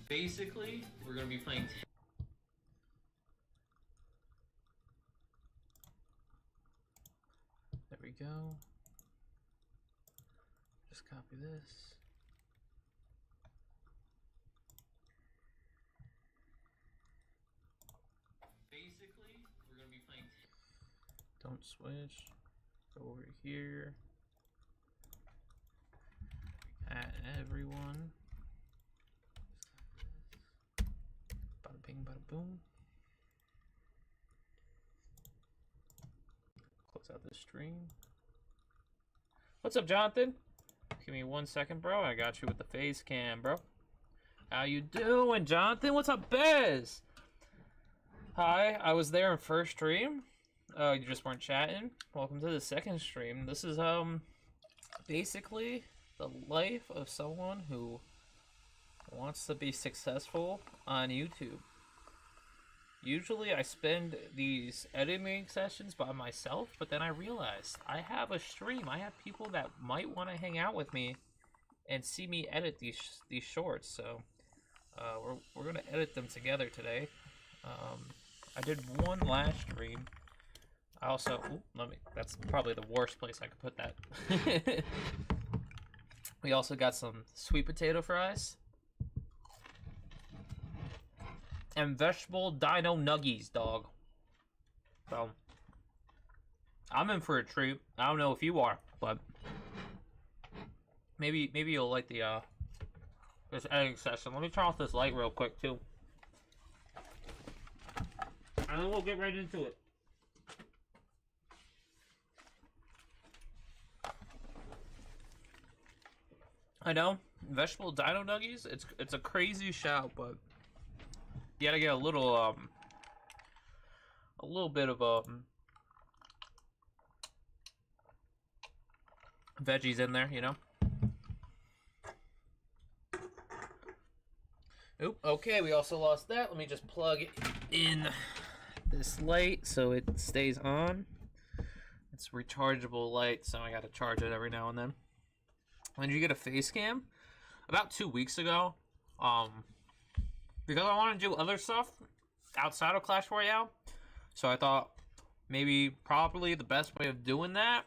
Basically, we're gonna be playing. There we go. Just copy this. Basically, we're gonna be playing. Don't switch. Go over here. At everyone. Bada bing, bada boom. Close out the stream. What's up, Jonathan? Give me 1 second, bro. I got you with the face cam, bro. How you doing, Jonathan? What's up, Bez? Hi, I was there in first stream. You just weren't chatting. Welcome to the second stream. This is basically the life of someone who wants to be successful on YouTube. Usually I spend these editing sessions by myself, but then I realized I have a stream. I have people that might want to hang out with me and see me edit these shorts. So we're gonna edit them together today. I did one last stream. I also that's probably the worst place I could put that. We also got some sweet potato fries. And vegetable dino nuggies, dog. So, I'm in for a treat. I don't know if you are, but maybe you'll like the this editing session. Let me turn off this light real quick too, and then we'll get right into it. I know vegetable dino nuggies. It's a crazy shout, but you gotta get a little bit of veggies in there, you know. Oop. Okay, we also lost that. Let me just plug in this light so it stays on. It's rechargeable light, so I gotta charge it every now and then. When did you get a face cam? About 2 weeks ago. Because I want to do other stuff outside of Clash Royale. So I thought maybe probably the best way of doing that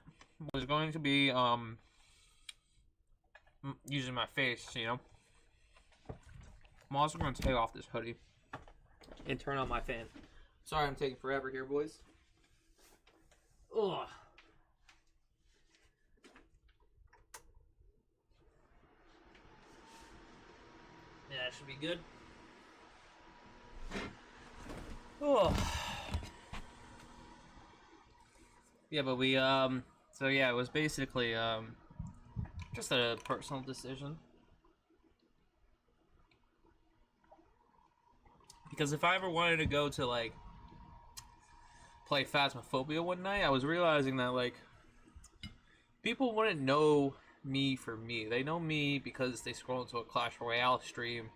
was going to be using my face, you know. I'm also going to take off this hoodie and turn on my fan. Sorry I'm taking forever here, boys. Ugh. Yeah, that should be good. Oh. Yeah, but we so yeah, it was basically just a personal decision. Because if I ever wanted to go to like play Phasmophobia one night, I was realizing that like people wouldn't know me for me. They know me because they scroll into a Clash Royale stream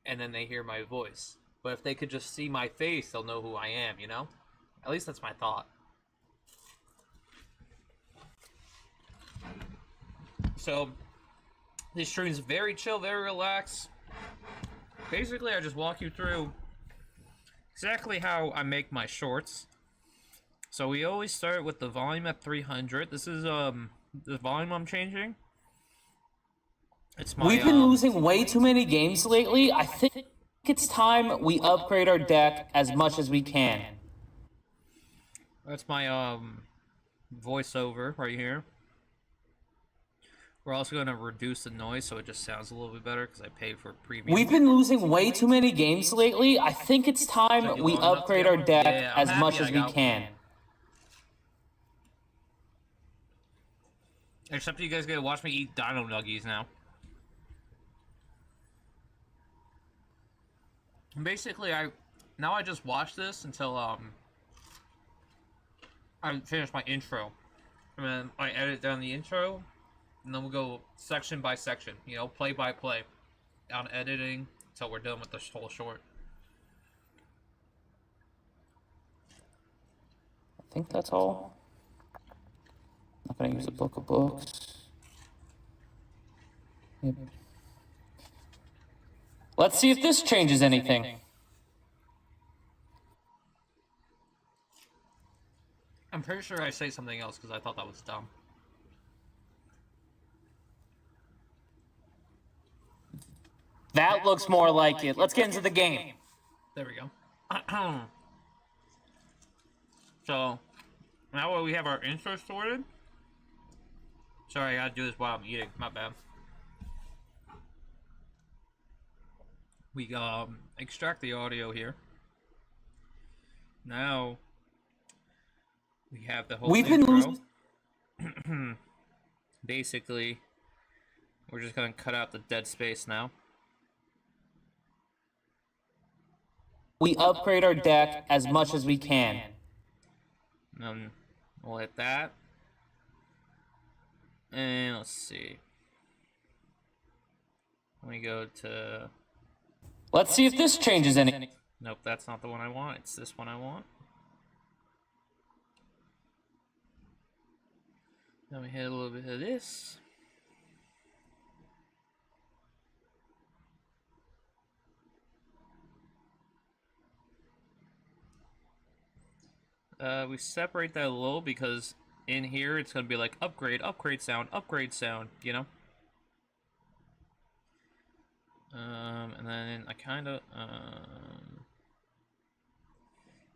and then they hear my voice. But if they could just see my face, they'll know who I am, you know? At least that's my thought. So, this stream is very chill, very relaxed. Basically, I just walk you through exactly how I make my shorts. So we always start with the volume at 300. This is the volume I'm changing. It's my, We've been losing way too many games lately. I think it's time we upgrade our deck as much as we can. That's my voiceover right here. We're also going to reduce the noise so it just sounds a little bit better because I paid for premium. We've been losing way too many games lately. I think it's time we upgrade our deck as much as we can. Except you guys get to watch me eat dino nuggies now. Basically, I just watch this until I finish my intro, and then I edit down the intro, and then we'll go section by section, you know, play by play, on editing until we're done with the whole short. I think that's all. I'm not gonna use a book of books. Yep. Let's see if this changes anything. I'm pretty sure I say something else because I thought that was dumb. That looks more like it. Let's get into the game. There we go. So, now we have our intro sorted. Sorry, I gotta do this while I'm eating. My bad. We extract the audio here. Now we have the whole intro. Basically, we're just gonna cut out the dead space now. We upgrade our deck as much as we can. We'll hit that. And let's see. Let me go to... Let's see if this changes anything. Nope, that's not the one I want. It's this one I want. Then we hit a little bit of this. We separate that a little because in here it's going to be like upgrade sound, you know? And then I kind of,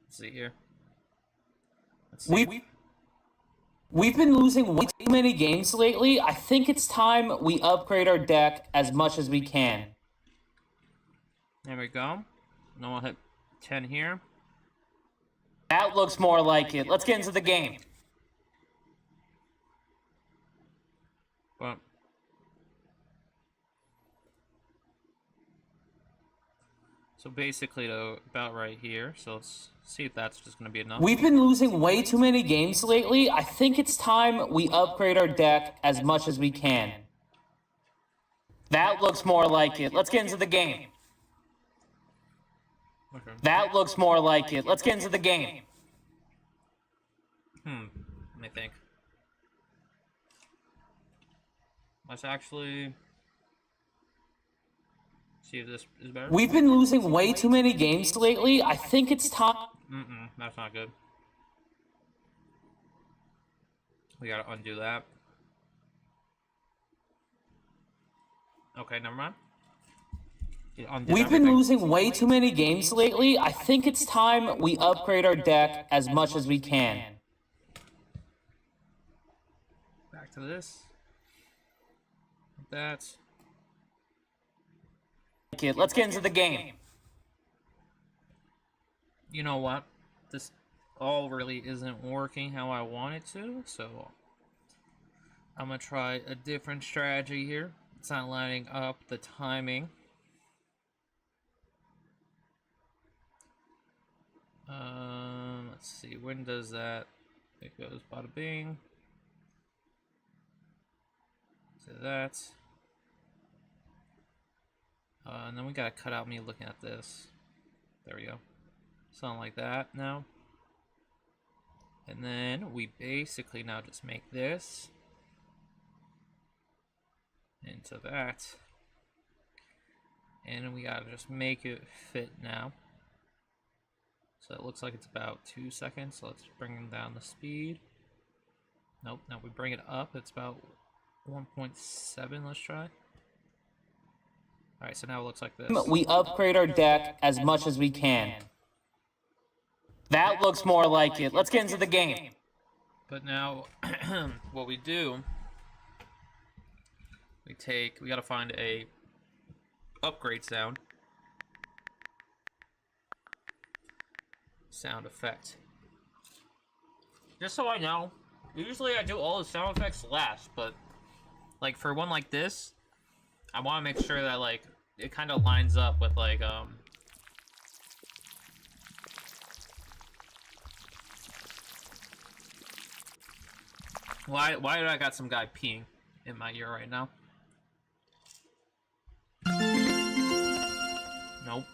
let's see here. Let's see. We've been losing way too many games lately. I think it's time we upgrade our deck as much as we can. There we go. Now I'll hit 10 here. That looks more like it. Let's get into the game. But so basically, though, about right here. So let's see if that's just going to be enough. We've been losing way too many games lately. I think it's time we upgrade our deck as much as we can. That looks more like it. Let's get into the game. Okay. That looks more like it. Let's get into the game. Let me think. Let's actually see if this is better. We've been losing way too many games lately. I think it's time. That's not good. We gotta undo that. Okay, never mind. We've been losing way too many games lately. I think it's time we upgrade our deck as much as we can. Back to this. That. Let's get into the game. You know what? This all really isn't working how I want it to, so I'm gonna try a different strategy here. It's not lining up the timing. Let's see, when does that? It goes bada bing. So that. And then we gotta cut out me looking at this. There we go. Something like that now. And then we basically now just make this into that. And we gotta just make it fit now. So it looks like it's about 2 seconds. So let's bring down the speed. Nope, now we bring it up. It's about 1.7. Let's try. Alright, so now it looks like this. We upgrade our deck as much as we can. That looks more like it. Let's get into the game. But now, what we do, we gotta find a upgrade sound effect. Just so I know, usually I do all the sound effects last, but like for one like this, I want to make sure that like it kind of lines up with like why did I got some guy peeing in my ear right now? Nope.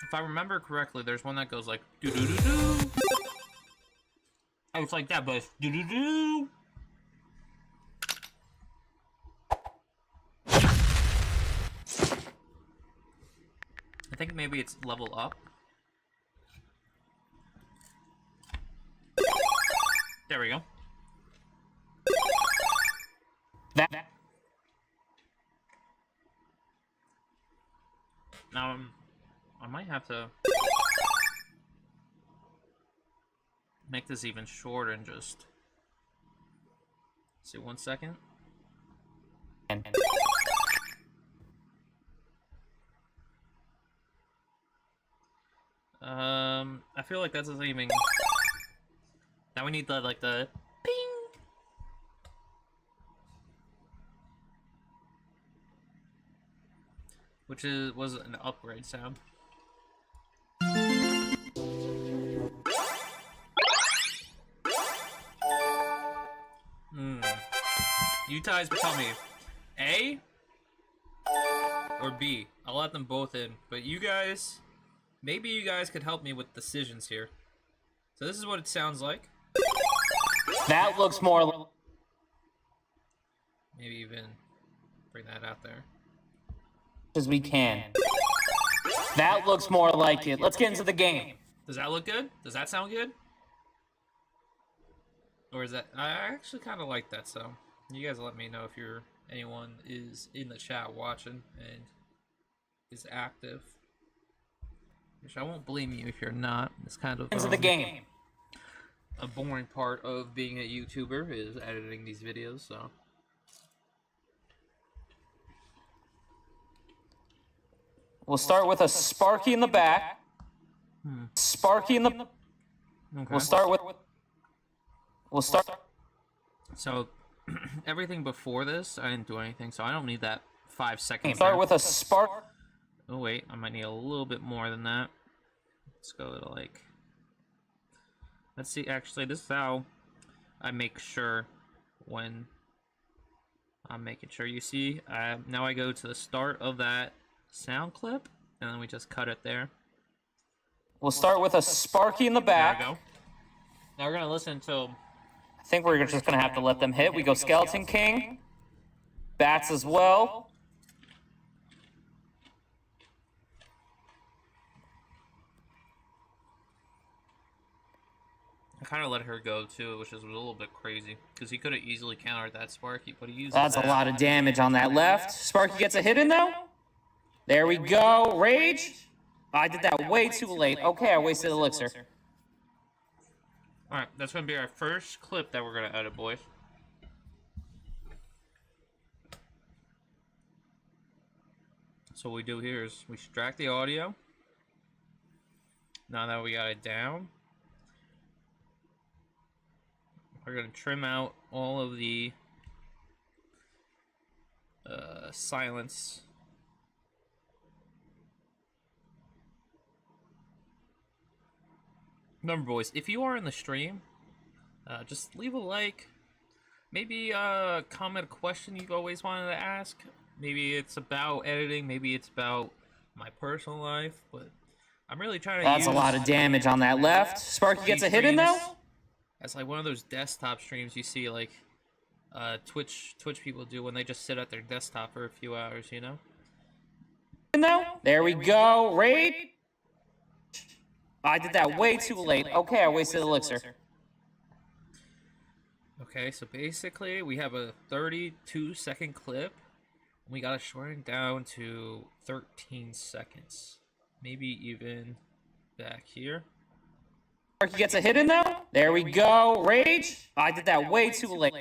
If I remember correctly, there's one that goes like doo doo doo doo. It's like that, but it's do-do-do. I think maybe it's level up. There we go. That. Now, I might have to make this even shorter and just... See, 1 second. I feel like that doesn't even... Now we need the, like, the... Ping! Which was an upgrade sound. You guys tell me, A or B? I'll let them both in, but you guys... Maybe you guys could help me with decisions here. So this is what it sounds like. That looks more... Maybe even bring that out there. As we can. That looks more like it. Let's get into the game. Does that look good? Does that sound good? Or is that... I actually kind of like that, so... You guys let me know if anyone is in the chat watching and is active. Which I won't blame you if you're not. It's kind of into the game. A boring part of being a YouTuber is editing these videos, so. We'll start with a Sparky in the back. Sparky in the... Okay. We'll start... So, everything before this, I didn't do anything, so I don't need that 5 seconds. Start with a Spark... Oh wait, I might need a little bit more than that. Let's go to like... Let's see, actually, this is how I make sure when I'm making sure. You see, now I go to the start of that sound clip, and then we just cut it there. We'll start with a Sparky in the back. There we go. Now we're going to listen to... I think we're just going to have to let them hit. We go Skeleton King. Bats as well. I kind of let her go too, which is a little bit crazy because he could have easily countered that Sparky, but he used That's a lot of damage on that left. Sparky gets a hit in though. There we go. Rage. I did that way too late. Okay, I wasted elixir. All right, that's gonna be our first clip that we're gonna edit, boys. So what we do here is we extract the audio. Now that we got it down, we're going to trim out all of the silence. Remember, boys, if you are in the stream, just leave a like. Maybe comment a question you always wanted to ask. Maybe it's about editing. Maybe it's about my personal life. But I'm really trying to That's a lot of damage on that left. Sparky gets a hit in though. That's like one of those desktop streams you see like Twitch people do when they just sit at their desktop for a few hours, you know? There we go. Rage. I did that way too late. Okay, I wasted elixir. Okay, so basically we have a 32-second clip. We gotta shorten it down to 13 seconds. Maybe even back here. He gets a hit in though. There we go. Rage. I did that way too late.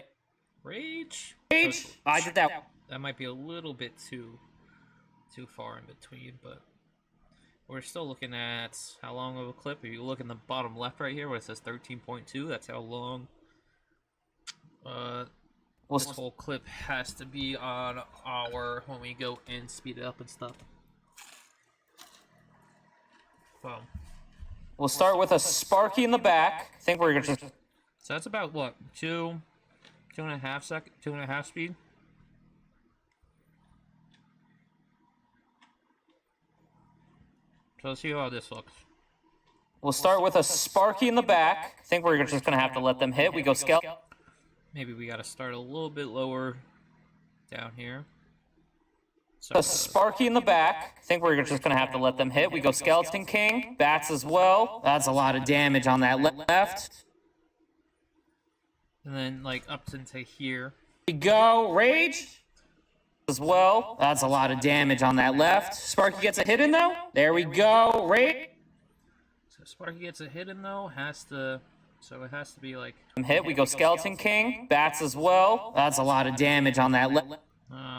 Rage. Rage. I did that. That might be a little bit too far in between, but we're still looking at how long of a clip. If you look in the bottom left right here where it says 13.2, that's how long this whole clip has to be on our when we go and speed it up and stuff. So. We'll start with a Sparky in the back. I think we're gonna just... So that's about what, 2.5 speed. So let's see how this looks. We'll start with a Sparky in the back. I think we're just going to have to let them hit. We go skeleton. Maybe we got to start a little bit lower down here. A Sparky in the back. I think we're just going to have to let them hit. We go Skeleton King. Bats as well. That's a lot of damage on that left. And then, like, up into here. We go Rage as well. That's a lot of damage on that left. Sparky gets a hit in, though. There we go. Rage. So Sparky gets a hit in, though. So it has to be, like... Hit. We go Skeleton King. Bats as well. That's a lot of damage on that left.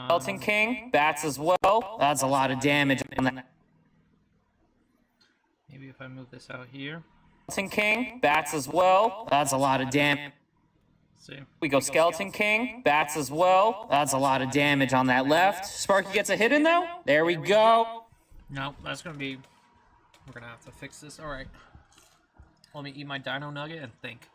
Skeleton King, bats as well. That's a lot of damage on that. Maybe if I move this out here. Skeleton King, bats as well. That's a lot of damage. See. We go Skeleton King, bats as well. That's a lot of damage on that left. Sparky gets a hit in, though. There we go. No, that's going to be... We're going to have to fix this. All right. Let me eat my dino nugget and think.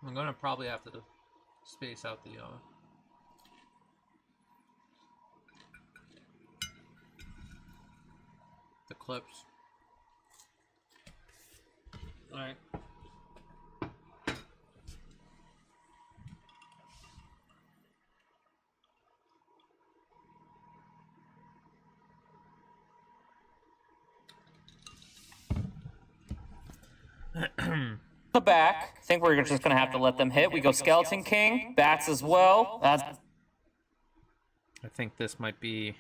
I'm gonna probably have to space out the clips. All right. The back. I think we're just going to have to let them hit. We go Skeleton King, bats as well. I think this might be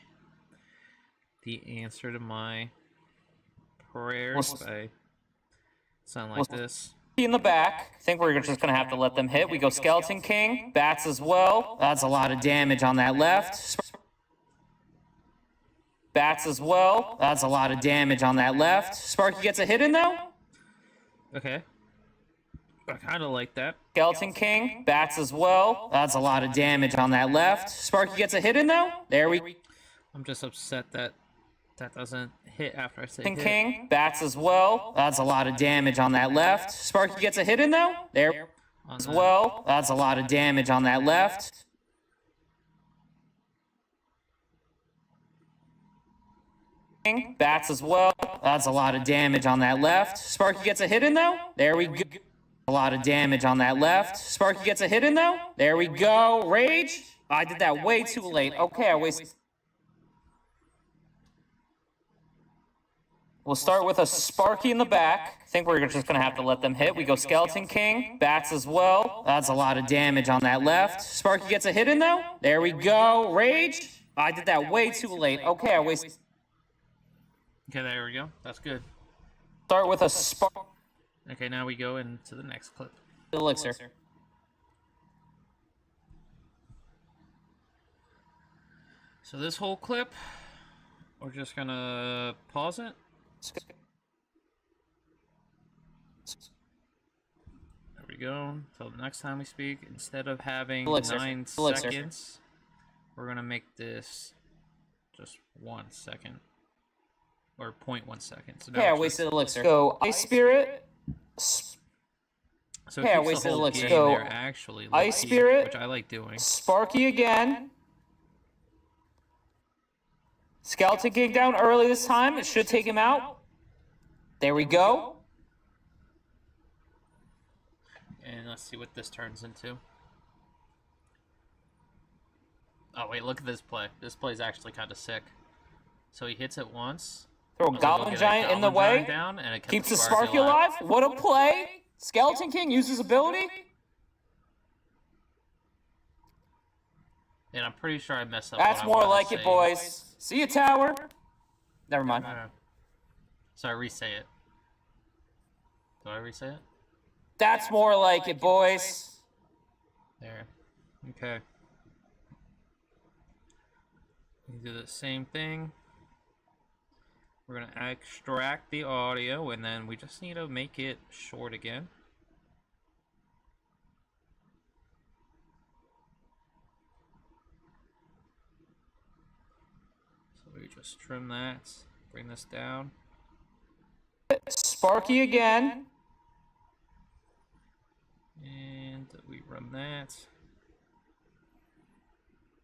the answer to my prayers by sound like this. In the back. I think we're just going to have to let them hit. We go Skeleton King, bats as well. That's a lot of damage on that left. Bats as well. That's a lot of damage on that left. Sparky gets a hit in, though. Okay. I kind of like that. Skeleton King, bats as well. That's a lot of damage on that left. Sparky gets a hit in, though. There we... I'm just upset that that doesn't hit after I say hit. King, bats as well. That's a lot of damage on that left. Sparky gets a hit in, though. There as well. That's a lot of damage on that left. King, bats as well. That's a lot of damage on that left. Sparky gets a hit in, though. There we go. A lot of damage on that left. Sparky gets a hit in, though. There we go. Rage. I did that way too late. Okay, I wasted... We'll start with a Sparky in the back. I think we're just going to have to let them hit. We go Skeleton King, bats as well. That's a lot of damage on that left. Sparky gets a hit in, though. There we go. Rage. I did that way too late. Okay, I wasted... Okay, there we go. That's good. Start with a Spark... Okay, now we go into the next clip. Elixir. So this whole clip, we're just gonna pause it. There we go. Until the next time we speak, instead of having Elixir. 9 Elixir. seconds, we're gonna make this just 1 second. Or 0.1 second. So now Okay, I it's wasted just- Elixir. Go Ice Spirit. So Okay, I it keeps wasted the whole Elixir. game Go there actually low Ice key, Spirit. which I like doing. Sparky again. Skeleton King down early this time. It should take him out. There we go. And let's see what this turns into. Oh wait, look at this play. This play is actually kind of sick. So he hits it once. Throw a We'll Goblin get a Giant in the Goblin way. Giant down, and it Keeps the Sparky alive. What a play. Skeleton King uses ability. And I'm pretty sure I messed up. That's what I more wanted to like it, say. boys. See you, Tower. Never mind. So I re-say it. Do I re-say it? That's more like it, boys. There. Okay. We do the same thing. We're going to extract the audio, and then we just need to make it short again. So we just trim that, bring this down. Sparky again. from that.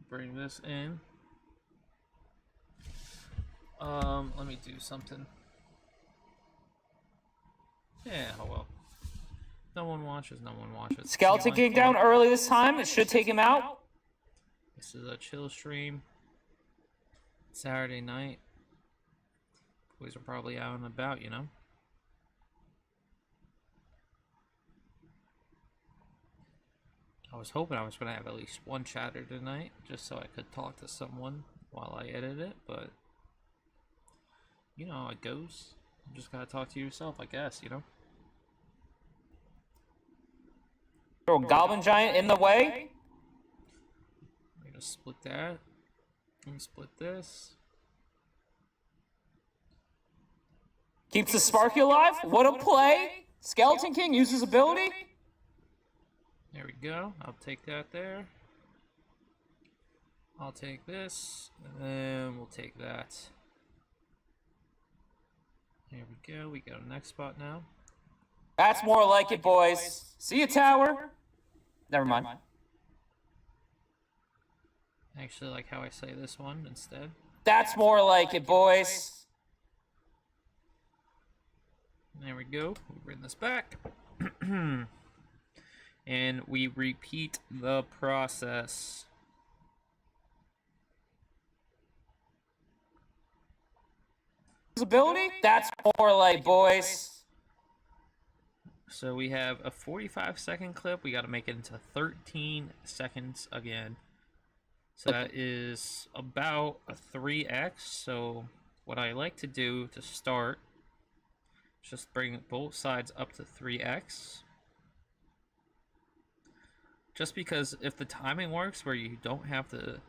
Bring this in. Let me do something. Yeah, oh well. No one watches, no one watches. Skeleton King down early this time. It should take him out. This is a chill stream. Saturday night. Boys are probably out and about, you know? I was hoping I was going to have at least one chatter tonight, just so I could talk to someone while I edit it, but you know how it goes. You just gotta talk to yourself, I guess, you know? Throw a Goblin Giant in the way. I'm gonna split that. And split this. Keeps the Sparky alive. What a play. Skeleton King uses ability. There we go. I'll take that there. I'll take this, and then we'll take that. There we go. We got a next spot now. That's more like it, boys. See you, tower. Never mind. I actually like how I say this one instead. That's more like it, boys. There we go. We bring this back. And we repeat the process. Ability? That's more like, boys. So we have a 45-second clip. We got to make it into 13 seconds again. So that is about a 3x. So what I like to do to start is just bring both sides up to 3x. Just because if the timing works where you don't have to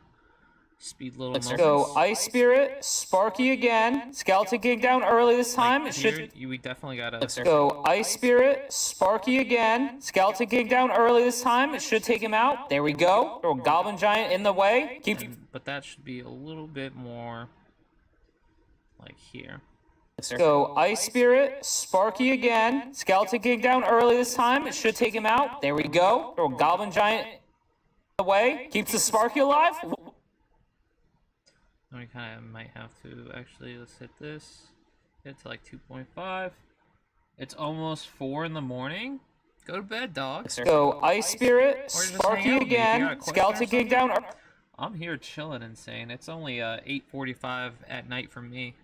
speed little Let's moments. go Ice Spirit, Sparky again. Skeleton King down early this time. Like It here, should. we definitely gotta. Let's go Ice Spirit, Sparky again. Skeleton King down early this time. It should take him out. There we go. Throw a Goblin Giant in the way. But that should be a little bit more like here. Let's go Ice Spirit, Sparky again. Skeleton King down early this time. It should take him out. There we go. Throw a Goblin Giant in the way. Keeps the Sparky alive. We kind of might have to actually, let's hit this. Hit to like 2.5. It's almost 4 in the morning. Go to bed, dog. Let's go Ice Spirit, Sparky again. Skeleton King down. I'm here chilling and saying it's only 8:45 at night for me.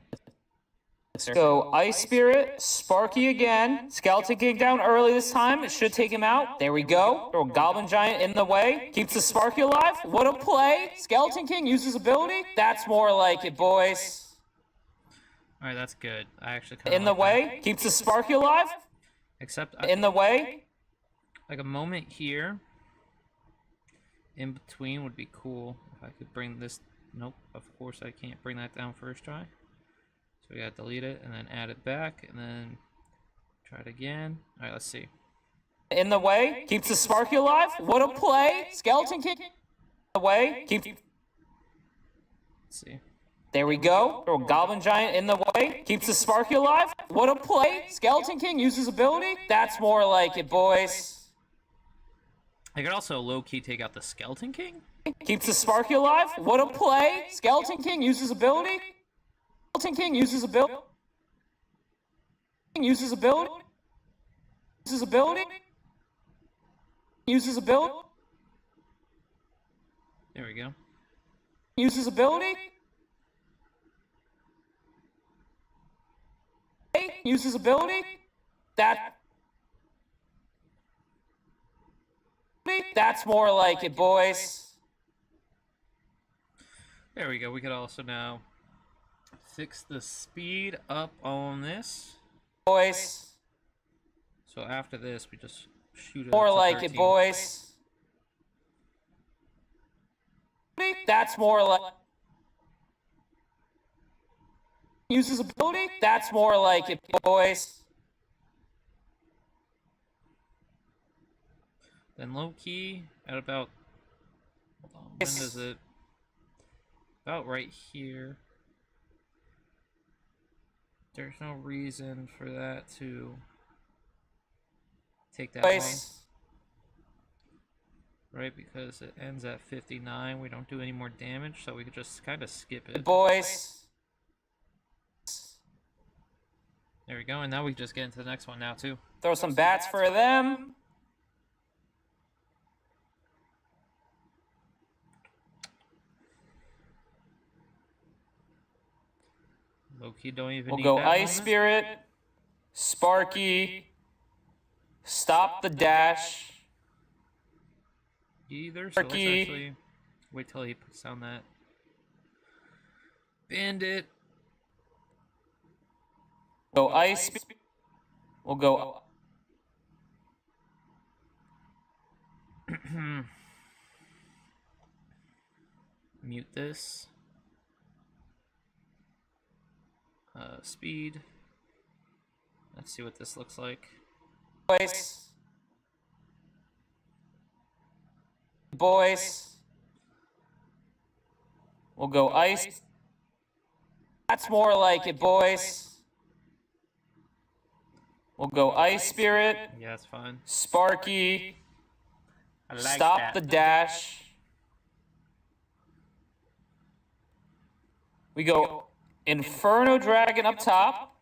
Let's go Ice Spirit, Sparky again. Skeleton King down early this time. It should take him out. There we go. Throw a Goblin Giant in the way. Keeps the Sparky alive. What a play. Skeleton King uses ability. That's more like it, boys. Alright, that's good. I actually In the way. Keeps the Sparky alive. Except in the way. Like a moment here. In between would be cool. If I could bring this. Nope, of course I can't bring that down first try. So we gotta delete it and then add it back and then try it again. Alright, let's see. In the way, keeps the Sparky alive. What a play. Skeleton King. In the way, keeps. Let's see. There we go. Throw a Goblin Giant in the way. Keeps the Sparky alive. What a play. Skeleton King uses ability. That's more like it, boys. I could also low-key take out the Skeleton King. Keeps the Sparky alive. What a play. Skeleton King uses ability. Skeleton King uses ability. Uses ability. Uses ability. Uses ability. There we go. Uses ability. Uses ability. That's more like it, boys. There we go. We could also now fix the speed up on this. Boys. So after this, we just shoot it More up to like 13. it, boys. That's more like. Uses ability. That's more like it, boys. Then low key at about. Hold on, when does it? About right here. There's no reason for that to take that long. right? Because it ends at 59. We don't do any more damage, so we could just kind of skip it. Boys. There we go, and now we just get into the next one now, too. Throw some bats for them. Low-key don't even We'll need go that Ice moment. Spirit, Sparky, Stop the Dash. Either, so let's Sparky. actually wait till he puts down that Bandit. Go Ice. We'll go. Mute this. Speed. Let's see what this looks like. Boys. Boys. We'll go Ice. That's more like it, boys. We'll go Ice Spirit, Yeah, that's fine. Sparky, I like Stop that. the Dash. We go Inferno Dragon up top.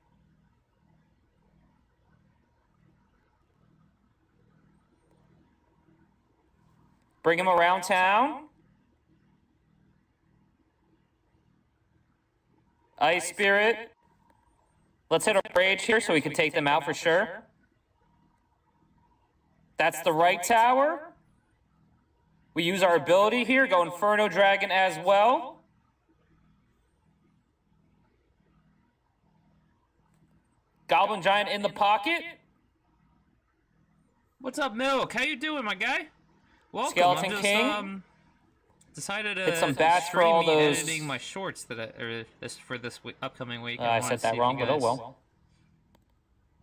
Bring him around town. Ice Spirit. Let's hit a rage here so we can take them out for sure. That's the right tower. We use our ability here. Go Inferno Dragon as well. Goblin Giant in the pocket. What's up, Milk? How you doing, my guy? Welcome. Skeleton I'm just, King. Decided to Hit some bats for stream all me those- editing my shorts for this week, upcoming week. I wanted said to that see if wrong, you but oh guys well.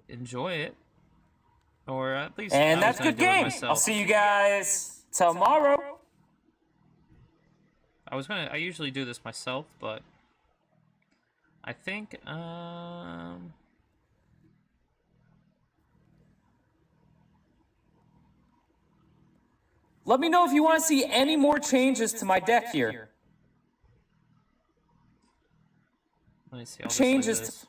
Enjoy it, or at least. And I was that's gonna good do it game. myself. I'll see you guys tomorrow. I usually do this myself, but I think Let me know if you want to see any more changes to my deck here. let me see. I'll just Changes. leave this.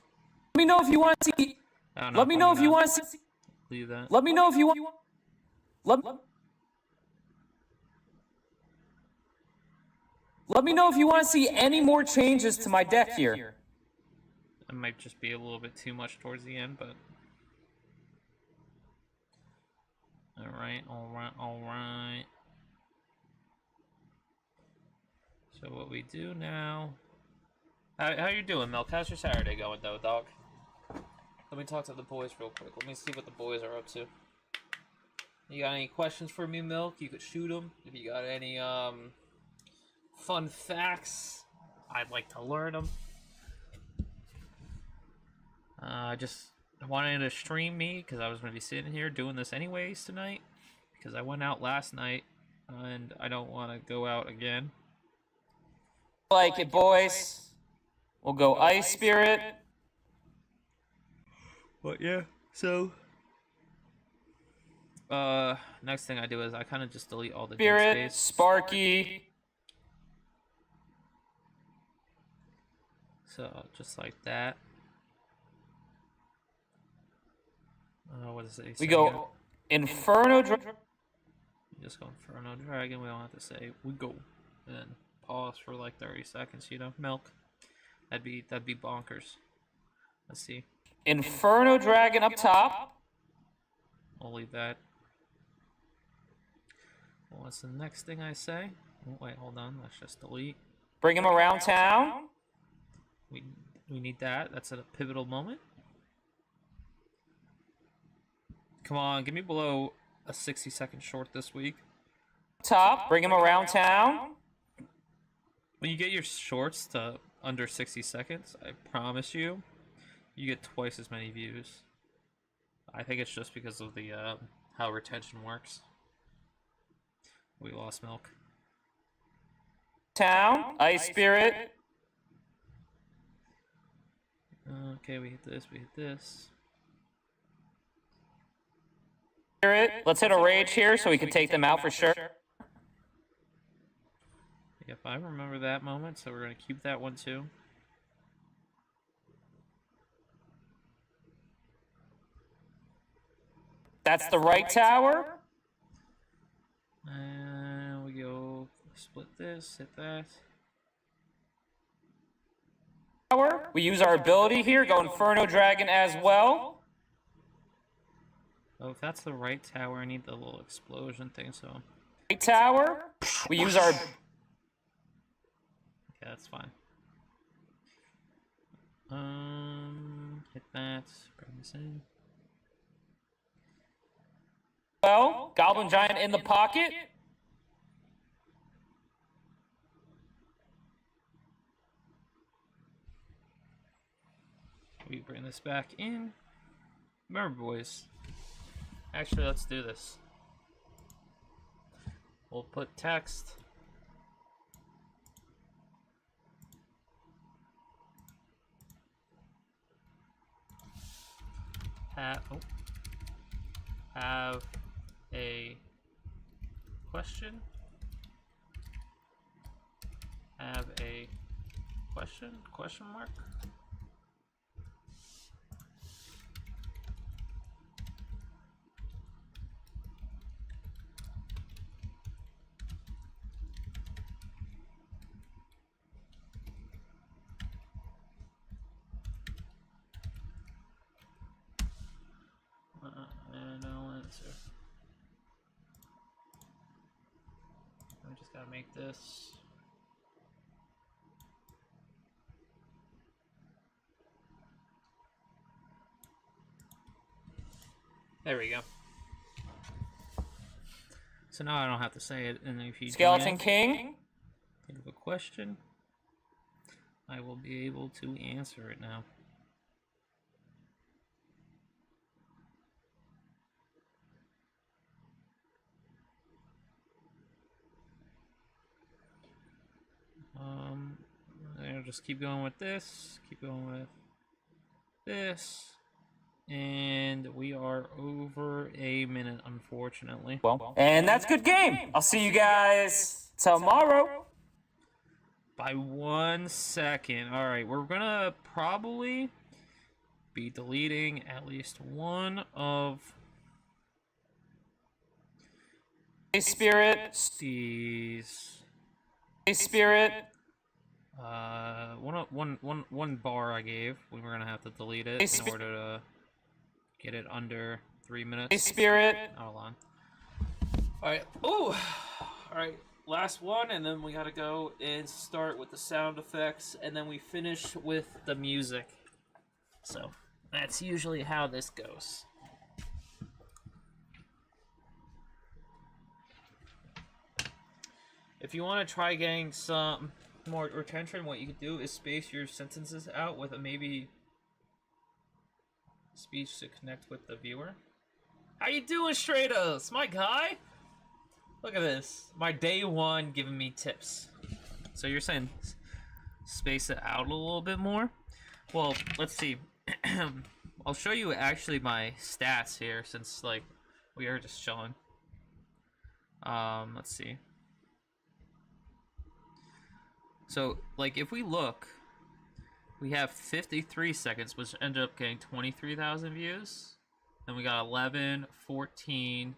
Let me know if you want to see. I don't know Let me I'm know if you gonna want to see. leave that. Let me know if you want. Let me know if you want to see any more changes to my deck here. It might just be a little bit too much towards the end, but all right. So what we do now? How you doing, Milk? How's your Saturday going, though, dog? Let me talk to the boys real quick. Let me see what the boys are up to. You got any questions for me, Milk? You could shoot them. If you got any fun facts, I'd like to learn them. I just wanted to stream me because I was going to be sitting here doing this anyways tonight because I went out last night and I don't want to go out again. Like it, boys. We'll go Ice Spirit. But yeah, so next thing I do is I kind of just delete all the dead Spirit, space. Sparky. So just like that. What does it say? We go Inferno Dragon. Just go Inferno Dragon. We don't have to say we go, and then pause for like 30 seconds. You know, Milk. That'd be bonkers. Let's see. Inferno Dragon up top. I'll leave that. What's the next thing I say? Oh, wait, hold on. Let's just delete. Bring him around town. We need that. That's at a pivotal moment. Come on, give me below a 60-second short this week. Top. Bring him around town. When you get your shorts to under 60 seconds, I promise you, you get twice as many views. I think it's just because of the how retention works. We lost Milk. Town. Ice Spirit. Okay, we hit this, we hit this. Spirit. Let's hit a rage here so we can take them out for sure. Yep, I remember that moment, so we're going to keep that one too. That's the right tower. And we go split this, hit that. We use our ability here, go Inferno Dragon as well. Oh, if that's the right tower, I need the little explosion thing, so... Right tower. We use our... Okay, that's fine. Hit that, bring this in. Well, Goblin Giant in the pocket. We bring this back in. Remember, boys. Actually, let's do this. We'll put text. Have a question. Have a question? Question mark? No answer. I just gotta make this. There we go. So now I don't have to say it, and if you Skeleton King. think of a question, I will be able to answer it now. I'll just keep going with this, keep going with this, and we are over a minute, unfortunately. Well, and that's good game. I'll see you guys tomorrow. By 1 second. Alright, we're gonna probably be deleting at least one of Hey, Spirit. these. Hey, Spirit. One bar I gave. We were gonna have to delete it in order to get it under 3 minutes. Hey, Spirit. Hold on. Alright. Ooh! Alright, last one, and then we gotta go and start with the sound effects, and then we finish with the music. So, that's usually how this goes. If you want to try getting some more retention, what you could do is space your sentences out with a maybe speech to connect with the viewer. How you doing, Stratos? My guy? Look at this. My day one giving me tips. So you're saying space it out a little bit more? Well, let's see. I'll show you actually my stats here since, like, we are just chilling. Let's see. So, like, if we look, we have 53 seconds, which ended up getting 23,000 views. Then we got 11, 14.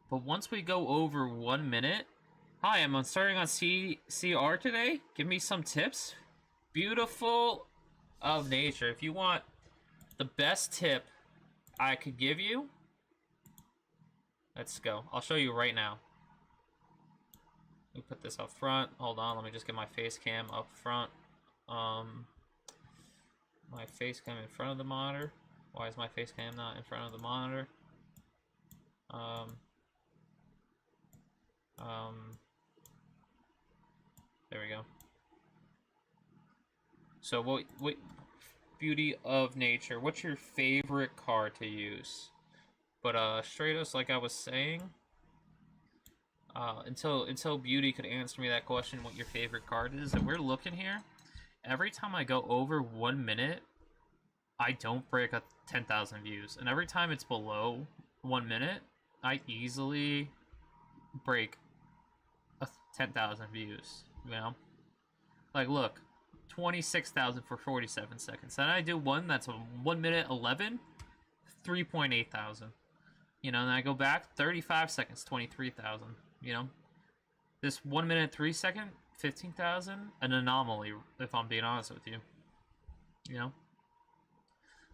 But once we go over 1 minute, hi, I'm starting on CR today. Give me some tips. Beautiful of nature. If you want the best tip I could give you, let's go. I'll show you right now. Let me put this up front. Hold on, let me just get my face cam up front. My face cam in front of the monitor. Why is my face cam not in front of the monitor? There we go. So what beauty of nature, what's your favorite card to use? But Stratos, like I was saying, until Beauty could answer me that question, what your favorite card is, that we're looking here, every time I go over 1 minute, I don't break a 10,000 views, and every time it's below 1 minute, I easily break a 10,000 views. You know? Like, look. 26,000 for 47 seconds. Then I do one that's a 1 minute 11, 3.8 thousand. You know, and I go back 35 seconds, 23,000. You know, this 1 minute 3 second, 15,000. An anomaly, if I'm being honest with you. You know.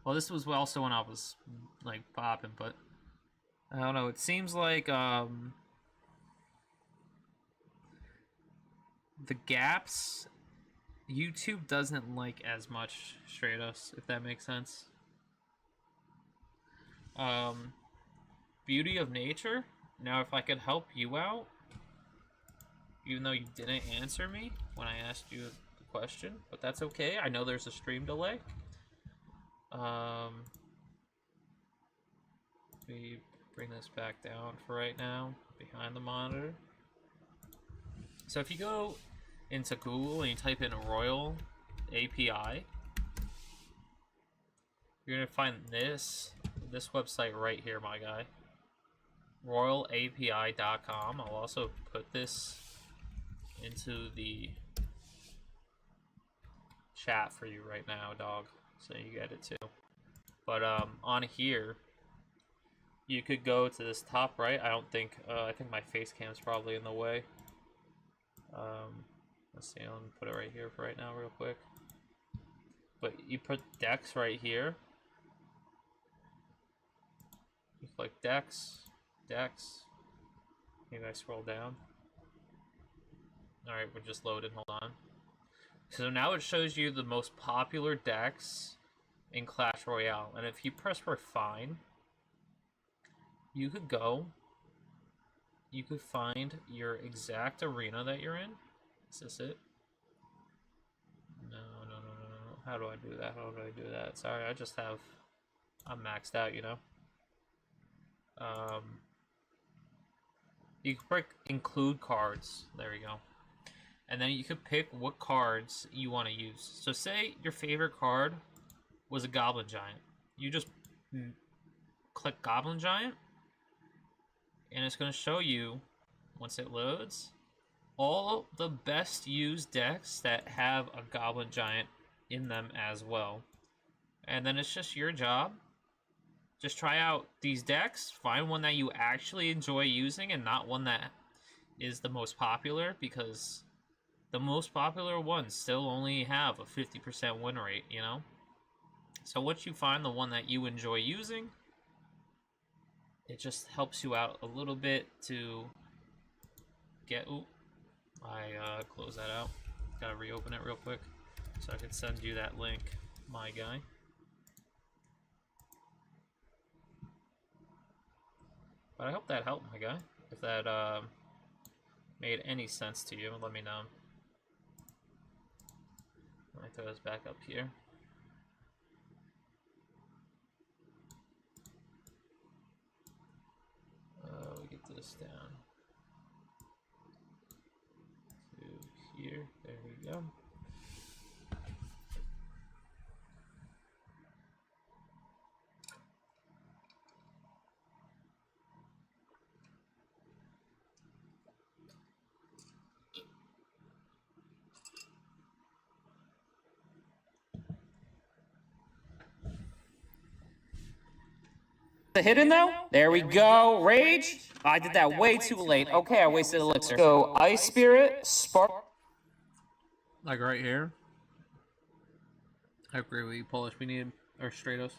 Well, this was also when I was like popping, but I don't know. It seems like the gaps. YouTube doesn't like as much Stratos, if that makes sense. Beauty of nature. Now, if I could help you out, even though you didn't answer me when I asked you the question, but that's okay. I know there's a stream delay. We bring this back down for right now, behind the monitor. So if you go into Google and you type in Royale API, you're gonna find this website right here, my guy. RoyaleAPI.com. I'll also put this into the chat for you right now, dog, so you get it too. But on here, you could go to this top right. I don't think I think my face cam is probably in the way. Let's see, I'll put it right here for right now real quick. But you put Dex right here. You click Dex. Maybe I scroll down. Alright, we're just loading, hold on. So now it shows you the most popular decks in Clash Royale. And if you press refine, you could go, you could find your exact arena that you're in. Is this it? No. How do I do that? Sorry, I'm maxed out, you know? You can pick include cards. There we go. And then you could pick what cards you want to use. So say your favorite card was a Goblin Giant. You just click Goblin Giant, and it's going to show you, once it loads, all the best used decks that have a Goblin Giant in them as well. And then it's just your job. Just try out these decks, find one that you actually enjoy using and not one that is the most popular, because the most popular ones still only have a 50% win rate, you know? So once you find the one that you enjoy using, it just helps you out a little bit to get... Ooh, I closed that out. Gotta reopen it real quick so I can send you that link, my guy. But I hope that helped, my guy. If that made any sense to you, let me know. Let me throw this back up here. We get this down to here. There we go. The hidden though? There we go. Rage? I did that way too late. Okay, I wasted elixir. So, Ice Spirit, Spark. Like right here. I agree with you, Polish. We need our Stratos.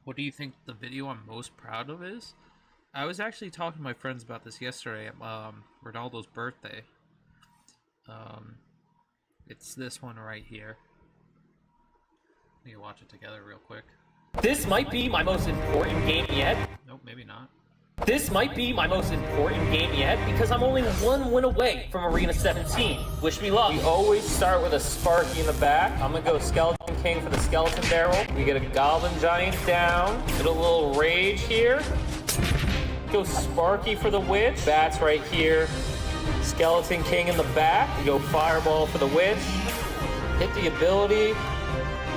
What do you think the video I'm most proud of is? I was actually talking to my friends about this yesterday at Ronaldo's birthday. It's this one right here. We can watch it together real quick. This might be my most important game yet. Nope, maybe not. This might be my most important game yet because I'm only one win away from Arena 17. Wish me luck. We always start with a Sparky in the back. I'm gonna go Skeleton King for the Skeleton Barrel. We get a Goblin Giant down. Get a little Rage here. Go Sparky for the Witch. Bats right here. Skeleton King in the back. We go Fireball for the Witch. Hit the ability.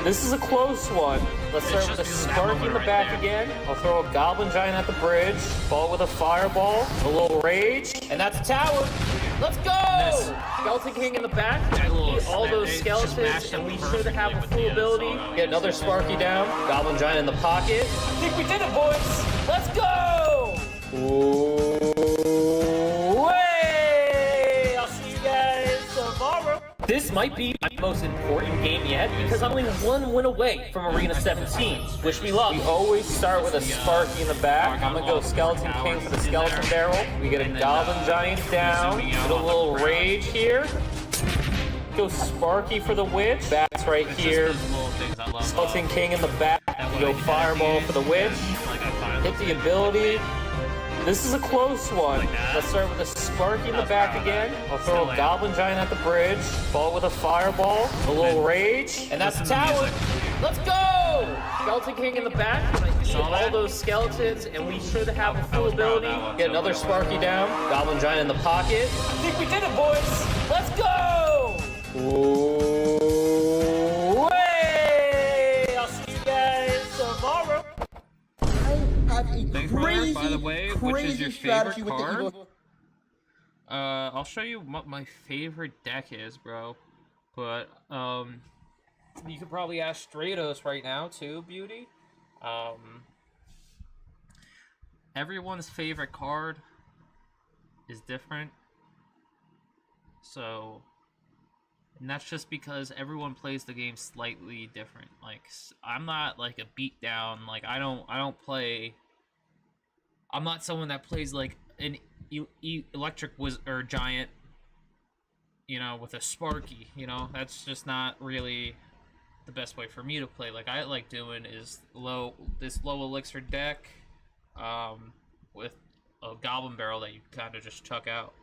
This is a close one. Let's start with a Sparky in the back again. I'll throw a Goblin Giant at the bridge. Ball with a Fireball. A little Rage. And that's a tower. Let's go! Skeleton King in the back. Eat all those skeletons, and we should have a full ability. Get another Sparky down. Goblin Giant in the pocket. I think we did it, boys. Let's go! Ooh, hey! I'll see you guys tomorrow. This might be my most important game yet because I'm only one win away from Arena 17, which we love. We always start with a Sparky in the back. I'm gonna go Skeleton King for the Skeleton Barrel. We get a Goblin Giant down. Get a little Rage here. Go Sparky for the Witch. Bats right here. Skeleton King in the back. We go Fireball for the Witch. Hit the ability. This is a close one. Let's start with a Sparky in the back again. I'll throw a Goblin Giant at the bridge. Ball with a Fireball. A little Rage. And that's a tower. Let's go! Skeleton King in the back. Eat all those skeletons, and we should have a full ability. Get another Sparky down. Goblin Giant in the pocket. I think we did it, boys. Let's go! Ooh, hey! I'll see you guys tomorrow. Thanks, Crazy, by the way, which is your favorite card? I'll show you what my favorite deck is, bro. But you could probably ask Stratos right now too, Beauty. Everyone's favorite card is different. So, and that's just because everyone plays the game slightly different. Like, I'm not like a beatdown. Like, I don't play. I'm not someone that plays like an electric wizard or giant, you know, with a Sparky. You know, that's just not really the best way for me to play. Like, I like doing is this low elixir deck, with a Goblin Barrel that you kind of just chuck out.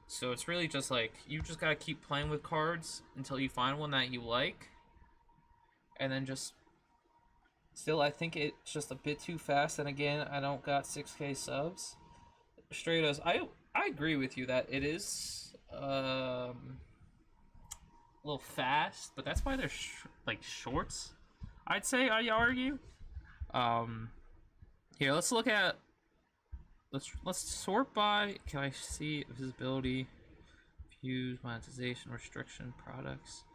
So it's really just like you just gotta keep playing with cards until you find one that you like, and then just. Still, I think it's just a bit too fast, and again, I don't got 6K subs. Stratos, I agree with you that it is a little fast, but that's why they're like shorts. I'd say I argue. Here, let's look at. Let's sort by. Can I see visibility, views, monetization, restriction, products?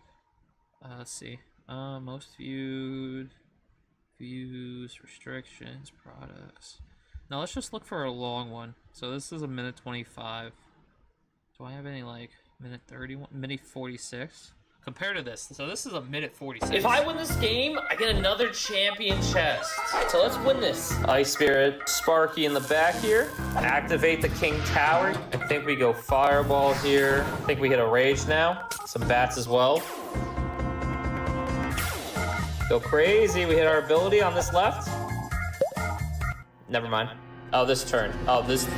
Let's see. Most viewed. Views, restrictions, products. Now let's just look for a long one. So this is a minute 25. Do I have any like minute 31? Minute 46? Compared to this. So this is a minute 46. If I win this game, I get another champion chest. So let's win this. Ice Spirit, Sparky in the back here. Activate the King Tower. I think we go Fireball here. I think we hit a Rage now. Some bats as well. Go crazy. We hit our ability on this left. Never mind. Oh, this turn. Oh, this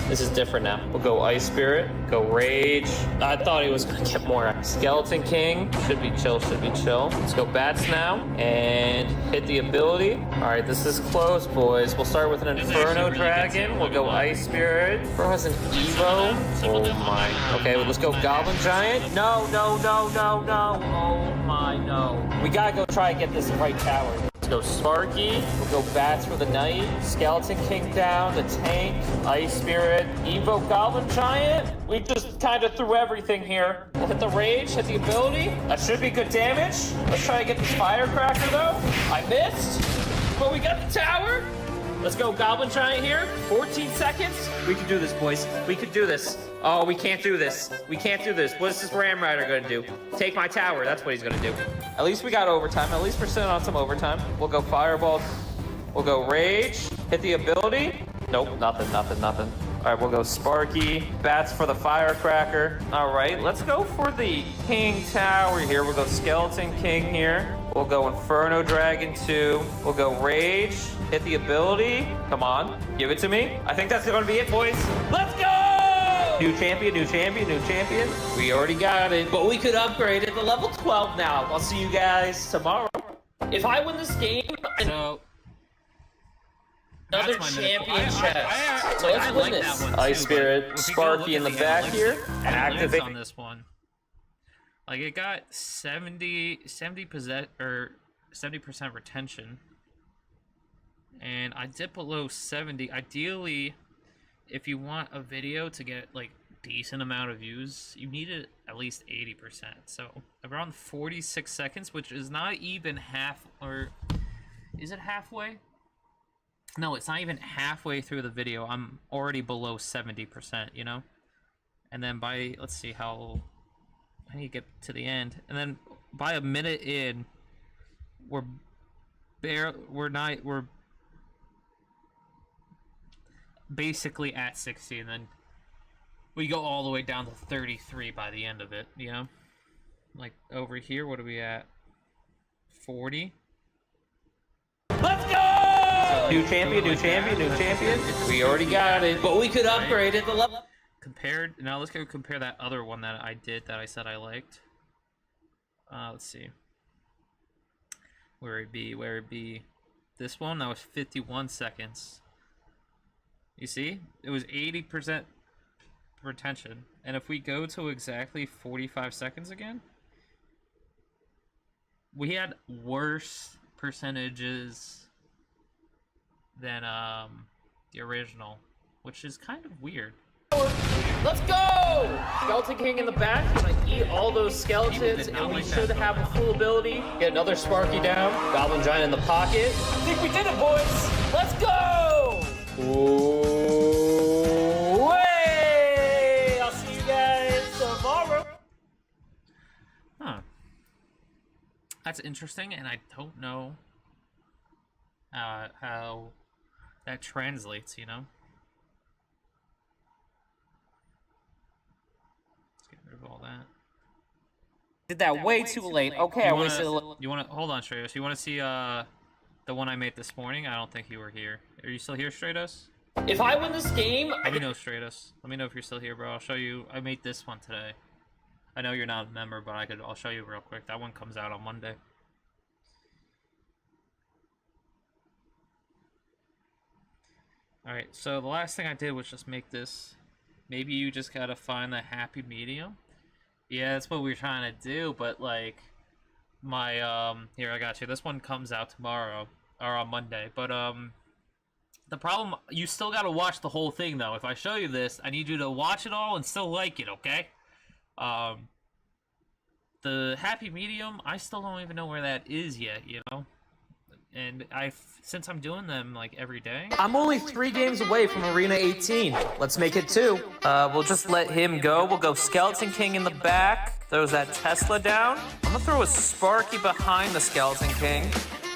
is different now. We'll go Ice Spirit. Go Rage. I thought he was gonna get more. Skeleton King. Should be chill, should be chill. Let's go Bats now. And hit the ability. Alright, this is close, boys. We'll start with an Inferno Dragon. We'll go Ice Spirit. Bro has an Evo. Oh my. Okay, well, let's go Goblin Giant. No. Oh my, no. We gotta go try and get this right tower. Let's go Sparky. We'll go Bats for the Knight. Skeleton King down. The Tank. Ice Spirit. Evo Goblin Giant. We just kind of threw everything here. We'll hit the Rage. Hit the ability. That should be good damage. Let's try to get this Firecracker though. I missed. But we got the tower. Let's go Goblin Giant here. 14 seconds. We can do this, boys. We can do this. Oh, we can't do this. We can't do this. What is this Ram Rider gonna do? Take my tower. That's what he's gonna do. At least we got overtime. At least we're sitting on some overtime. We'll go Fireball. We'll go Rage. Hit the ability. Nope, nothing. All right, we'll go Sparky. Bats for the Firecracker. All right, let's go for the King Tower here. We'll go Skeleton King here. We'll go Inferno Dragon 2. We'll go Rage. Hit the ability. Come on, give it to me. I think that's gonna be it, boys. Let's go! New champion. We already got it, but we could upgrade it to level 12 now. I'll see you guys tomorrow. If I win this game, So another champion chest. So let's win this. Ice Spirit, Sparky in the back here. Activate on this one. Like it got 70% retention. And I dip below 70. Ideally, if you want a video to get like decent amount of views, you need it at least 80%. So around 46 seconds, which is not even half, or is it halfway? No, it's not even halfway through the video. I'm already below 70%, you know? And then by, let's see how I need to get to the end. And then by a minute in, we're basically at 60, and then we go all the way down to 33 by the end of it, you know? Like, over here, what are we at? 40? Let's go! New champion, new champion, new champion. We already got it, but we could upgrade it the level. Now let's go compare that other one that I did that I said I liked. Let's see. Where it be? This one, that was 51 seconds. You see? It was 80% retention. And if we go to exactly 45 seconds again, we had worse percentages than the original, which is kind of weird. Let's go! Skeleton King in the back, gonna eat all those skeletons, and we should have a full ability. Get another Sparky down. Goblin Giant in the pocket. I think we did it, boys! Let's go! Ooh, hey! I'll see you guys tomorrow. Huh. That's interesting, and I don't know how that translates, you know? All that. Did that way too late. Okay, I wasted a little. You want to hold on, Stratos? You want to see the one I made this morning? I don't think you were here. Are you still here, Stratos? If I win this game, let me know, Stratos. Let me know if you're still here, bro. I'll show you. I made this one today. I know you're not a member, but I'll show you real quick. That one comes out on Monday. All right. So the last thing I did was just make this. Maybe you just gotta find the happy medium. Yeah, that's what we were trying to do, but like my here, I got you. This one comes out tomorrow or on Monday. But the problem, you still gotta watch the whole thing though. If I show you this, I need you to watch it all and still like it, okay? The happy medium, I still don't even know where that is yet, you know? And since I'm doing them like every day, I'm only 3 games away from Arena 18. Let's make it 2. We'll just let him go. We'll go Skeleton King in the back. Throws that Tesla down. I'm gonna throw a Sparky behind the Skeleton King.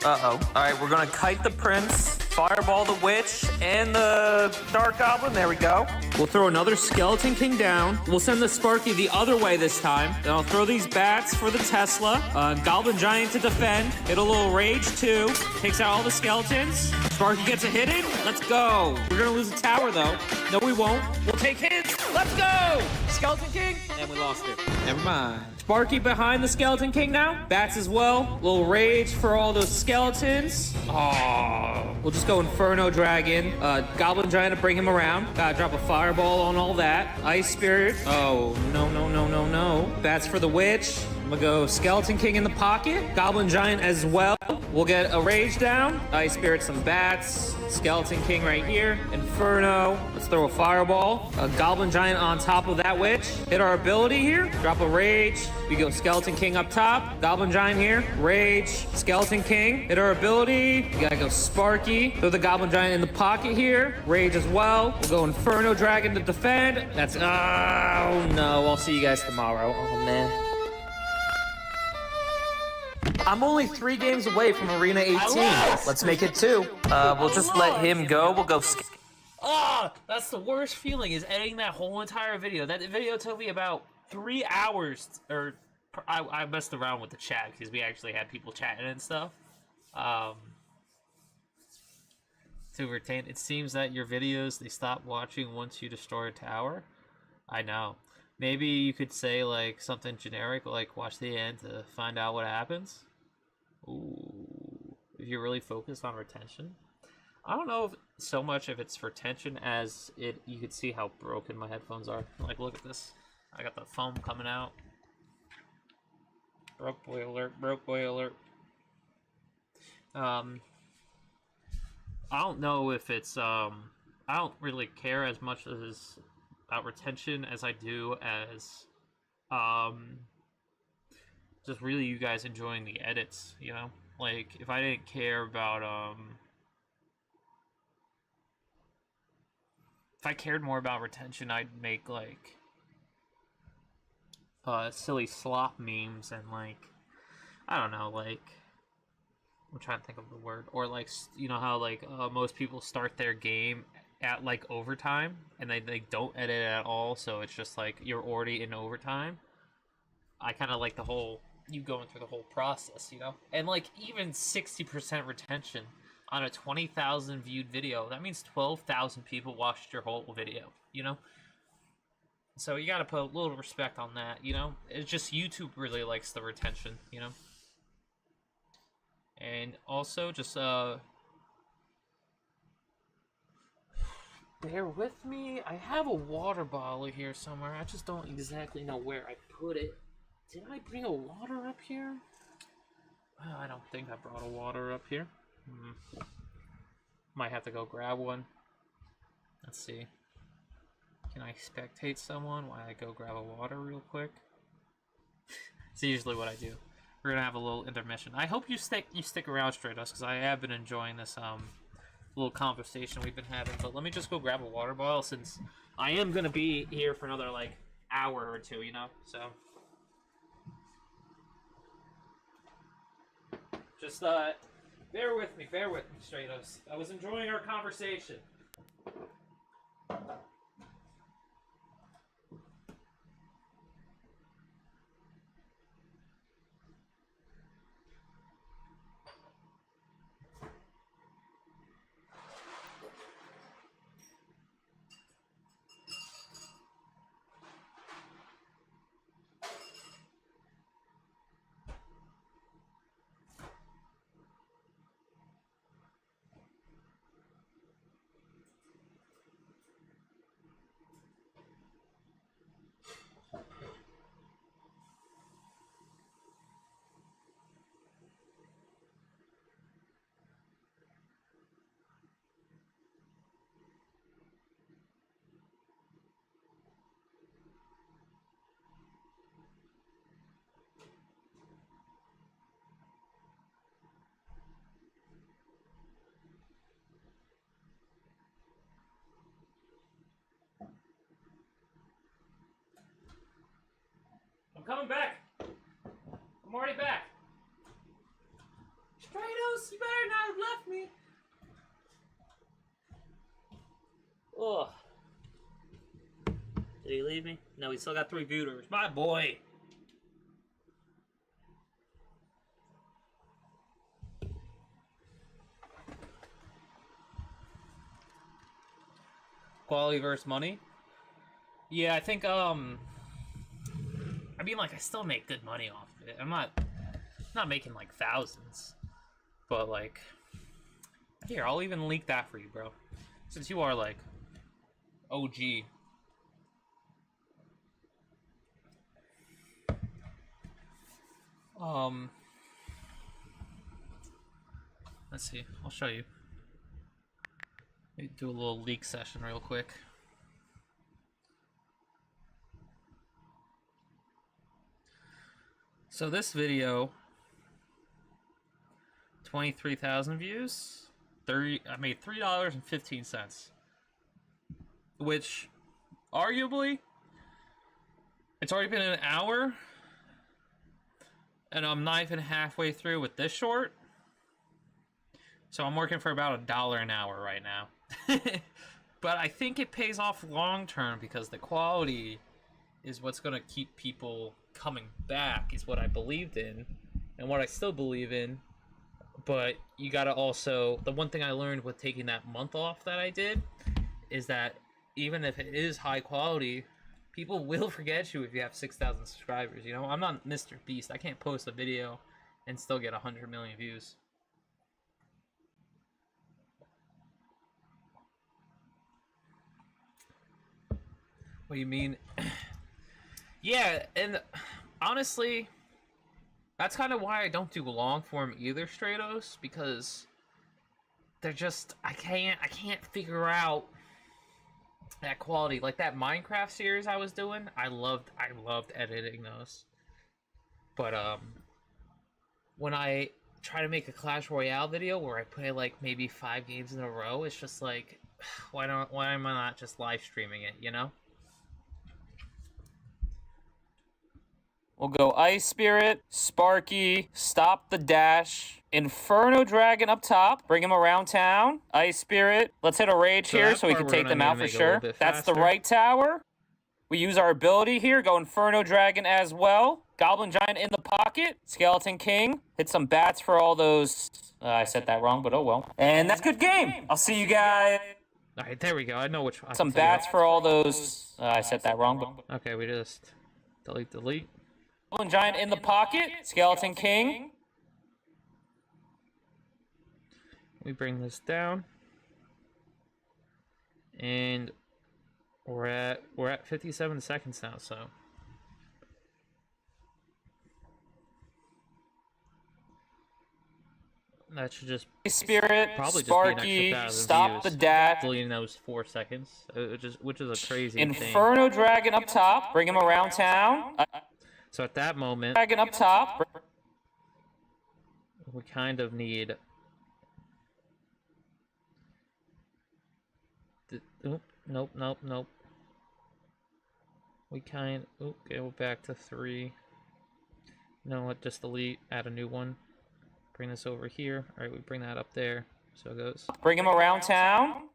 Uh-oh. Alright, we're gonna kite the Prince, fireball the Witch, and the Dark Goblin. There we go. We'll throw another Skeleton King down. We'll send the Sparky the other way this time. Then I'll throw these bats for the Tesla. Goblin Giant to defend. Hit a little Rage too. Takes out all the skeletons. Sparky gets a hit in. Let's go. We're gonna lose the tower though. No, we won't. We'll take hits. Let's go. Skeleton King. And we lost it. Never mind. Sparky behind the Skeleton King now. Bats as well. Little Rage for all those skeletons. Oh. We'll just go Inferno Dragon. Goblin Giant to bring him around. Gotta drop a fireball on all that. Ice Spirit. Oh, no, no, no, no, no. Bats for the Witch. I'm gonna go Skeleton King in the pocket. Goblin Giant as well. We'll get a Rage down. Ice Spirit, some bats. Skeleton King right here. Inferno. Let's throw a fireball. A Goblin Giant on top of that Witch. Hit our ability here. Drop a Rage. We go Skeleton King up top. Goblin Giant here. Rage. Skeleton King. Hit our ability. We gotta go Sparky. Throw the Goblin Giant in the pocket here. Rage as well. We'll go Inferno Dragon to defend. That's... Oh, no. I'll see you guys tomorrow. Oh, man. I'm only 3 games away from Arena 18. Let's make it 2. We'll just let him go. We'll go... That's the worst feeling, is editing that whole entire video. That video took me about 3 hours, or I messed around with the chat because we actually had people chatting and stuff. To retain, it seems that your videos, they stop watching once you destroy a tower. I know. Maybe you could say like something generic, like watch the end to find out what happens. Ooh, if you're really focused on retention. I don't know if so much if it's retention as you could see how broken my headphones are. Like, look at this. I got the foam coming out. Broke boy alert, broke boy alert. I don't know if it's I don't really care as much as about retention as I do as um just really you guys enjoying the edits, you know? Like if I didn't care about if I cared more about retention, I'd make like silly slop memes and like I don't know, like I'm trying to think of the word, or like you know how like most people start their game at like overtime and they don't edit at all, so it's just like you're already in overtime. I kind of like the whole you going through the whole process, you know, and like even 60% retention on a 20,000 viewed video, that means 12,000 people watched your whole video, you know. So you gotta put a little respect on that, you know. It's just YouTube really likes the retention, you know. And also just bear with me. I have a water bottle here somewhere. I just don't exactly know where I put it. Did I bring a water up here? Well, I don't think I brought a water up here. Might have to go grab one. Let's see. Can I spectate someone while I go grab a water real quick? It's usually what I do. We're gonna have a little intermission. I hope you stick around, Straight Us, because I have been enjoying this little conversation we've been having. But let me just go grab a water bottle since I am gonna be here for another like hour or two, you know. So just bear with me, Straight Us. I was enjoying our conversation. I'm coming back. I'm already back. Stratos, you better not have left me. Ugh. Did he leave me? No, he still got 3 viewers. My boy. Quality versus money. Yeah, I think I mean, like, I still make good money off of it. I'm not making like thousands, but like, here, I'll even leak that for you, bro. Since you are like OG. Let's see. I'll show you. Let me do a little leak session real quick. So this video, 23,000 views. I made $3.15, which arguably it's already been an hour, and I'm not even halfway through with this short. So I'm working for about $1 an hour right now. But I think it pays off long term because the quality is what's going to keep people coming back, is what I believed in and what I still believe in. But you got to also, the one thing I learned with taking that month off that I did is that even if it is high quality, people will forget you if you have 6,000 subscribers. You know, I'm not Mr. Beast. I can't post a video and still get 100 million views. What do you mean? Yeah, and honestly, that's kind of why I don't do long form either, Stratos, because they're just I can't figure out that quality. Like that Minecraft series I was doing, I loved editing those. But when I try to make a Clash Royale video where I play like maybe 5 games in a row, it's just like why am I not just live streaming it, you know? We'll go Ice Spirit, Sparky, Stop the Dash, Inferno Dragon up top, bring him around town, Ice Spirit. Let's hit a rage here so we can take them out for sure. That's the right tower. We use our ability here, go Inferno Dragon as well. Goblin Giant in the pocket, Skeleton King. Hit some bats for all those... I said that wrong, but oh well. And that's good game. I'll see you guys... Alright, there we go. I know which one. Some bats for all those... I said that wrong, but... Okay, we just... Delete. Goblin Giant in the pocket, Skeleton King. We bring this down. And... We're at 57 seconds now, so... That should just Spirit, probably Sparky, just be an extra 1,000 Stop views, the Dash. deleting those 4 seconds, which is a crazy Inferno thing. Dragon up top, bring him around town. So at that moment, Dragon up top. we kind of need... Nope. We go back to 3. No, what? Just delete, add a new one. Bring this over here. All right, we bring that up there. So it goes. Bring him around town.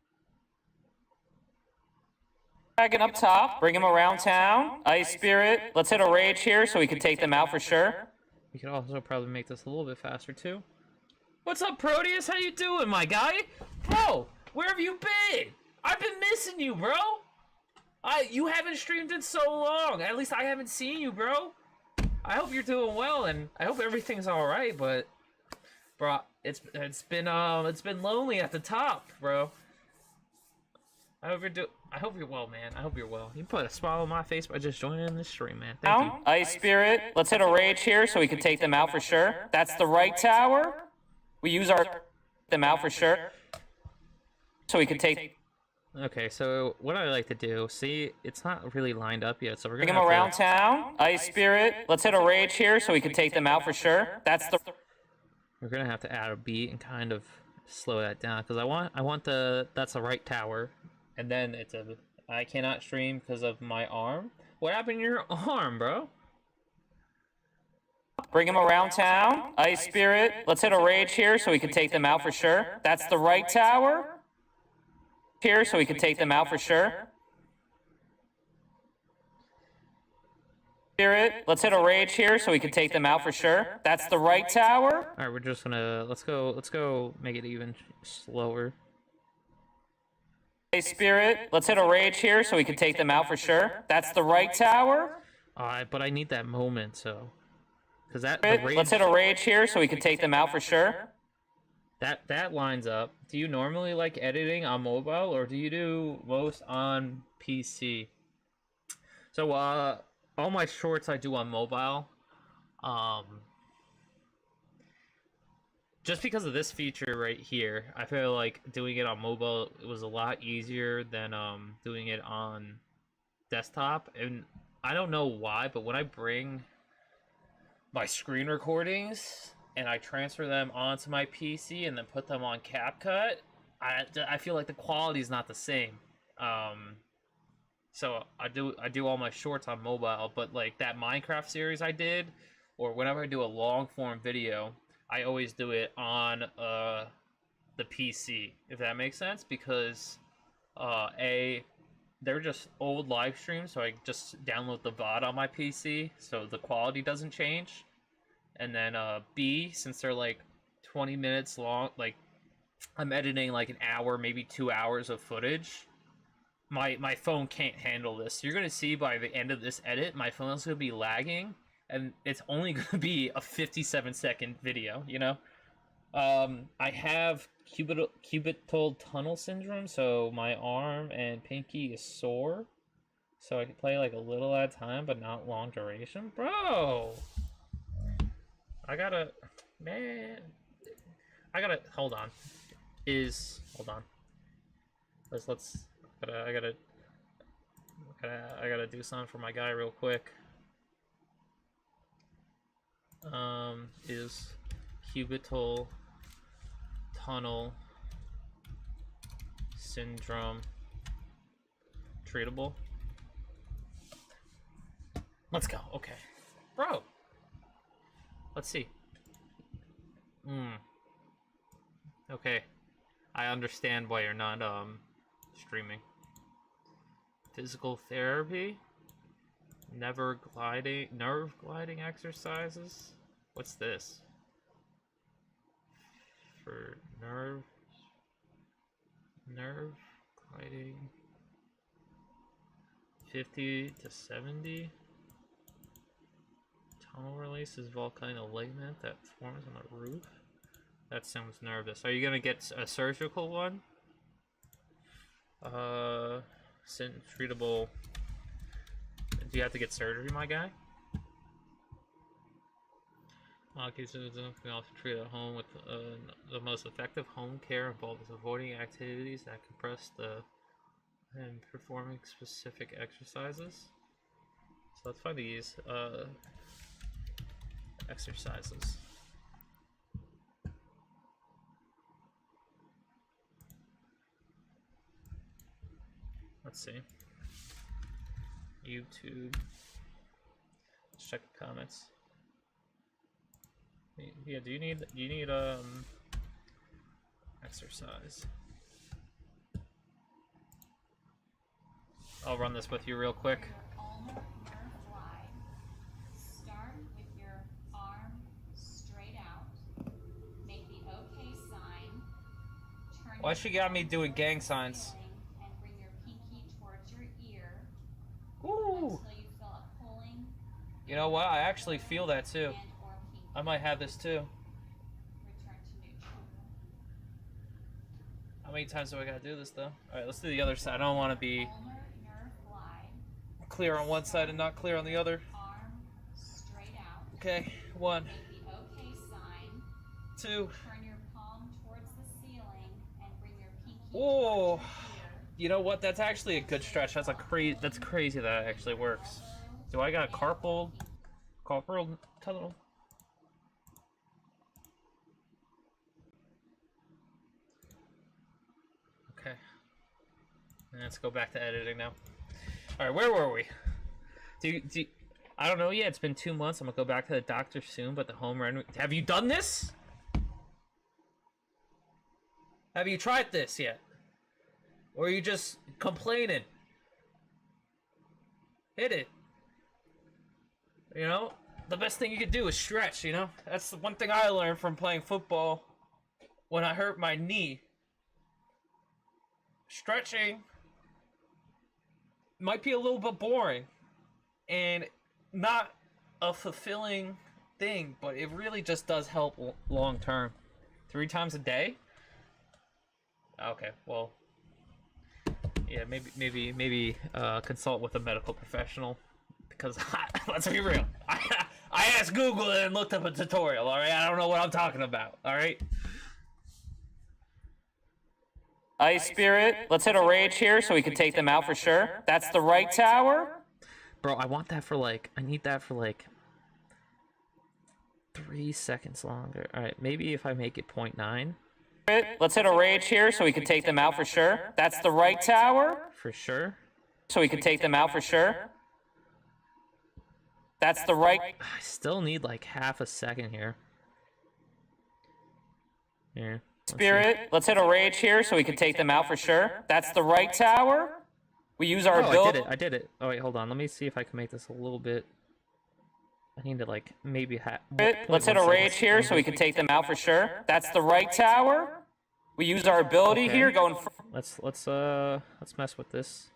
Dragon up top. Bring him around town. Ice Spirit. Let's hit a rage here so we can take them out for sure. We could also probably make this a little bit faster too. What's up, Proteus? How you doing, my guy? Bro, where have you been? I've been missing you, bro. You haven't streamed in so long. At least I haven't seen you, bro. I hope you're doing well, and I hope everything's all right. But, bro, it's been lonely at the top, bro. I hope you're well, man. I hope you're well. You put a smile on my face by just joining this stream, man. Thank you. Ice Spirit. Let's hit a rage here so we can take them out for sure. That's the right tower. We use our them out for sure. So we can take... Okay, so what I like to do, see, it's not really lined up yet, so we're gonna bring them around town. Ice Spirit. Let's hit a rage here so we can take them out for sure. That's the... We're gonna have to add a beat and kind of slow that down, because I want that's the right tower, and then I cannot stream because of my arm. What happened to your arm, bro? Bring him around town. Ice Spirit. Let's hit a rage here so we can take them out for sure. That's the right tower. Here so we can take them out for sure. Spirit. Let's hit a rage here so we can take them out for sure. That's the right tower. All right, we're just gonna let's go make it even slower. Hey Spirit, let's hit a rage here so we can take them out for sure. That's the right tower. But I need that moment, so because let's hit a rage here so we can take them out for sure. That lines up. Do you normally like editing on mobile, or do you do most on PC? So all my shorts I do on mobile. Just because of this feature right here, I feel like doing it on mobile, it was a lot easier than doing it on desktop. And I don't know why, but when I bring my screen recordings and I transfer them onto my PC and then put them on CapCut, I feel like the quality is not the same. So I do all my shorts on mobile, but like that Minecraft series I did, or whenever I do a long form video, I always do it on the PC, if that makes sense, because they're just old live streams, so I just download the VOD on my PC, so the quality doesn't change. And then B, since they're like 20 minutes long, like I'm editing like an hour, maybe 2 hours of footage, my phone can't handle this. So you're gonna see by the end of this edit, my phone's gonna be lagging, and it's only gonna be a 57-second video, you know? I have cubital tunnel syndrome, so my arm and pinky is sore. So I can play like a little at a time, but not long duration. Bro! hold on. is, hold on. I gotta do something for my guy real quick. Is cubital tunnel syndrome treatable? Let's go. Okay, bro. Let's see. Okay, I understand why you're not streaming. Physical therapy, nerve gliding exercises. What's this? For nerve gliding, 50 to 70. Tunnel releases volcano ligament that forms on the roof. That sounds nervous. Are you gonna get a surgical one? Treatable. Do you have to get surgery, my guy? Cases can also treat at home with the most effective home care involves avoiding activities that compress and performing specific exercises. So let's find these exercises. Let's see. YouTube. Let's check the comments. Yeah, do you need exercise? I'll run this with you real quick. Start with your arm straight out. Make the OK sign. Why she got me doing gang signs? And bring your pinky towards your ear. Ooh. Until you feel it pulling. You know what? I actually feel that too. I might have this too. Return to neutral. How many times do I gotta do this though? Alright, let's do the other side. I don't want to be clear on one side and not clear on the other. Arm straight out. Okay, 1, Make the OK sign. 2. Turn your palm towards the ceiling and bring your pinky Whoa. towards your ear. You know what? That's actually a good stretch. That's crazy that it actually works. Do I got a carpal tunnel? Okay. Let's go back to editing now. Alright, where were we? I don't know yet. It's been 2 months. I'm gonna go back to the doctor soon, but the home run. Have you done this? Have you tried this yet? Or are you just complaining? Hit it. You know? The best thing you could do is stretch, you know? That's the one thing I learned from playing football when I hurt my knee. Stretching might be a little bit boring and not a fulfilling thing, but it really just does help long term. 3 times a day? Okay, well, yeah, maybe consult with a medical professional, because let's be real, I asked Google and looked up a tutorial. All right, I don't know what I'm talking about. All right. Ice Spirit, let's hit a rage here so we can take them out for sure. That's the right tower. Bro, I want that for like, I need that for like 3 seconds longer. All right, maybe if I make it 0.9. Let's hit a rage here so we can take them out for sure. That's the right tower. For sure. So we can take them out for sure. That's the right. I still need like half a second here. Here. Spirit, let's hit a rage here so we can take them out for sure. That's the right tower. We use our ability. I did it. Oh wait, hold on. Let me see if I can make this a little bit. I need to like maybe Let's hit a rage here so we can take them out for sure. That's the right tower. We use our ability here going. Let's mess with this.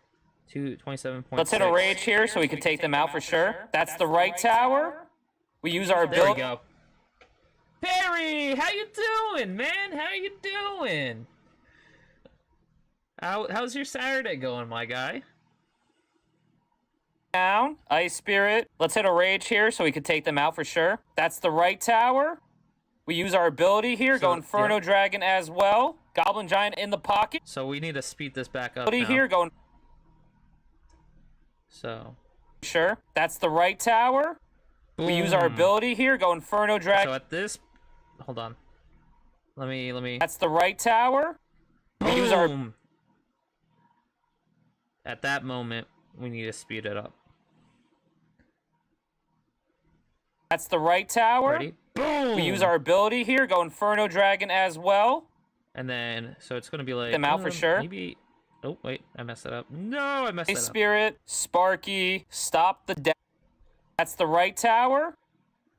27.6. Let's hit a rage here so we can take them out for sure. That's the right tower. We use our ability. There we go. Perry, how you doing, man? How you doing? How's your Saturday going, my guy? Down, Ice Spirit. Let's hit a rage here so we can take them out for sure. That's the right tower. We use our ability here, go Inferno Dragon as well. Goblin Giant in the pocket. So we need to speed this back up Ability now. here going. So. Sure, that's the right tower. Boom. We use our ability here. Go Inferno Dragon. So at this, hold on. Let me. That's the right tower. We use our. At that moment, we need to speed it up. That's the right tower. Ready? Boom. We use our ability here. Go Inferno Dragon as well. And then, so it's gonna be like Them out for sure. Maybe. Oh wait, I messed it up. No, I messed it up. Spirit, Sparky, stop the death. That's the right tower.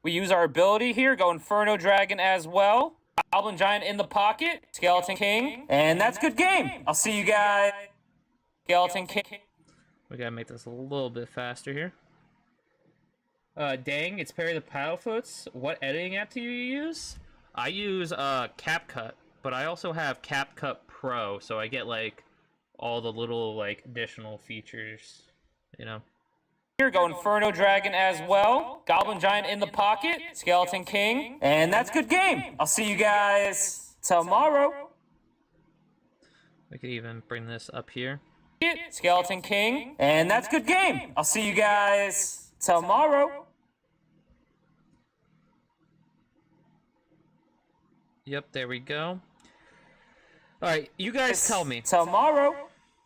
We use our ability here. Go Inferno Dragon as well. Goblin Giant in the pocket. Skeleton King. And that's good game. I'll see you guys. Skeleton King. We gotta make this a little bit faster here. Dang, it's Perry the Paddlefoots. What editing app do you use? I use CapCut, but I also have CapCut Pro, so I get like all the little like additional features, you know. Here, go Inferno Dragon as well. Goblin Giant in the pocket. Skeleton King. And that's good game. I'll see you guys tomorrow. We could even bring this up here. Skeleton King. And that's good game. I'll see you guys tomorrow. Yep, there we go. Alright, you guys tell me. Tomorrow.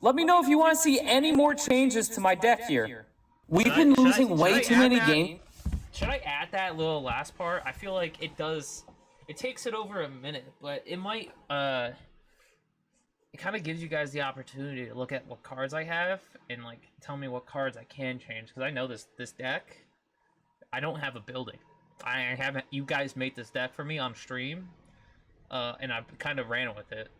Let me know if you want to see any more changes to my deck here. We've been losing way too many games. Should I add that little last part? I feel like it takes it over a minute, but it might, it kind of gives you guys the opportunity to look at what cards I have and, like, tell me what cards I can change, because I know this deck, I don't have a building. I haven't, you guys made this deck for me on stream, and I kind of ran with it.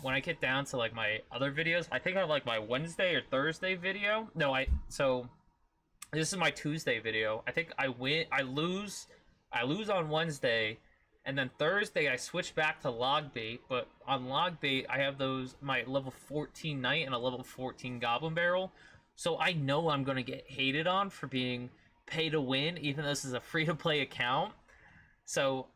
When I get down to like my other videos, I think I have like my Wednesday or Thursday video. No, so this is my Tuesday video. I think I lose on Wednesday, and then Thursday I switch back to log bait. But on log bait, I have my level 14 knight and a level 14 goblin barrel. So I know I'm gonna get hated on for being pay to win, even though this is a free to play account. So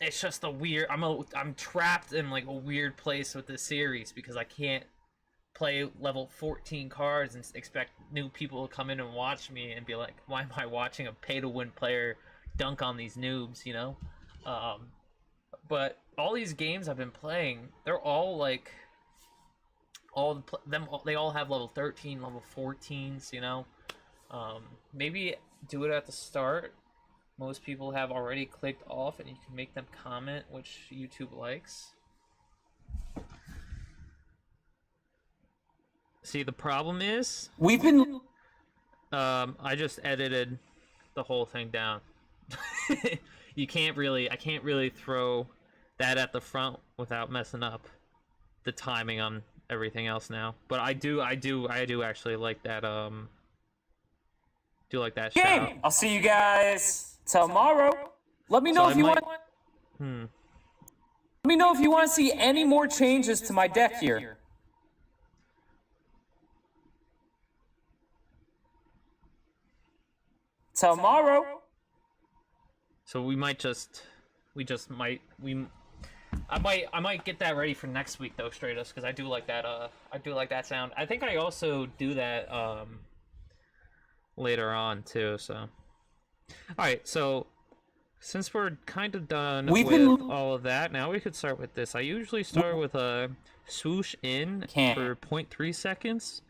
it's just a weird. I'm trapped in like a weird place with this series because I can't play level 14 cards and expect new people to come in and watch me and be like, why am I watching a pay-to-win player dunk on these noobs, you know? But all these games I've been playing, they're all like, they all have level 13, level 14s, you know? Maybe do it at the start. Most people have already clicked off, and you can make them comment which YouTube likes. See, the problem is we've been. I just edited the whole thing down. I can't really throw that at the front without messing up the timing on everything else now. But I do actually like that. Do like that shout. I'll see you guys tomorrow. Let me know if you want. Let me know if you want to see any more changes to my deck here. Tomorrow. So I might get that ready for next week though, Stratos, because I do like that sound. I think I also do that later on too. So alright, so since we're kind of done with all of that, now we could start with this. I usually start with a swoosh in for 0.3 seconds,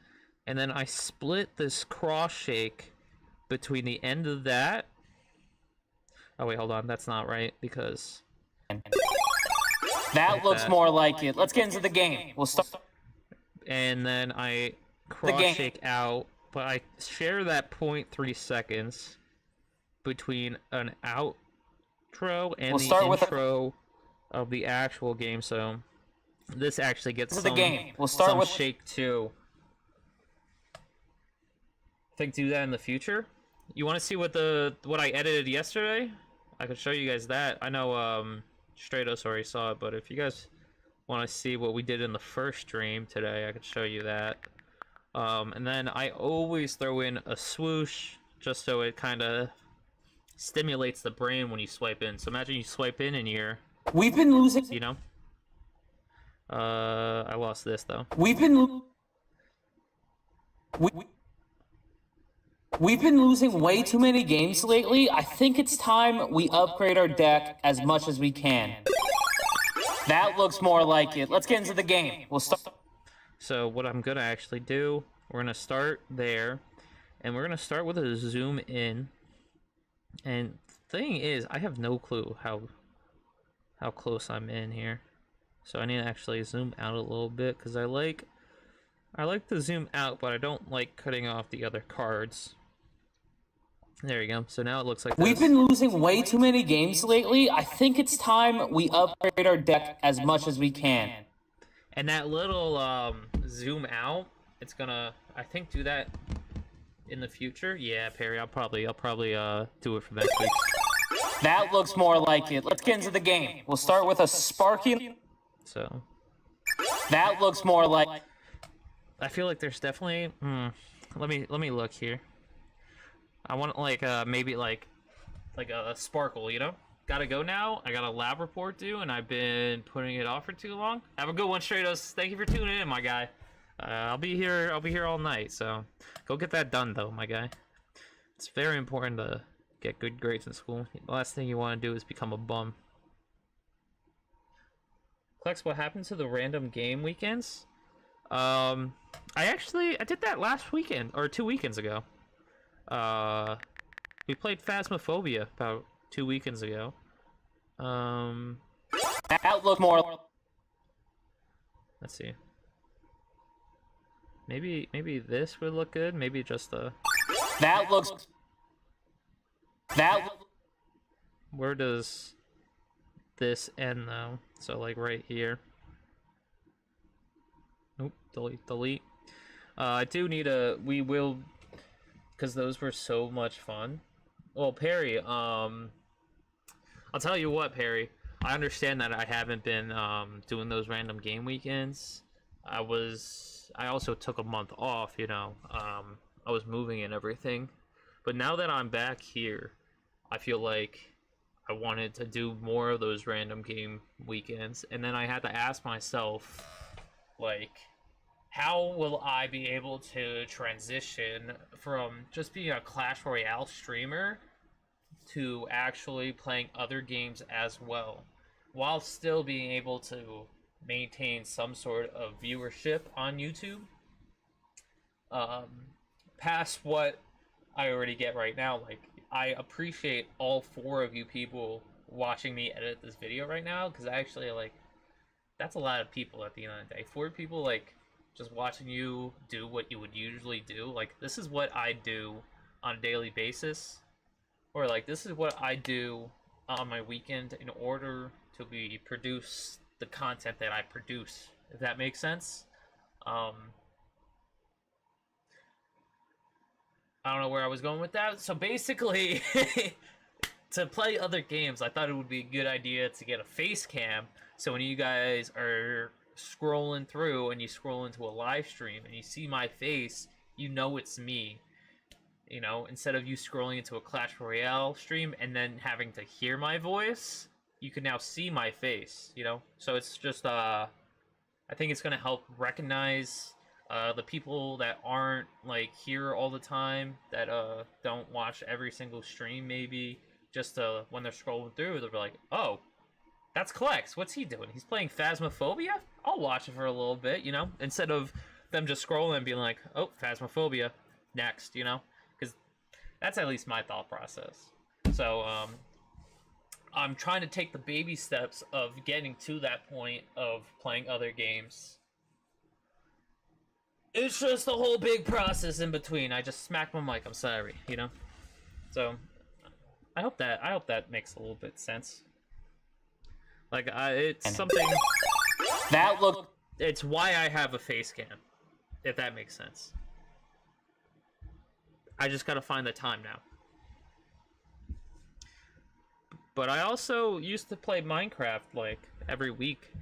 and then I split this cross shake between the end of that. Oh wait, hold on, that's not right, because that looks more like it. Let's get into the game. We'll start. And then I cross shake out, but I share that 0.3 seconds between an outro and the intro of the actual game, so this actually gets some shake too. Think do that in the future. You want to see what I edited yesterday? I could show you guys that. I know Stratos already saw it, but if you guys want to see what we did in the first stream today, I could show you that. And then I always throw in a swoosh just so it kind of stimulates the brain when you swipe in. So imagine you swipe in and we've been losing, you know, I lost this though. We've been losing way too many games lately. I think it's time we upgrade our deck as much as we can. That looks more like it. Let's get into the game. We'll start. So what I'm gonna actually do, we're gonna start there, and we're gonna start with a zoom in. And the thing is, I have no clue how close I'm in here. So I need to actually zoom out a little bit, because I like to zoom out, but I don't like cutting off the other cards. There you go. So now it looks like We've been losing way too many games lately. I think it's time we upgrade our deck as much as we can. And that little zoom out, it's gonna, I think, do that in the future. Yeah, Perry, I'll probably do it for next week. That looks more like it. Let's get into the game. We'll start with a Sparky. So That looks more like. I feel like there's definitely. Let me look here. I want like maybe like a sparkle, you know? Gotta go now. I got a lab report due, and I've been putting it off for too long. Have a good one, Stratos. Thank you for tuning in, my guy. I'll be here all night. So go get that done, though, my guy. It's very important to get good grades in school. The last thing you want to do is become a bum. Klex, what happened to the random game weekends? I did that last weekend or 2 weekends ago. We played Phasmophobia about 2 weekends ago. That looks more. Let's see. Maybe this would look good. Maybe just the. That looks. That. Where does this end though? So like right here. Nope. Delete. I do need a. We will. Because those were so much fun. Well, Perry, I'll tell you what, Perry. I understand that I haven't been doing those random game weekends. I also took a month off, you know. I was moving and everything. But now that I'm back here, I feel like I wanted to do more of those random game weekends. And then I had to ask myself, like, how will I be able to transition from just being a Clash Royale streamer to actually playing other games as well, while still being able to maintain some sort of viewership on YouTube, past what I already get right now. Like, I appreciate all 4 of you people watching me edit this video right now, because actually, like, that's a lot of people at the end of the day. 4 people, like, just watching you do what you would usually do. Like, this is what I do on a daily basis. Or, like, this is what I do on my weekend in order to produce the content that I produce, if that makes sense. I don't know where I was going with that. So basically, to play other games, I thought it would be a good idea to get a face cam. So when you guys are scrolling through and you scroll into a live stream and you see my face, you know it's me. You know, instead of you scrolling into a Clash Royale stream and then having to hear my voice, you can now see my face, you know? So it's just, I think it's going to help recognize the people that aren't, like, here all the time, that don't watch every single stream, maybe, just when they're scrolling through, they'll be like, oh, that's Klex, what's he doing? He's playing Phasmophobia? I'll watch it for a little bit, you know? Instead of them just scrolling and being like, oh, Phasmophobia, next, you know? Because that's at least my thought process. So, I'm trying to take the baby steps of getting to that point of playing other games. It's just a whole big process in between. I just smacked my mic, I'm sorry, you know? So, I hope that makes a little bit sense. Like, it's something. That look. It's why I have a face cam, if that makes sense. I just gotta find the time now. But I also used to play Minecraft, like, every week.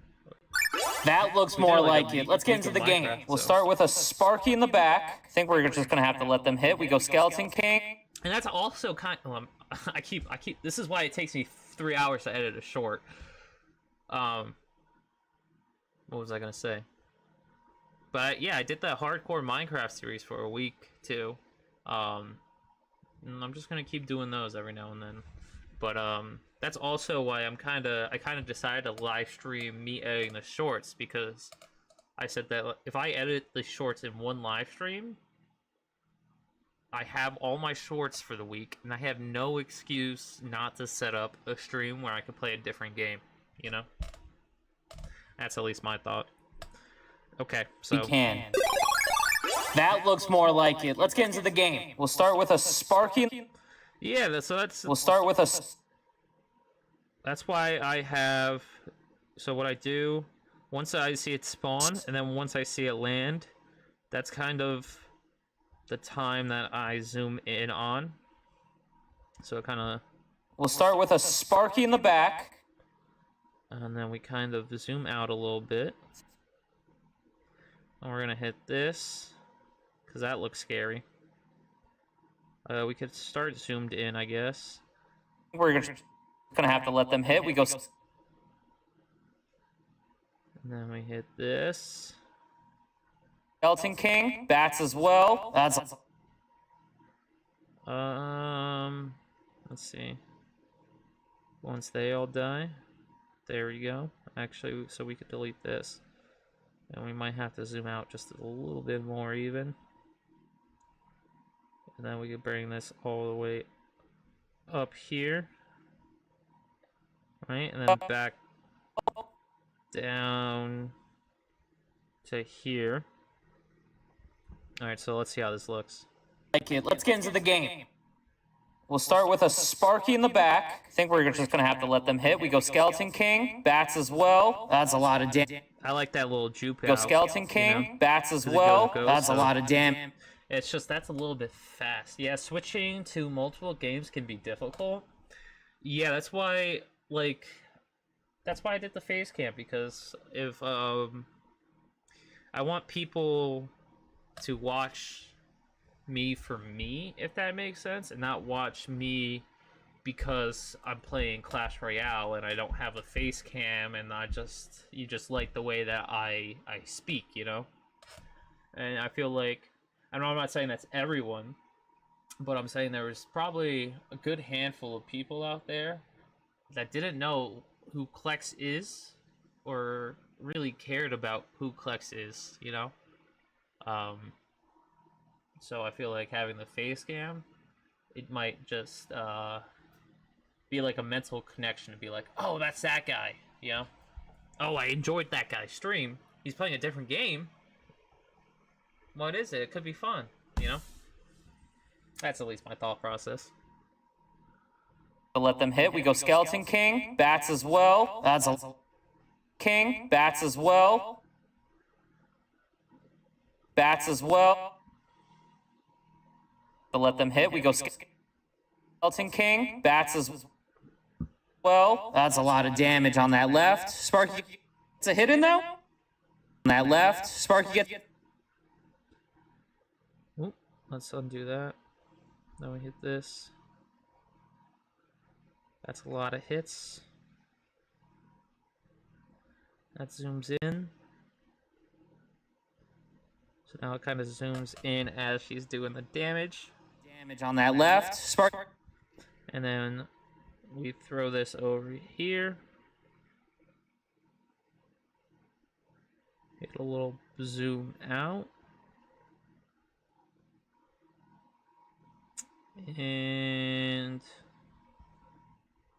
That looks more like it. Let's get into the game. We'll start with a Sparky in the back. I think we're just gonna have to let them hit. We go Skeleton King. And that's also kind of, I keep, this is why it takes me 3 hours to edit a short. What was I gonna say? But yeah, I did that hardcore Minecraft series for a week too. And I'm just gonna keep doing those every now and then. But that's also why I kind of decided to live stream me editing the shorts, because I said that if I edit the shorts in one live stream, I have all my shorts for the week, and I have no excuse not to set up a stream where I can play a different game, you know? That's at least my thought. Okay, so... We can. That looks more like it. Let's get into the game. We'll start with a Sparky. Yeah, that's... We'll start with a... That's why I have... So what I do, once I see it spawn, and then once I see it land, that's kind of the time that I zoom in on. So it kind of... We'll start with a Sparky in the back. And then we kind of zoom out a little bit. And we're going to hit this, because that looks scary. We could start zoomed in, I guess. We're gonna have to let them hit. We go... And then we hit this. Skeleton King, bats as well. That's... Let's see. Once they all die. There we go. Actually, so we could delete this. And we might have to zoom out just a little bit more even. And then we could bring this all the way up here. Right? And then back down to here. Alright, so let's see how this looks. Like it. Let's get into the game. We'll start with a Sparky in the back. I think we're just gonna have to let them hit. We go Skeleton King, bats as well. That's a lot of damage. I like that little juke Go out, Skeleton King, you know? bats as well. That's so a lot of damage. It's just, that's a little bit fast. Yeah, switching to multiple games can be difficult. Yeah, that's why, like, that's why I did the face cam, because if, I want people to watch me for me, if that makes sense, and not watch me because I'm playing Clash Royale and I don't have a face cam and you just like the way that I speak, you know? And I feel like, I know I'm not saying that's everyone, but I'm saying there was probably a good handful of people out there that didn't know who Klex is, or really cared about who Klex is, you know? So I feel like having the face cam, it might just be like a mental connection to be like, oh, that's that guy, you know? Oh, I enjoyed that guy's stream. He's playing a different game. What is it? It could be fun, you know? That's at least my thought process. Let them hit. We go Skeleton King, bats as well. That's a... King, bats as well. Bats as well. Let them hit. We go Skeleton King, bats as well. That's a lot of damage on that left. Sparky gets a hit in though. On that left, Sparky gets... Oop, let's undo that. Then we hit this. That's a lot of hits. That zooms in. So now it kind of zooms in as she's doing the damage. Damage on that left, Spark. And then we throw this over here. Get a little zoom out. And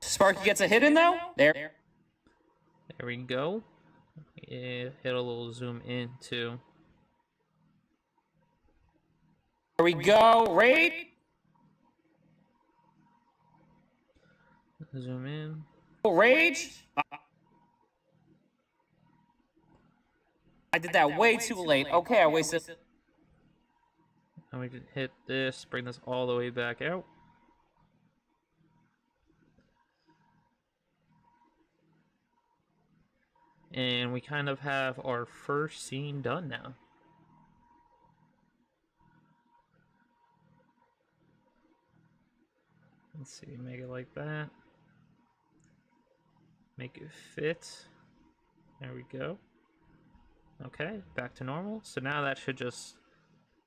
Sparky gets a hit in though. There we go. Yeah, hit a little zoom in too. There we go. Raid. Zoom in. Rage. I did that way too late. Okay, I wasted. And we can hit this, bring this all the way back out. And we kind of have our first scene done now. Let's see, make it like that. Make it fit. There we go. Okay, back to normal. So now that should just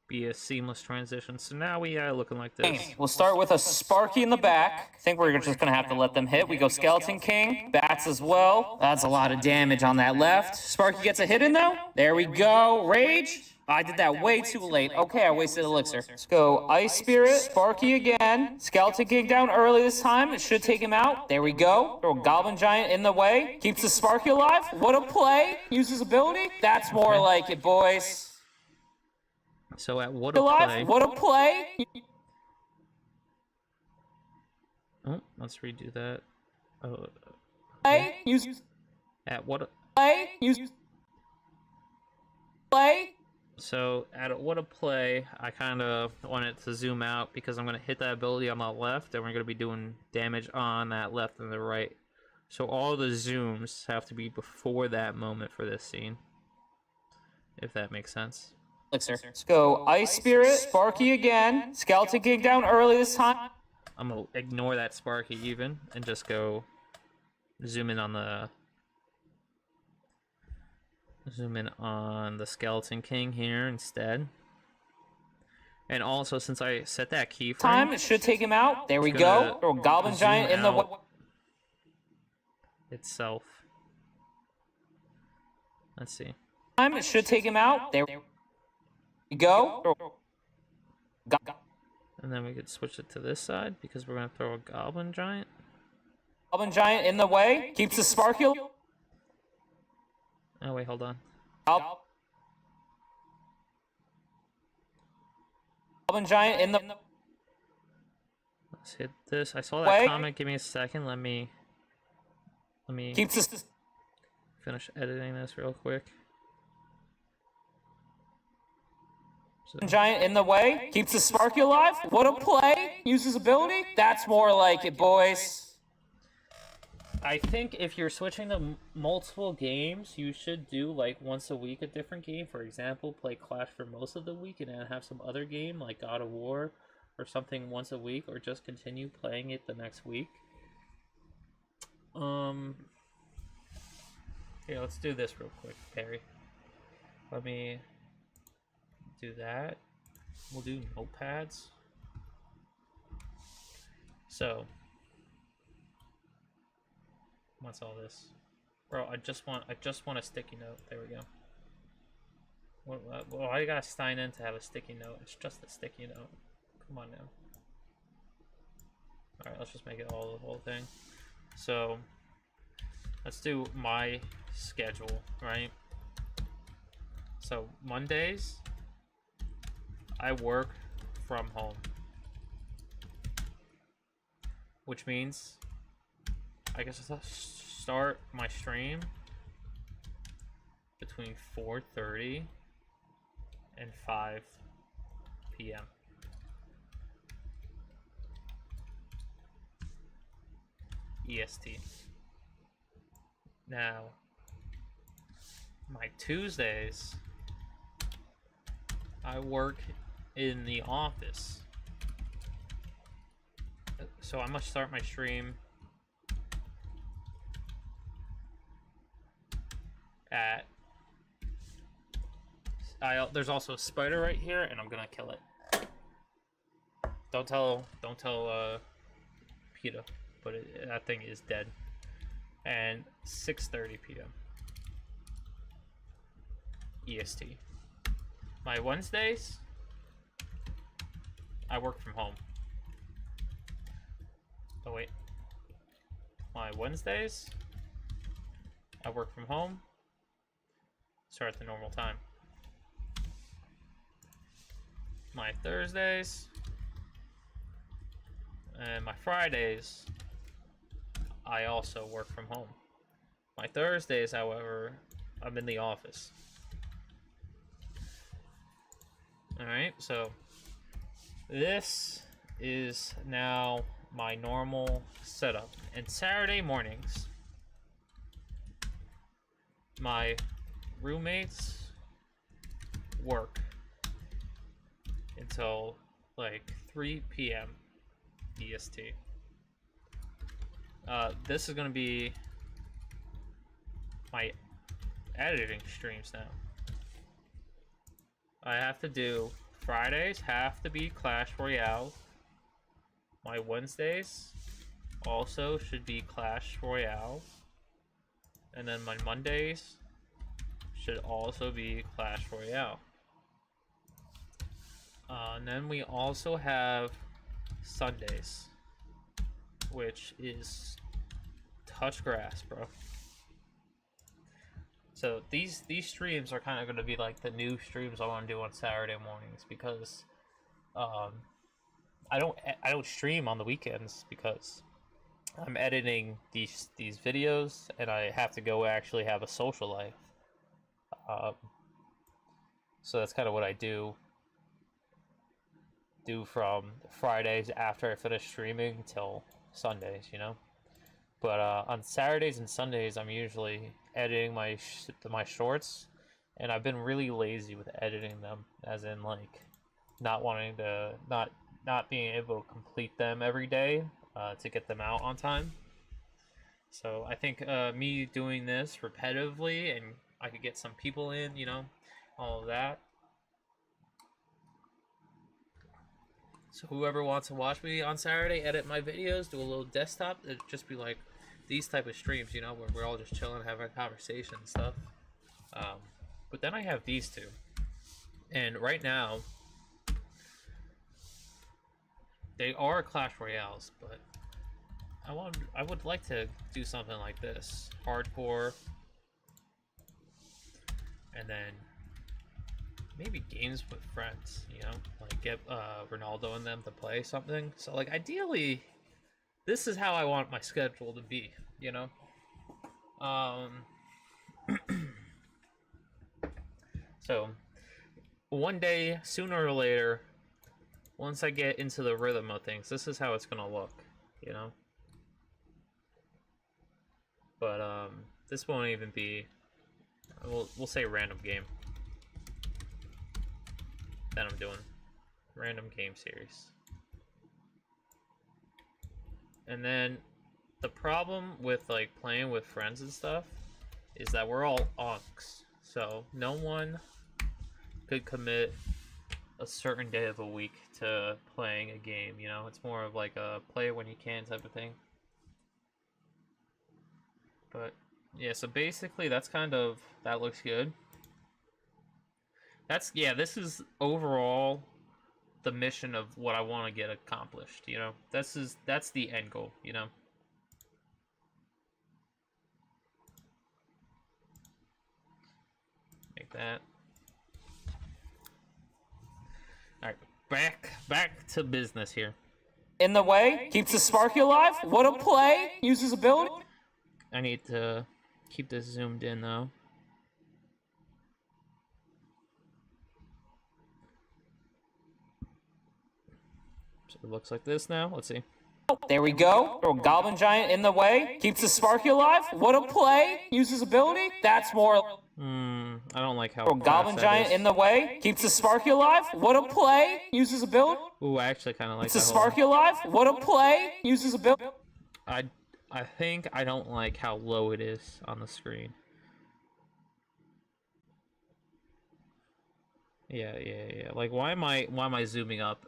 be a seamless transition. So now we are looking like this. We'll start with a Sparky in the back. I think we're just gonna have to let them hit. We go Skeleton King, bats as well. That's a lot of damage on that left. Sparky gets a hit in though. There we go. Rage. I did that way too late. Okay, I wasted Elixir. Let's go Ice Spirit, Sparky again. Skeleton King down early this time. It should take him out. There we go. Throw Goblin Giant in the way. Keeps the Sparky alive. What a play. Uses ability. That's more like it, boys. So at what a play. What a play. Oh, let's redo that. Oh, Play. Use. at what a... Play. Use. Play. So at what a play, I kind of wanted to zoom out because I'm going to hit that ability on the left and we're going to be doing damage on that left and the right. So all the zooms have to be before that moment for this scene, if that makes sense. Elixir. Let's go Ice Spirit, Sparky again. Skeleton King down early this time. I'm going to ignore that Sparky even and just go zoom in on the Skeleton King here instead. And also, since I set that keyframe, Time, it should take him out. There we go. Throw Goblin Giant in the itself. Let's see. Time, it should take him out. There we go. And then we could switch it to this side because we're going to throw a Goblin Giant. Goblin Giant in the way. Keeps the Sparky. Oh, wait, hold on. Goblin Giant in the... Let's hit this. I saw that comment. Give me a second. Let me Keeps the... finish editing this real quick. So, Giant in the way. Keeps the Sparky alive. What a play. Uses ability. That's more like it, boys. I think if you're switching to multiple games, you should do like once a week a different game. For example, play Clash for most of the week and then have some other game like God of War or something once a week, or just continue playing it the next week. Here, let's do this real quick, Perry. Let me do that. We'll do notepads. So, what's all this? Bro, I just want a sticky note. There we go. Well, I gotta sign in to have a sticky note. It's just a sticky note. Come on now. Alright, let's just make it all the whole thing. So, let's do my schedule, right? So, Mondays, I work from home. Which means I guess I'll start my stream between 4:30 and 5 p.m. EST. Now, my Tuesdays, I work in the office. So I must start my stream at... there's also a spider right here, and I'm gonna kill it. Don't tell PETA, but that thing is dead. And 6:30 p.m. EST. My Wednesdays, I work from home. Oh wait. My Wednesdays, I work from home. Start at the normal time. My Thursdays and my Fridays, I also work from home. My Thursdays, however, I'm in the office. Alright, so this is now my normal setup. And Saturday mornings, my roommates work until like 3 p.m. EST. This is gonna be my editing streams now. I have to do Fridays have to be Clash Royale. My Wednesdays also should be Clash Royale. And then my Mondays should also be Clash Royale. And then we also have Sundays, which is touch grass, bro. So these streams are kind of going to be like the new streams I want to do on Saturday mornings, because I don't stream on the weekends because I'm editing these videos and I have to go actually have a social life. So that's kind of what I do from Fridays after I finish streaming till Sundays, you know. But on Saturdays and Sundays, I'm usually editing my shorts, and I've been really lazy with editing them, as in like not wanting to not being able to complete them every day to get them out on time. So I think me doing this repetitively, and I could get some people in, you know, all of that. So whoever wants to watch me on Saturday edit my videos, do a little desktop, it'd just be like these type of streams, you know, where we're all just chilling, having a conversation and stuff. But then I have these two, and right now they are Clash Royales, but I would like to do something like this, hardcore, and then maybe games with friends, you know, like get Ronaldo and them to play something. So like ideally, this is how I want my schedule to be, you know. So one day, sooner or later, once I get into the rhythm of things, this is how it's gonna look, you know. But this won't even be. We'll say random game that I'm doing, random game series. And then the problem with like playing with friends and stuff is that we're all unks, so no one could commit a certain day of a week to playing a game, you know. It's more of like a play when you can type of thing. But yeah, so basically that looks good. This is overall the mission of what I want to get accomplished, you know. That's the end goal, you know. Like that. Alright, back to business here. In the way, keeps the spark alive. What a play! Uses ability. I need to keep this zoomed in though. So it looks like this now. Let's see. There we go. Goblin Giant in the way. Keeps the spark alive. What a play. Uses ability. That's more. I don't like how Goblin Giant in the way. Keeps the spark alive. What a play. Uses ability. Ooh, I actually kind of like Keeps the spark alive. What a play. Uses ability. I think I don't like how low it is on the screen. Yeah. Like, why am I zooming up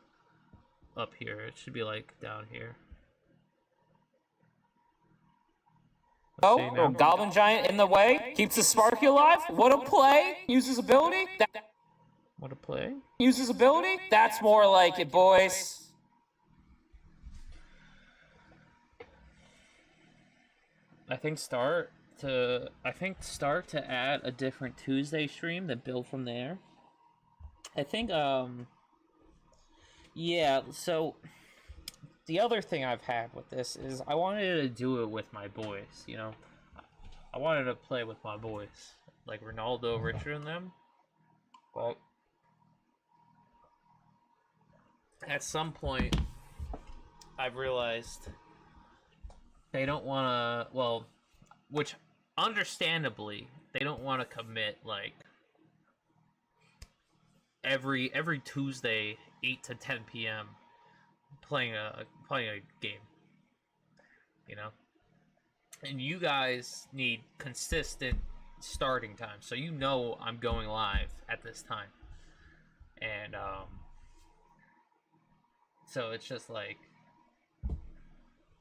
here? It should be like down here. Goblin Giant in the way. Keeps the spark alive. What a play. Uses ability. What a play. Uses ability. That's more like it, boys. I think start to add a different Tuesday stream, then build from there. I think yeah, so the other thing I've had with this is I wanted to do it with my boys, you know. I wanted to play with my boys, like Ronaldo, Richard, and them. But at some point, I've realized they don't want to, well, which understandably, they don't want to commit like every Tuesday 8 to 10 p.m. playing a game, you know. And you guys need consistent starting time, so you know I'm going live at this time. And so it's just like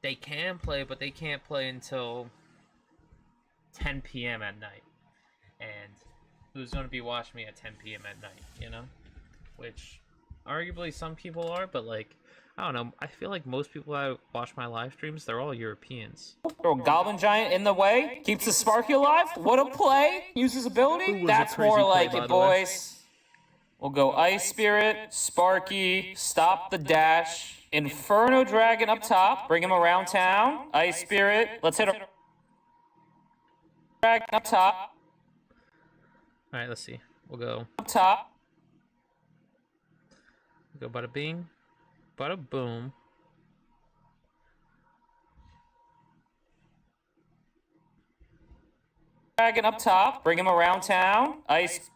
they can play, but they can't play until 10 p.m. at night. And who's going to be watching me at 10 p.m. at night, you know? Which arguably some people are, but like, I don't know. I feel like most people that watch my live streams, they're all Europeans. Throw Goblin Giant in the way. Keeps the Sparky alive. What a play. Uses ability. That's more like it, boys. We'll go Ice Spirit, Sparky, Stop the Dash, Inferno Dragon up top. Bring him around town. Ice Spirit. Let's hit a Dragon up top. Alright, let's see. We'll go Up top. go bada bing, bada boom. Dragon up top. Bring him around town. Ice.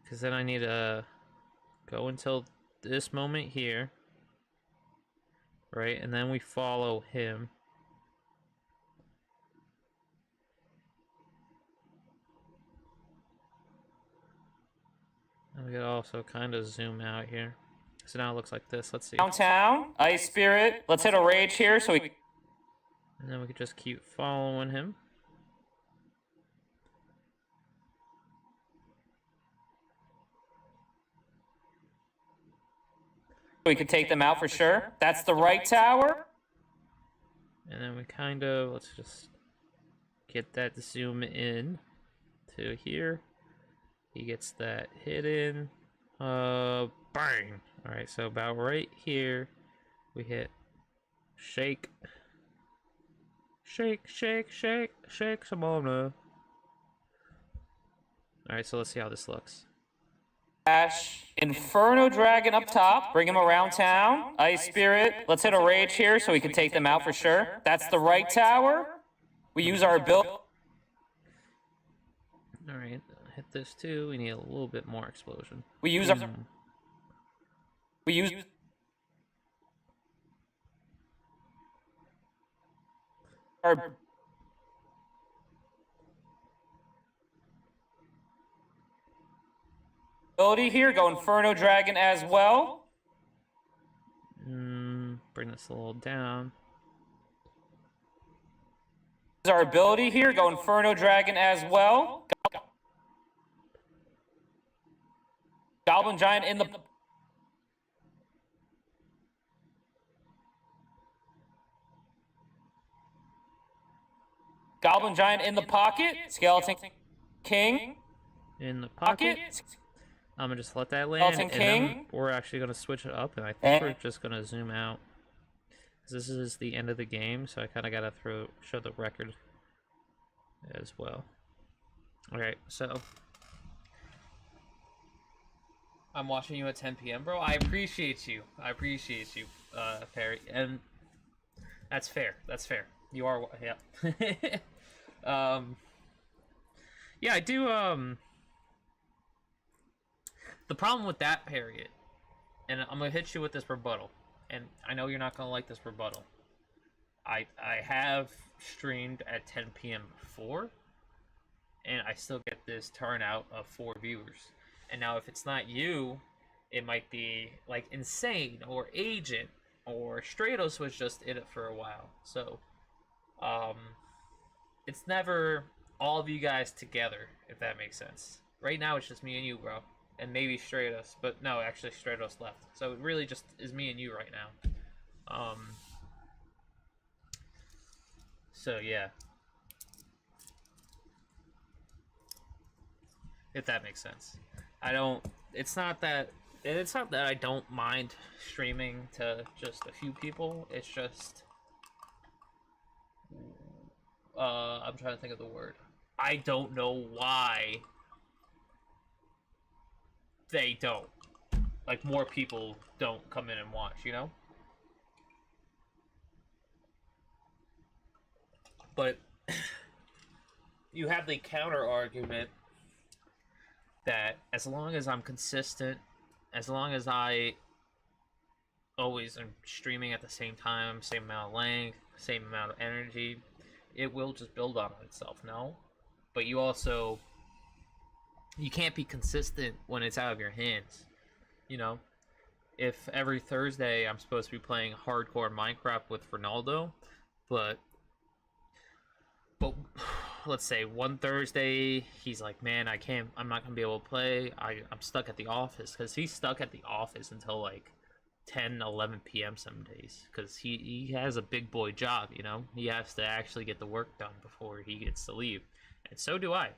Because then I need to go until this moment here. Right? And then we follow him. And we could also kind of zoom out here. So now it looks like this. Let's see. Downtown. Ice Spirit. Let's hit a rage here so we... And then we could just keep following him. We could take them out for sure. That's the right tower. And then we kind of, let's just get that zoom in to here. He gets that hit in. Bang! Alright, so about right here, we hit shake. Shake, shake, shake, shake, Simona. Alright, so let's see how this looks. Dash. Inferno Dragon up top. Bring him around town. Ice Spirit. Let's hit a rage here so we can take them out for sure. That's the right tower. We use our ability. Alright, hit this too. We need a little bit more explosion. We use our... We use... Our... ability here. Go Inferno Dragon as well. Bring this a little down. Use our ability here. Go Inferno Dragon as well. Goblin Giant in the... Goblin Giant in the pocket. Skeleton King. In the pocket. I'm gonna just let that land, Skeleton and King. then we're actually gonna switch it up, and I think we're just gonna zoom out. 'Cause this is the end of the game, so I kind of gotta show the record as well. Alright, so I'm watching you at 10 p.m., bro. I appreciate you. I appreciate you, Perry, and that's fair. That's fair. You are, yeah. Yeah, I do. The problem with that, Perry, and I'm gonna hit you with this rebuttal, and I know you're not gonna like this rebuttal. I have streamed at 10 p.m. before, and I still get this turnout of 4 viewers. And now if it's not you, it might be like Insane or Agent or Stratos was just in it for a while. So, it's never all of you guys together, if that makes sense. Right now it's just me and you, bro. And maybe Stratos, but no, actually Stratos left. So it really just is me and you right now. So yeah. If that makes sense. It's not that I don't mind streaming to just a few people. It's just I'm trying to think of the word. I don't know why they don't. Like, more people don't come in and watch, you know? But you have the counter argument that as long as I'm consistent, as long as I always am streaming at the same time, same amount of length, same amount of energy, it will just build on itself, no? But you can't be consistent when it's out of your hands. you know, if every Thursday I'm supposed to be playing hardcore Minecraft with Ronaldo, but let's say one Thursday he's like, man, I'm not gonna be able to play. I'm stuck at the office, because he's stuck at the office until like 10, 11 p.m. some days, because he has a big boy job, you know. He has to actually get the work done before he gets to leave, and so do I.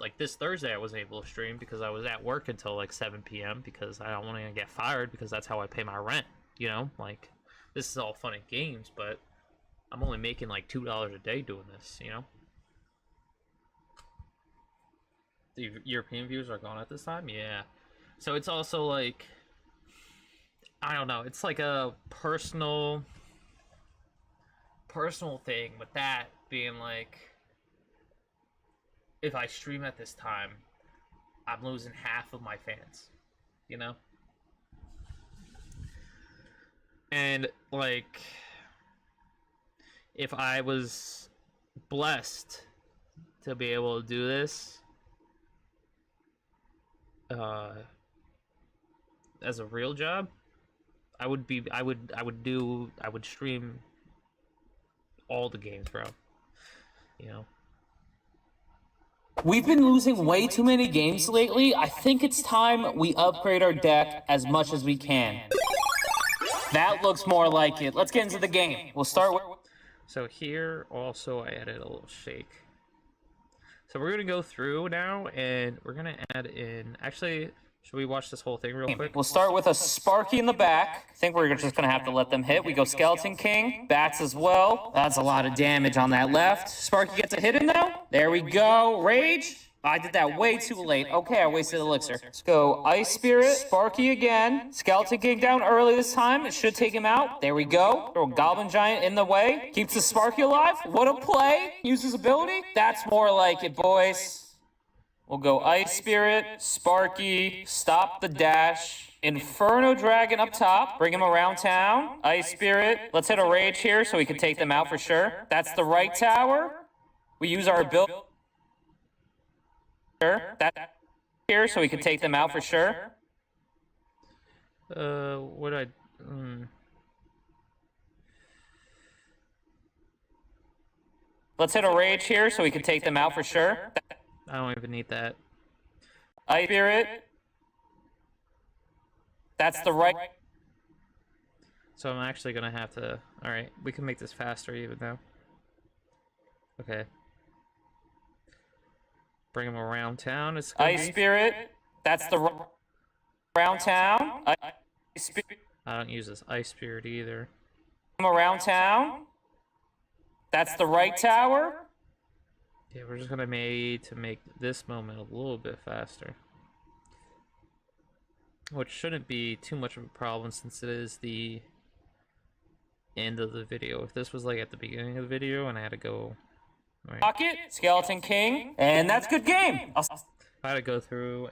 Like this Thursday I wasn't able to stream because I was at work until like 7 p.m. because I don't want to get fired, because that's how I pay my rent, you know. Like, this is all fun and games, but I'm only making like $2 a day doing this, you know. The European viewers are gone at this time, yeah. So it's also like, I don't know, it's like a personal thing with that being like, if I stream at this time, I'm losing half of my fans, you know? And like, if I was blessed to be able to do this as a real job, I would stream all the games, bro. You know. We've been losing way too many games lately. I think it's time we upgrade our deck as much as we can. That looks more like it. Let's get into the game. We'll start with... So here also I added a little shake. So we're gonna go through now and we're gonna add in, actually, should we watch this whole thing real quick? We'll start with a Sparky in the back. I think we're just gonna have to let them hit. We go Skeleton King, bats as well. That's a lot of damage on that left. Sparky gets a hit in though. There we go. Rage. I did that way too late. Okay, I wasted elixir. Let's go Ice Spirit, Sparky again. Skeleton King down early this time. It should take him out. There we go. Throw Goblin Giant in the way. Keeps the Sparky alive. What a play. Uses ability. That's more like it, boys. We'll go Ice Spirit, Sparky, stop the dash. Inferno Dragon up top. Bring him around town. Ice Spirit. Let's hit a Rage here so we can take them out for sure. That's the right tower. We use our ability. That here so we can take them out for sure. Let's hit a Rage here so we can take them out for sure. I don't even need that. Ice Spirit. That's the right. So I'm actually gonna have to. All right, we can make this faster even now. Okay. Bring him around town. It's Ice Spirit. That's the around town. Ice Spirit. I don't use this Ice Spirit either. Around town. That's the right tower. Yeah, we're just gonna make this moment a little bit faster, which shouldn't be too much of a problem since it is the end of the video. If this was like at the beginning of the video and I had to go, right, Pocket, Skeleton King, and that's good game. I had to go through.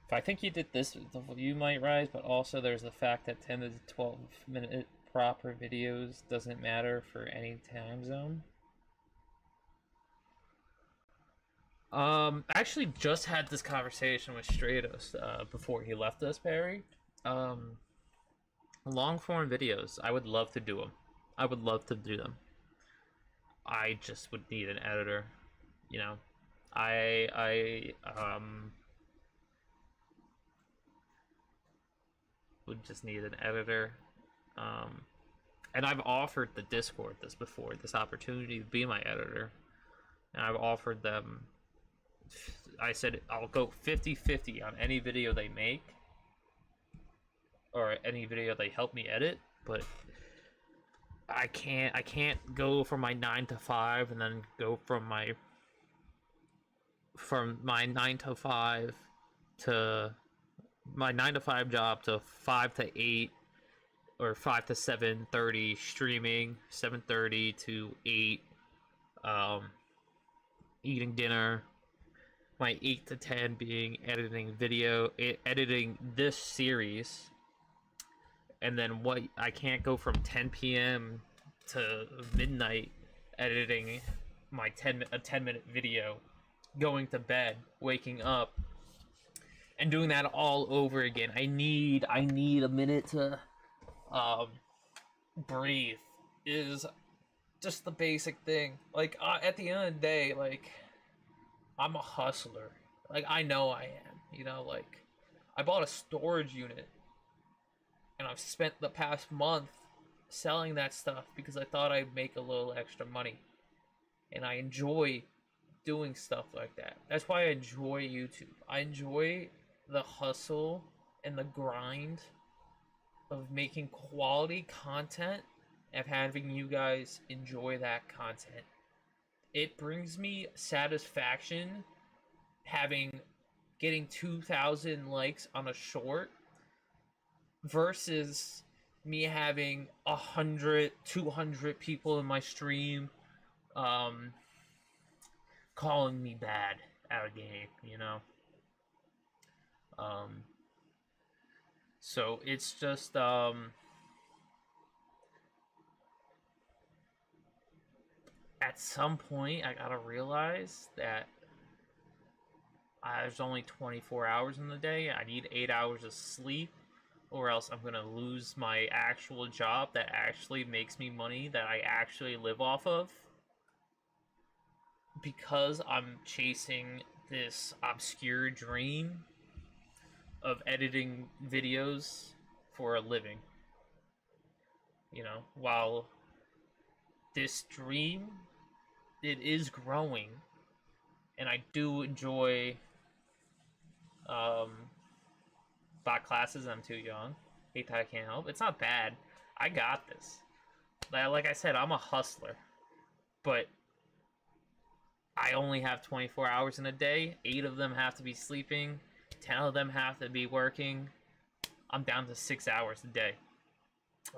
If I think you did this, the view might rise, but also there's the fact that 10 to 12 minute proper videos doesn't matter for any time zone. I actually just had this conversation with Stratos before he left us, Barry. Long form videos, I would love to do them. I would love to do them. I just would need an editor, you know. I would just need an editor. And I've offered the Discord this opportunity to be my editor. And I've offered them, I said I'll go 50-50 on any video they make or any video they help me edit, but I can't go from my 9 to 5 and then go from my 9 to 5 to my 9 to 5 job to 5 to 8 or 5 to 7:30 streaming, 7:30 to 8 eating dinner, my 8 to 10 being editing this series, and then what I can't go from 10 p.m. to midnight editing my 10-minute video, going to bed, waking up, and doing that all over again. I need a minute to breathe is just the basic thing. Like at the end of the day, like I'm a hustler. Like I know I am. You know, like I bought a storage unit and I've spent the past month selling that stuff because I thought I'd make a little extra money. And I enjoy doing stuff like that. That's why I enjoy YouTube. I enjoy the hustle and the grind of making quality content and having you guys enjoy that content. It brings me satisfaction getting 2,000 likes on a short versus me having 100, 200 people in my stream calling me bad at a game, you know? So it's just, at some point, I gotta realize that there's only 24 hours in the day. I need 8 hours of sleep, or else I'm gonna lose my actual job that actually makes me money, that I actually live off of. Because I'm chasing this obscure dream of editing videos for a living. You know, while this dream, it is growing, and I do enjoy bot classes. I'm too young. Hate that I can't help. It's not bad. I got this. Like I said, I'm a hustler, but I only have 24 hours in a day. 8 of them have to be sleeping. 10 of them have to be working. I'm down to 6 hours a day.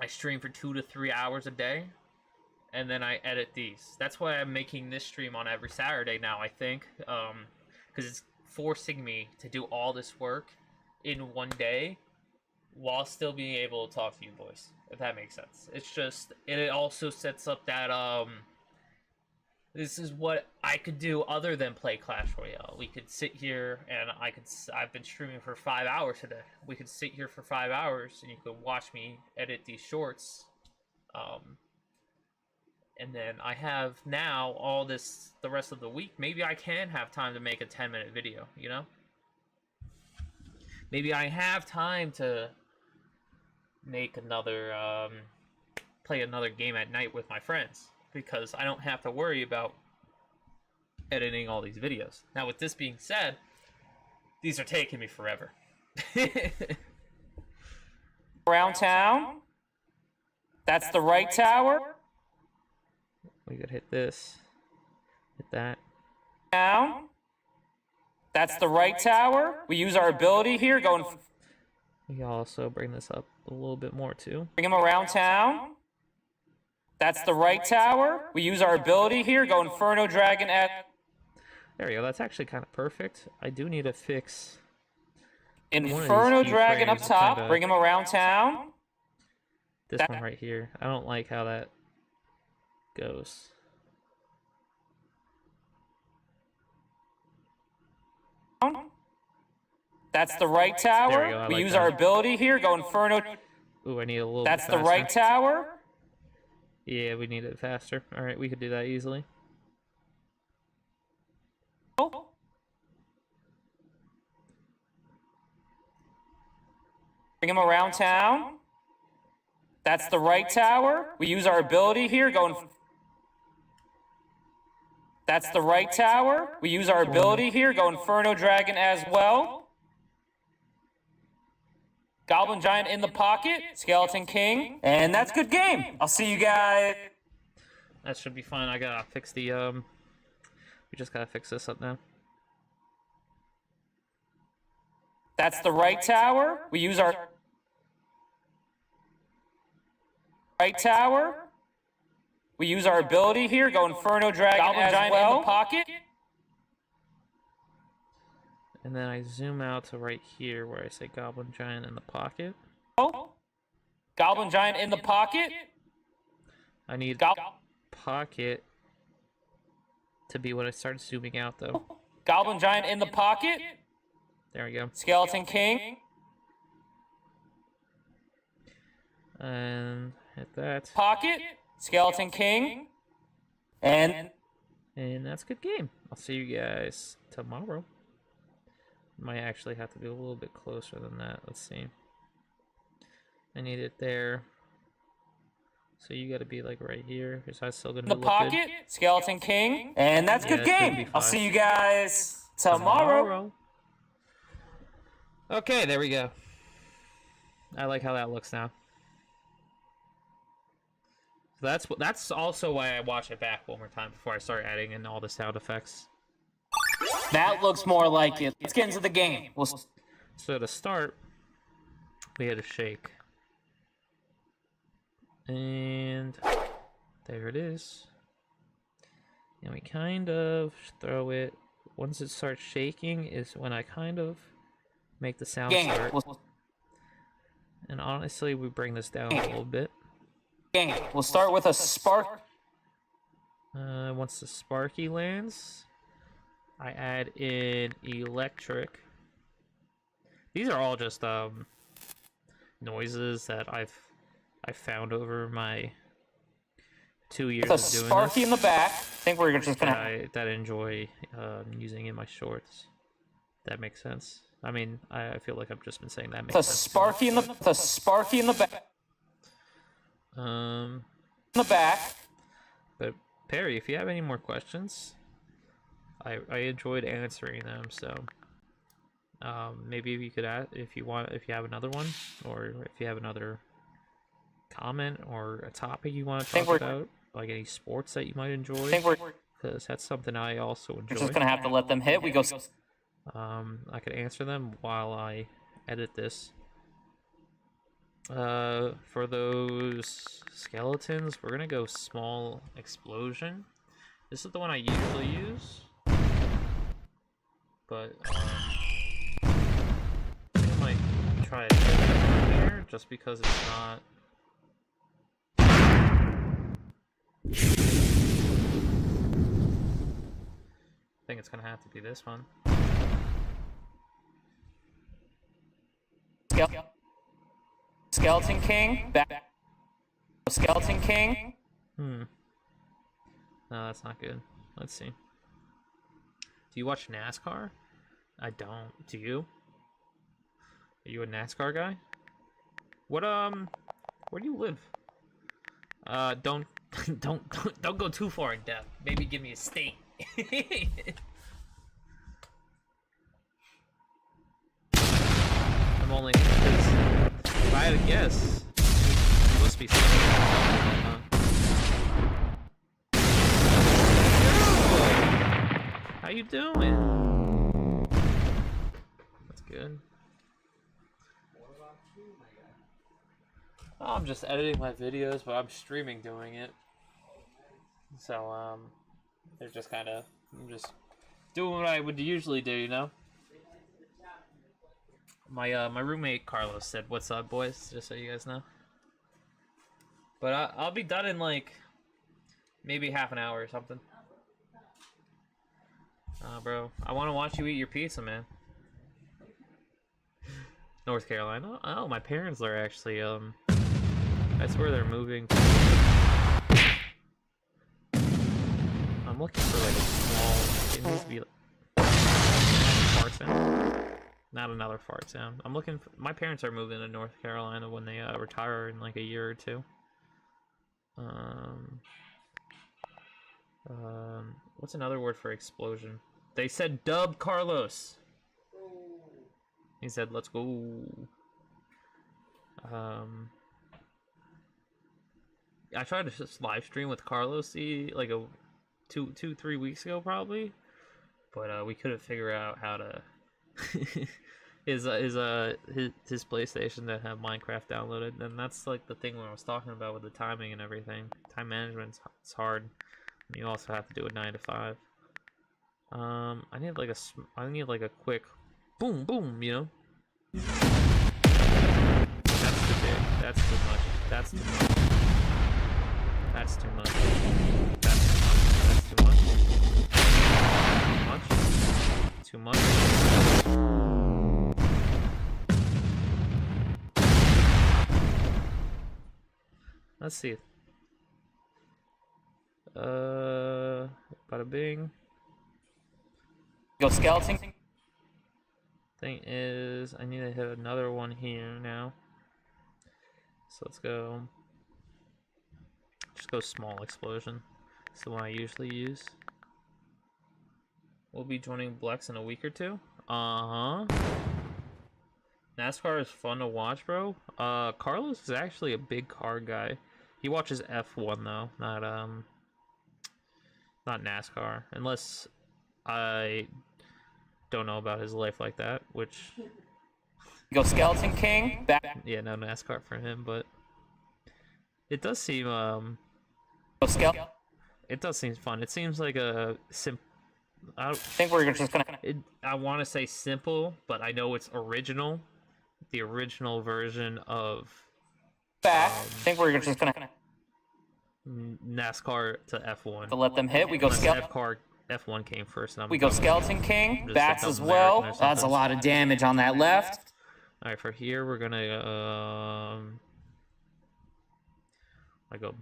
I stream for 2 to 3 hours a day, and then I edit these. That's why I'm making this stream on every Saturday now, I think, because it's forcing me to do all this work in one day while still being able to talk to you boys, if that makes sense. It's just, it also sets up that, this is what I could do other than play Clash Royale. We could sit here and I've been streaming for 5 hours today. We could sit here for 5 hours and you could watch me edit these shorts. And then I have now the rest of the week. Maybe I can have time to make a 10-minute video, you know? Maybe I have time to make play another game at night with my friends, because I don't have to worry about editing all these videos. Now, with this being said, these are taking me forever. Around town. That's the right tower. We could hit this. Hit that. Down. That's the right tower. We use our ability here going... We can also bring this up a little bit more, too. Bring him around town. That's the right tower. We use our ability here. Go Inferno Dragon at... There we go. That's actually kind of perfect. I do need to fix... Inferno Dragon up top. Bring him around town. This one right here. I don't like how that goes. That's the right tower. We use our ability here. Go Inferno... Ooh, I need a little That's bit the right tower. Yeah, we need it faster. Alright, we could do that easily. Bring him around town. That's the right tower. We use our ability here. That's the right tower. We use our ability here. Go Inferno Dragon as well. Goblin Giant in the pocket. Skeleton King. And that's good game. I'll see you guys. That should be fine. I gotta fix the, we just gotta fix this up now. That's the right tower. We use our... Right tower. We use our ability here. Go Inferno Dragon Goblin Giant in the pocket. And then I zoom out to right here where I say Goblin Giant in the pocket. Goblin Giant in the pocket. I need pocket to be when I start zooming out, though. Goblin Giant in the pocket. There we go. Skeleton King. And hit that. Pocket. Skeleton King. And that's a good game. I'll see you guys tomorrow. Might actually have to be a little bit closer than that. Let's see. I need it there. So you got to be like right here. Is that still gonna the look pocket. good? Skeleton King. And that's a Yeah, good it should be game. fine. I'll see you guys tomorrow. Okay, there we go. I like how that looks now. That's also why I watch it back one more time before I start adding in all the sound effects. That looks more like it. Let's get into the game. So to start, we had a shake. And there it is. And we kind of throw it. Once it starts shaking is when I kind of make the sound start. And honestly, we bring this down a little bit. We'll start with a spark. Once the sparky lands, I add in electric. These are all just noises that I've found over my 2 years With a of doing sparky this, in the back. I think we're just gonna. that I enjoy using in my shorts. That makes sense. I mean, I feel like I've just been saying that makes The sense. sparky in the back. In the back. But Perry, if you have any more questions, I enjoyed answering them. So maybe if you could add, if you have another one, or if you have another comment or a topic you want to talk about, like any sports that you might enjoy, because that's something I also enjoy. We're just gonna have to let them hit. We go. I could answer them while I edit this. For those skeletons, we're gonna go small explosion. This is the one I usually use, but I think I might try it here just because it's not. I think it's gonna have to be this one. Skeleton King. Back. Skeleton King. No, that's not good. Let's see. Do you watch NASCAR? I don't. Do you? Are you a NASCAR guy? What where do you live? Don't don't go too far in depth. Maybe give me a state. I'm only because if I had a guess, you must be something. How you doing? That's good. Oh, I'm just editing my videos, but I'm streaming doing it. So they're just kind of, I'm just doing what I would usually do, you know. My roommate Carlos said, "What's up, boys?" Just so you guys know. But I'll be done in like maybe half an hour or something. Bro, I want to watch you eat your pizza, man. North Carolina. Oh, my parents are actually that's where they're moving to. I'm looking for like a small. It needs to be like fart sound. Not another fart sound. I'm looking for. My parents are moving to North Carolina when they retire in like a year or two. What's another word for explosion? They said dub Carlos. He said, "Let's go." I tried to just live stream with Carlos like a 3 weeks ago probably, but we couldn't figure out how to his PlayStation that had Minecraft downloaded, and that's like the thing when I was talking about with the timing and everything. Time management, it's hard. And you also have to do a 9 to 5. I need like a quick boom boom, you know. That's too big. That's too much. That's too much. That's too much. That's too much. Too much. Too much. Let's see. Bada bing. Go skeleton. Thing is, I need to hit another one here now. So let's go. Just go small explosion. It's the one I usually use. We'll be joining Blex in a week or two. NASCAR is fun to watch, bro. Carlos is actually a big car guy. He watches F1 though, not NASCAR. Unless I don't know about his life like that, which Go skeleton king. Back. yeah, no NASCAR for him, but it does seem Go skeleton. it does seem fun. It seems like a I think we're just gonna. I want to say simple, but I know it's original. The original version of Back. I think we're just gonna. NASCAR to F1. To let them hit, we go skeleton. F1 came first. And We go skeleton king. just Bats like as up well. American or That's a something. lot of damage on that left. All right, for here we're gonna I go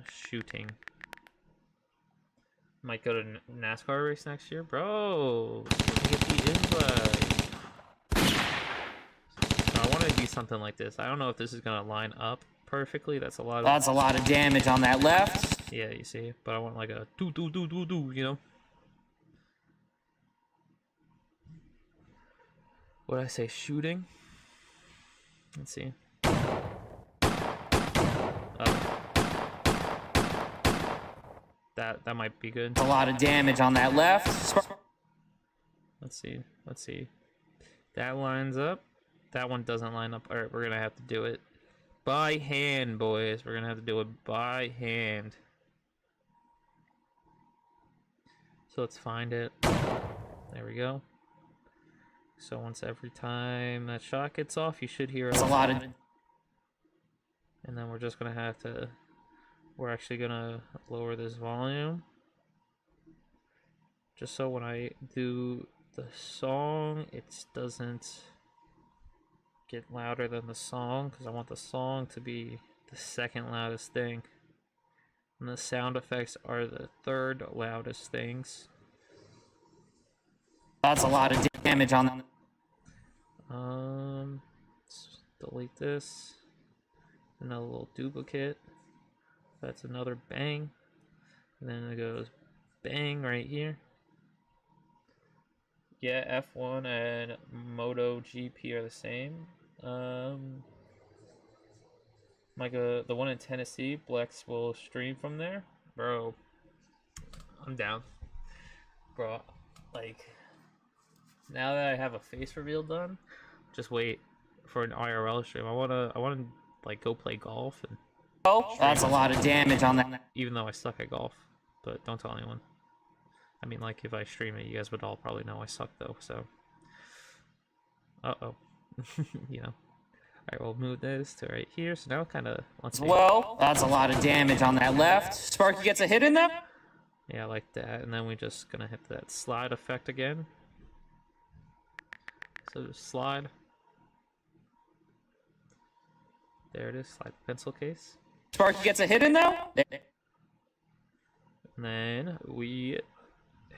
shooting. Might go to NASCAR race next year, bro. Let me get the invite. I want to do something like this. I don't know if this is gonna line up perfectly. That's a lot of. That's a lot of damage on that left. Yeah, you see, but I want like a do, you know. What did I say? Shooting. Let's see. That might be good. A lot of damage on that left. Let's see. That lines up. That one doesn't line up. All right, we're gonna have to do it by hand, boys. We're gonna have to do it by hand. So let's find it. There we go. So once every time that shot gets off, you should hear That's a lot of. And then we're just gonna have to. We're actually gonna lower this volume, just so when I do the song, it doesn't get louder than the song, because I want the song to be the second loudest thing, and the sound effects are the third loudest things. That's a lot of damage on that. Let's delete this. Another little duplicate. That's another bang. And then it goes bang right here. Yeah, F1 and MotoGP are the same. Like the one in Tennessee, Blex will stream from there. Bro, I'm down. Bro, like, now that I have a face reveal done, just wait for an IRL stream. I wanna like go play golf, and That's a lot of damage on that. even though I suck at golf, but don't tell anyone. I mean, like, if I stream it, you guys would all probably know I suck, though, so. Uh-oh. You know. Alright, we'll move this to right here, so now kind of, let's see. Well, that's a lot of damage on that left. Sparky gets a hit in there. Yeah, like that, and then we're just gonna hit that slide effect again. So just slide. There it is, slide the pencil case. Sparky gets a hit in there. And then we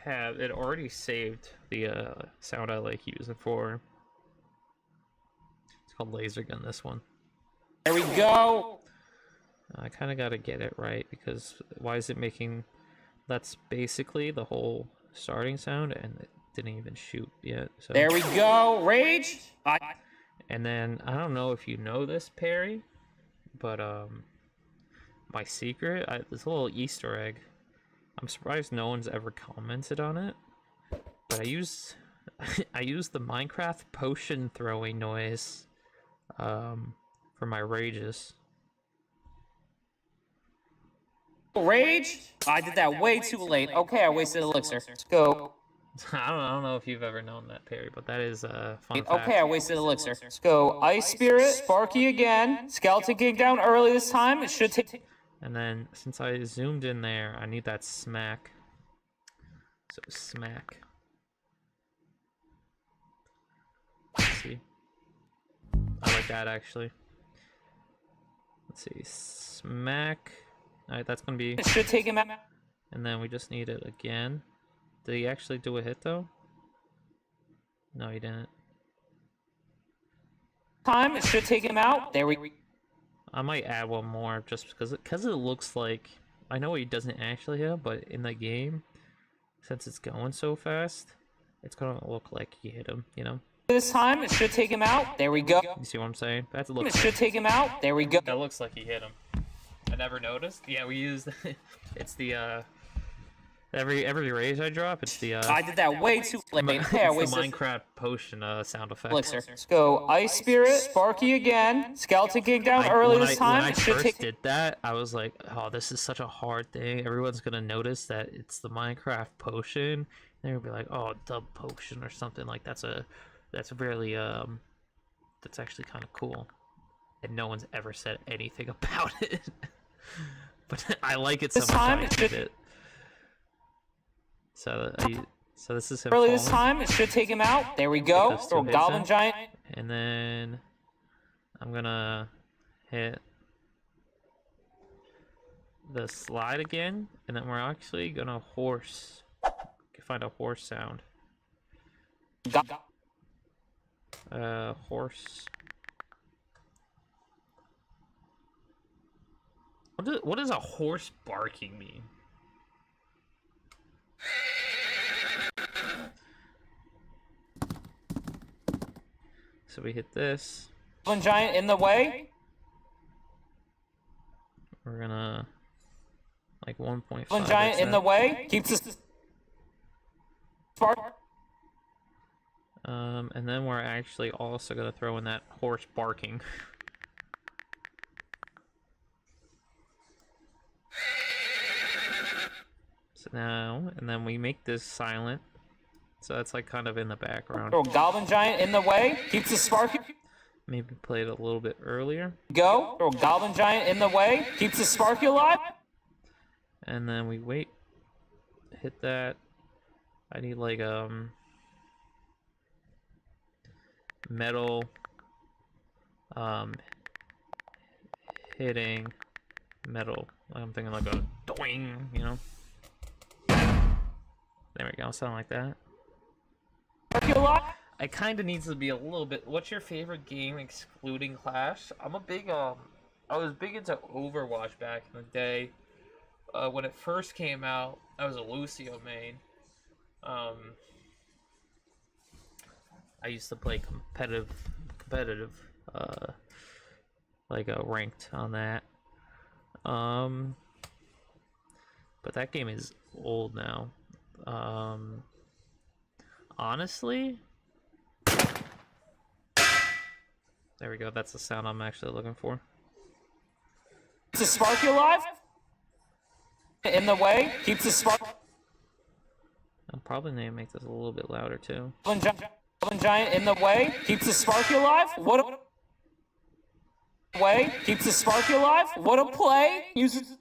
have it already saved the sound I like using for. It's called laser gun. This one. There we go. I kind of got to get it right, because why is it making? That's basically the whole starting sound, and it didn't even shoot yet. So. There we go. Rage. And then I don't know if you know this, Perry, but my secret, it's a little Easter egg. I'm surprised no one's ever commented on it, but I use the Minecraft potion throwing noise for my rages. Rage. I did that way too late. Okay, I wasted elixir. Let's go. I don't know if you've ever known that, Perry, but that is a fun fact. Okay, I wasted elixir. Let's go. Ice Spirit, Sparky again. Skeleton King down early this time. It should take. And then, since I zoomed in there, I need that smack. So, smack. Let's see. I like that, actually. Let's see, smack. All right, that's gonna be. It should take him out. And then we just need it again. Did he actually do a hit though? No, he didn't. Time. It should take him out. There we. I might add one more just because it looks like I know he doesn't actually hit him, but in the game, since it's going so fast, it's gonna look like he hit him. You know. This time it should take him out. There we go. You see what I'm saying? That's a look. It should take him out. There we go. That looks like he hit him. I never noticed. Yeah, we used. It's the every raise I drop, it's the I did that way too late. it's Hey, I the wasted Minecraft potion sound effect. elixir. Let's go Ice Spirit, Sparky again. Skeleton King down early this time. When I It should first take. did that, I was like, "Oh, this is such a hard thing. Everyone's gonna notice that it's the Minecraft potion." They're gonna be like, "Oh, dub potion or something like that's really that's actually kind of cool." And no one's ever said anything about it. But I like it so This much. time I it did should- it. So this is him Early this falling. time, it should take him out. There we go. Those two Throw hits Goblin in. Giant. And then I'm gonna hit the slide again, and then we're actually gonna find a horse sound. Horse. What does a horse barking mean? So we hit this. Goblin Giant in the way. We're gonna like 1.5. Goblin Giant in the way. Keeps us. Spark. And then we're actually also gonna throw in that horse barking. So now, and then we make this silent. So that's like kind of in the background. Throw Goblin Giant in the way. Keeps us sparky. Maybe play it a little bit earlier. Go. Throw Goblin Giant in the way. Keeps us sparky alive. And then we wait. Hit that. I need like metal hitting metal. I'm thinking like a doing, you know. There we go, something like that. Sparky alive. It kind of needs to be a little bit. What's your favorite game excluding Clash? I'm a big I was big into Overwatch back in the day. When it first came out, I was a Lucio main. I used to play competitive, like ranked on that. But that game is old now. Honestly, there we go. That's the sound I'm actually looking for. Keeps us sparky alive. In the way. Keeps us spark. I'll probably need to make this a little bit louder too. Goblin Giant in the way. Keeps us sparky alive. What a way. Keeps us sparky alive. What a play. Uses.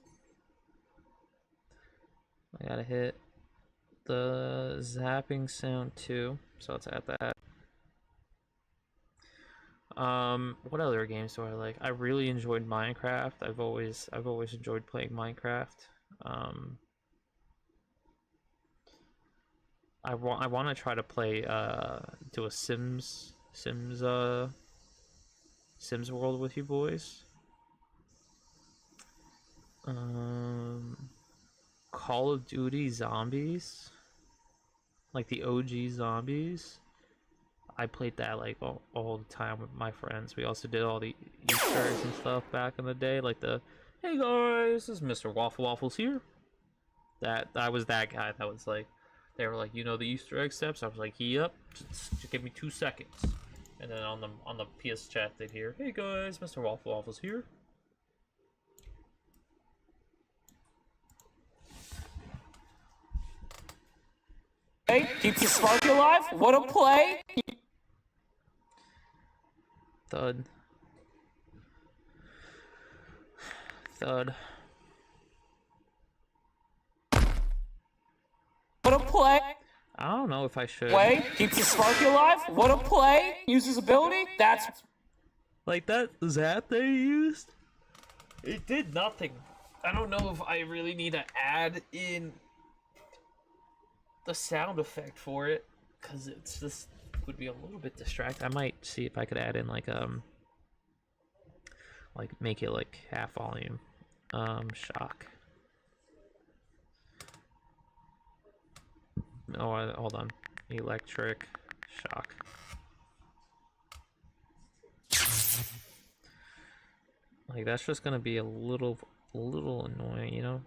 I gotta hit the zapping sound too, so let's add that. What other games do I like? I really enjoyed Minecraft. I've always enjoyed playing Minecraft. I want to try to play do a Sims world with you boys. Call of Duty Zombies, like the OG Zombies. I played that like all the time with my friends. We also did all the Easter eggs and stuff back in the day, like the "Hey guys, this is Mr. Waffle Waffles here." I was that guy that was like, they were like, "You know the Easter egg steps?" I was like, "Yep, just give me 2 seconds." And then on the PS chat they'd hear, "Hey guys, Mr. Waffle Waffles here." Hey, keeps us sparky alive. What a play. Thud. Thud. What a play. I don't know if I should. Way. Keeps us sparky alive. What a play. Uses ability. That's. Like that zap they used? It did nothing. I don't know if I really need to add in the sound effect for it, because it's just would be a little bit distracting. I might see if I could add in like make it like half volume. Shock. Oh, hold on. Electric shock. Like that's just gonna be a little annoying, you know?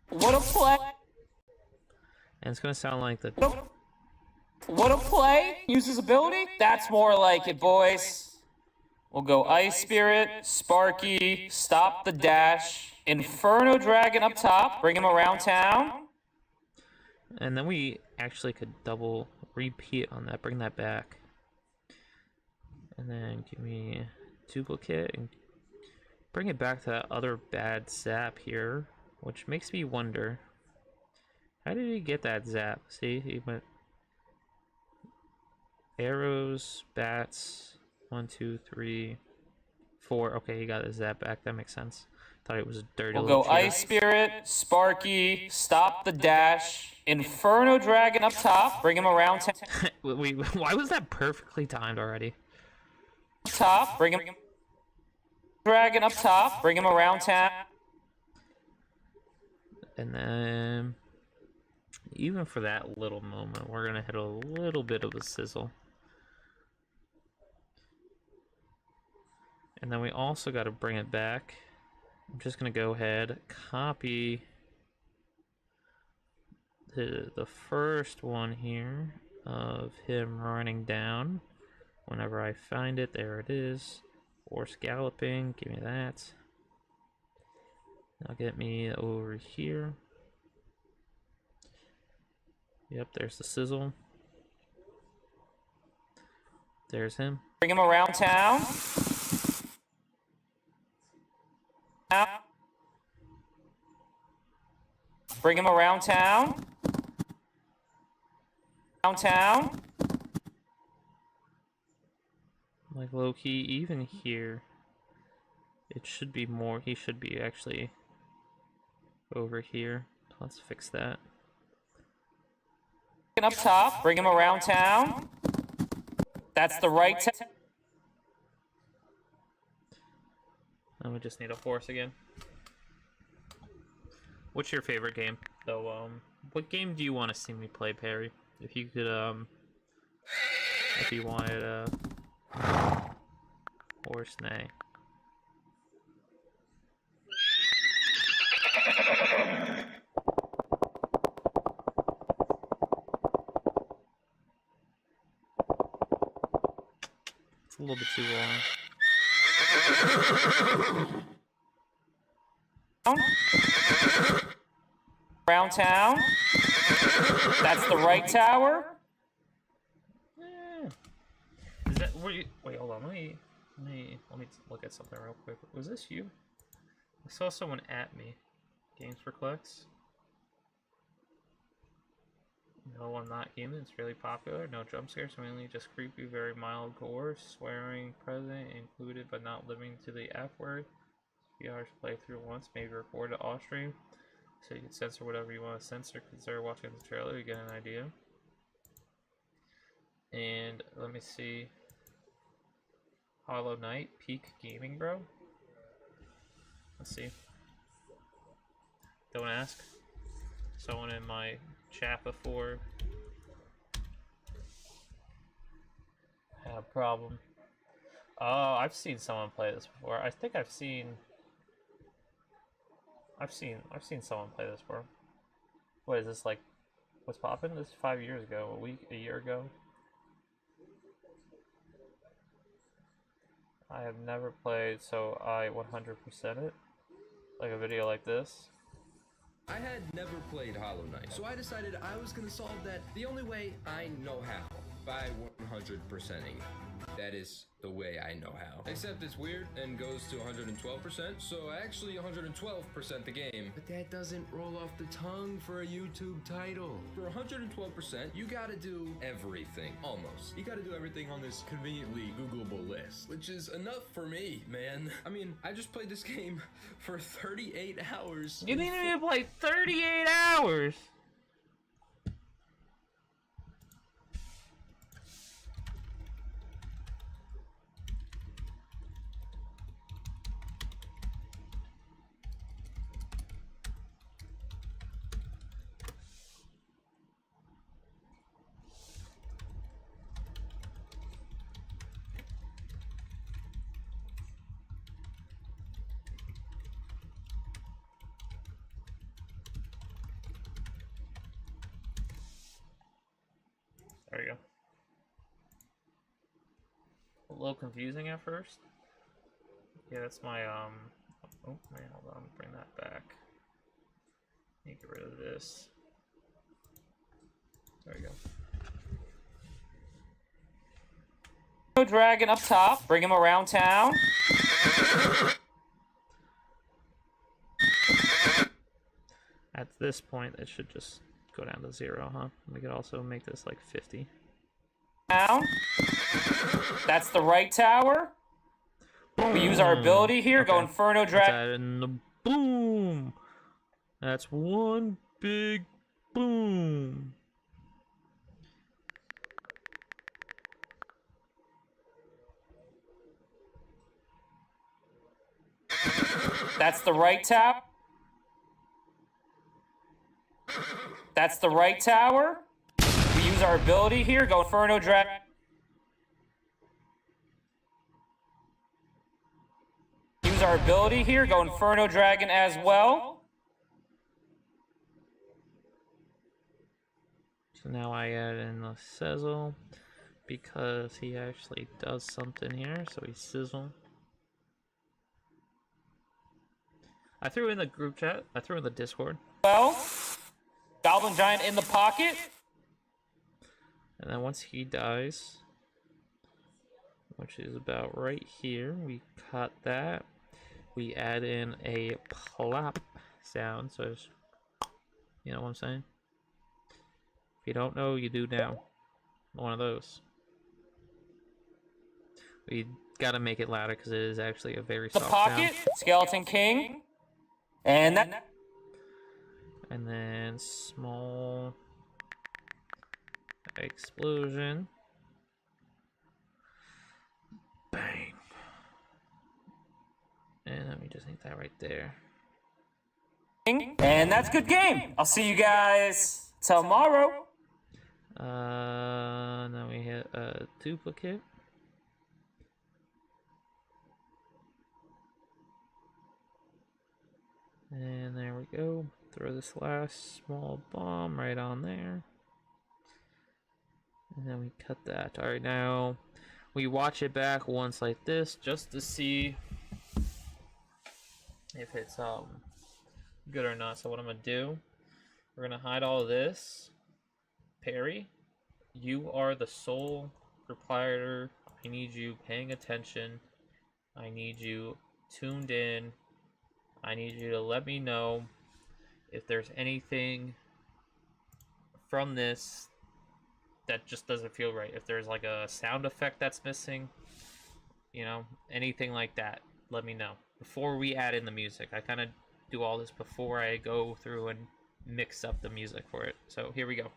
What a play! And it's gonna sound like the. What a play! Uses ability? That's more like it, boys. We'll go Ice Spirit, Sparky, Stop the Dash, Inferno Dragon up top, bring him around town. And then we actually could double repeat on that, bring that back. And then give me a duplicate and bring it back to that other bad zap here, which makes me wonder, how did he get that zap? See, he went arrows, bats, 1, 2, 3, 4. Okay, he got his zap back. That makes sense. Thought it was a dirty. We'll go cheater. Ice Spirit, Sparky, Stop the Dash, Inferno Dragon up top, bring him around town. Why was that perfectly timed already? Top, bring him. Dragon up top, bring him around town. And then, even for that little moment, we're gonna hit a little bit of a sizzle. And then we also got to bring it back. I'm just gonna go ahead, copy the first one here of him running down. Whenever I find it, there it is. Horse galloping, give me that. Now get me over here. Yep, there's the sizzle. There's him. Bring him around town. Bring him around town. Downtown. Like low-key, even here, it should be more, he should be actually over here. Let's fix that. Up top, bring him around town. That's the right And we just need a horse again. What's your favorite game? So, what game do you want to see me play, Perry? If you could, if you wanted, horse neigh. It's a little bit too long. Around town. That's the right tower. Yeah. Is that wait? Hold on. Let me look at something real quick. Was this you? I saw someone at me. Games for Clicks. No, I'm not human. It's really popular. No jump scares, mainly just creepy, very mild gore. Swearing present included, but not limiting to the F word. VR's play through once, maybe record it off stream, so you can censor whatever you want to censor. Consider watching the trailer to get an idea. And let me see. Hollow Knight, peak gaming, bro. Let's see. Don't ask. Someone in my chat before had a problem. Oh, I've seen someone play this before. I think I've seen someone play this before. What is this, like, what's poppin'? This is 5 years ago, a year ago. I have never played, so I 100% it. Like a video like this. I had never played Hollow Knight, so I decided I was gonna solve that the only way I know how. by 100%ing. That is the way I know how. Except it's weird and goes to 112%, so I actually 112% the game. But that doesn't roll off the tongue for a YouTube title. For 112%, you gotta do everything, almost. You gotta do everything on this conveniently Googleable list, which is enough for me, man. I mean, I just played this game for 38 hours. You didn't even play 38 hours! There you go. A little confusing at first. Yeah, that's my, oh, man, hold on, bring that back. Get rid of this. There we go. Dragon up top, bring him around town. At this point, it should just go down to 0, huh? We could also make this like 50. Down. That's the right tower. Boom. We use our ability here. Okay. Go Inferno Dragon. And the boom. That's one big boom. That's the right tower. That's the right tower. We use our ability here. Go Inferno Dragon. Use our ability here. Go Inferno Dragon as well. So now I add in the sizzle because he actually does something here. So he sizzle. I threw in the group chat. I threw in the Discord. Well, Goblin Giant in the pocket. And then once he dies, which is about right here, we cut that. We add in a plop sound, so it's, you know what I'm saying? If you don't know, you do now. One of those. We gotta make it louder because it is actually a very soft pocket, sound. Skeleton King, and that. And then small explosion. Bang. And then we just need that right there. And that's good game. I'll see you guys tomorrow. Now we hit a duplicate. And there we go. Throw this last small bomb right on there. And then we cut that. Alright, now we watch it back once like this just to see if it's good or not. So what I'm gonna do, we're gonna hide all of this. Perry, you are the sole proprietor. I need you paying attention. I need you tuned in. I need you to let me know if there's anything from this that just doesn't feel right. If there's like a sound effect that's missing, you know, anything like that, let me know. Before we add in the music, I kind of do all this before I go through and mix up the music for it. So here we go.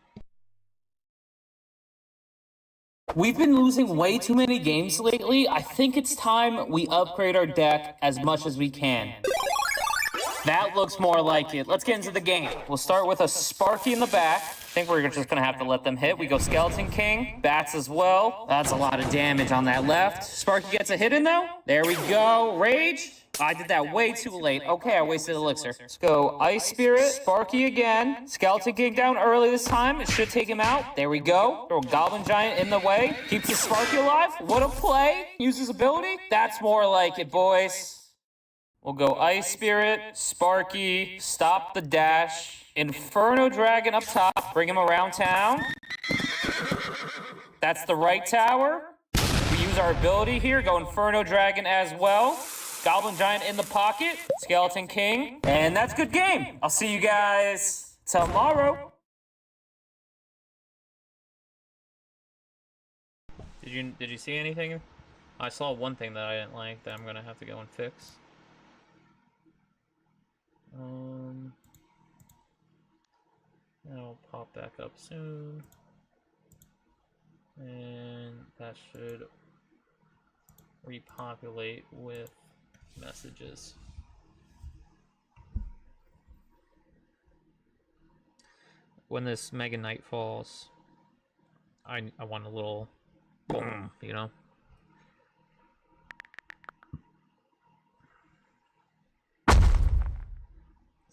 We've been losing way too many games lately. I think it's time we upgrade our deck as much as we can. That looks more like it. Let's get into the game. We'll start with a Sparky in the back. I think we're just going to have to let them hit. We go Skeleton King. Bats as well. That's a lot of damage on that left. Sparky gets a hit in, though. There we go. Rage. I did that way too late. Okay, I wasted Elixir. Let's go Ice Spirit. Sparky again. Skeleton King down early this time. It should take him out. There we go. Throw Goblin Giant in the way. Keeps the Sparky alive. What a play. Uses ability. That's more like it, boys. We'll go Ice Spirit, Sparky, stop the dash, Inferno Dragon up top, bring him around town. That's the right tower. We use our ability here. Go Inferno Dragon as well. Goblin Giant in the pocket. Skeleton King. And that's good game. I'll see you guys tomorrow. Did you see anything? I saw one thing that I didn't like that I'm gonna have to go and fix. That'll pop back up soon. And that should repopulate with messages. When this Mega Knight falls, I want a little boom, you know?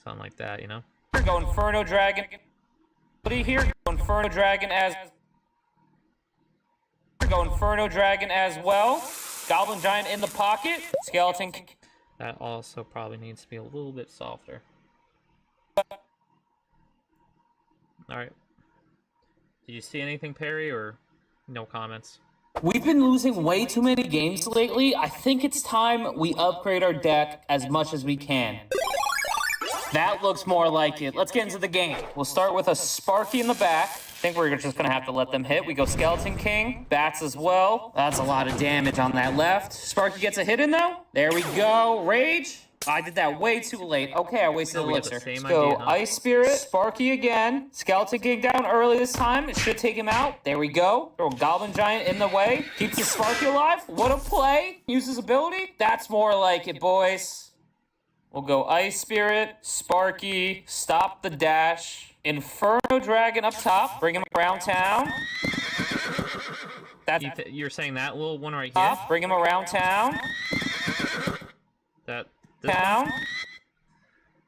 Something like that, you know? Go Inferno Dragon. Here, go Inferno Dragon as well. Goblin Giant in the pocket. Skeleton King. That also probably needs to be a little bit softer. Alright. Did you see anything, Perry, or no comments? We've been losing way too many games lately. I think it's time we upgrade our deck as much as we can. That looks more like it. Let's get into the game. We'll start with a Sparky in the back. I think we're just gonna have to let them hit. We go Skeleton King, bats as well. That's a lot of damage on that left. Sparky gets a hit in though. There we go. Rage. I did that way too late. Okay, I wasted elixir. Let's go Ice Spirit, Sparky again. Skeleton King down early this time. It should take him out. There we go. Throw Goblin Giant in the way. Keeps the Sparky alive. What a play. Uses ability. That's more like it, boys. We'll go Ice Spirit, Sparky, stop the dash, Inferno Dragon up top, bring him around town. That's you're saying that little one right here? Bring him around town. This town. One?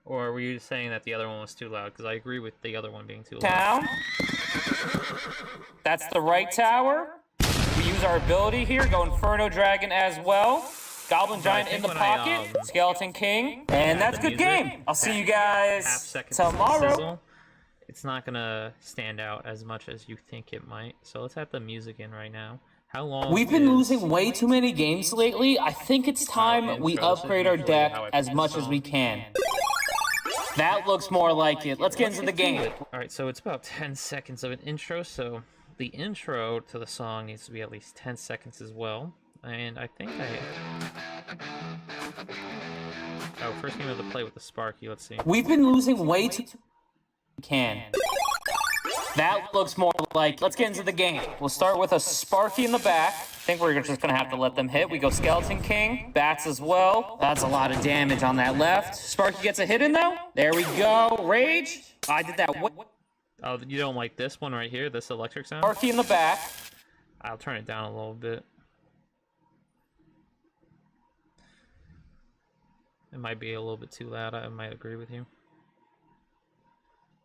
Or were you saying that the other one was too loud? Because I agree with the other one being too loud. Town. That's the right tower. We use our ability here, go Inferno Dragon as well. Goblin Giant in the pocket, Skeleton King, and that's good game. I'll see you guys tomorrow. It's not gonna stand out as much as you think it might. So let's have the music in right now. How long? We've been losing way too many games lately. I think it's time we upgrade our deck as much as we can. That looks more like it. Let's get into the game. Alright, so it's about 10 seconds of an intro, so the intro to the song needs to be at least 10 seconds as well. And I think Oh, first game of the play with the Sparky, let's see. We've been losing way too... That looks more like... Let's get into the game. We'll start with a Sparky in the back. I think we're just gonna have to let them hit. We go Skeleton King, bats as well. That's a lot of damage on that left. Sparky gets a hit in though. There we go. Rage. I did that. Oh, you don't like this one right here? This electric sound? Sparky in the back. I'll turn it down a little bit. It might be a little bit too loud. I might agree with you.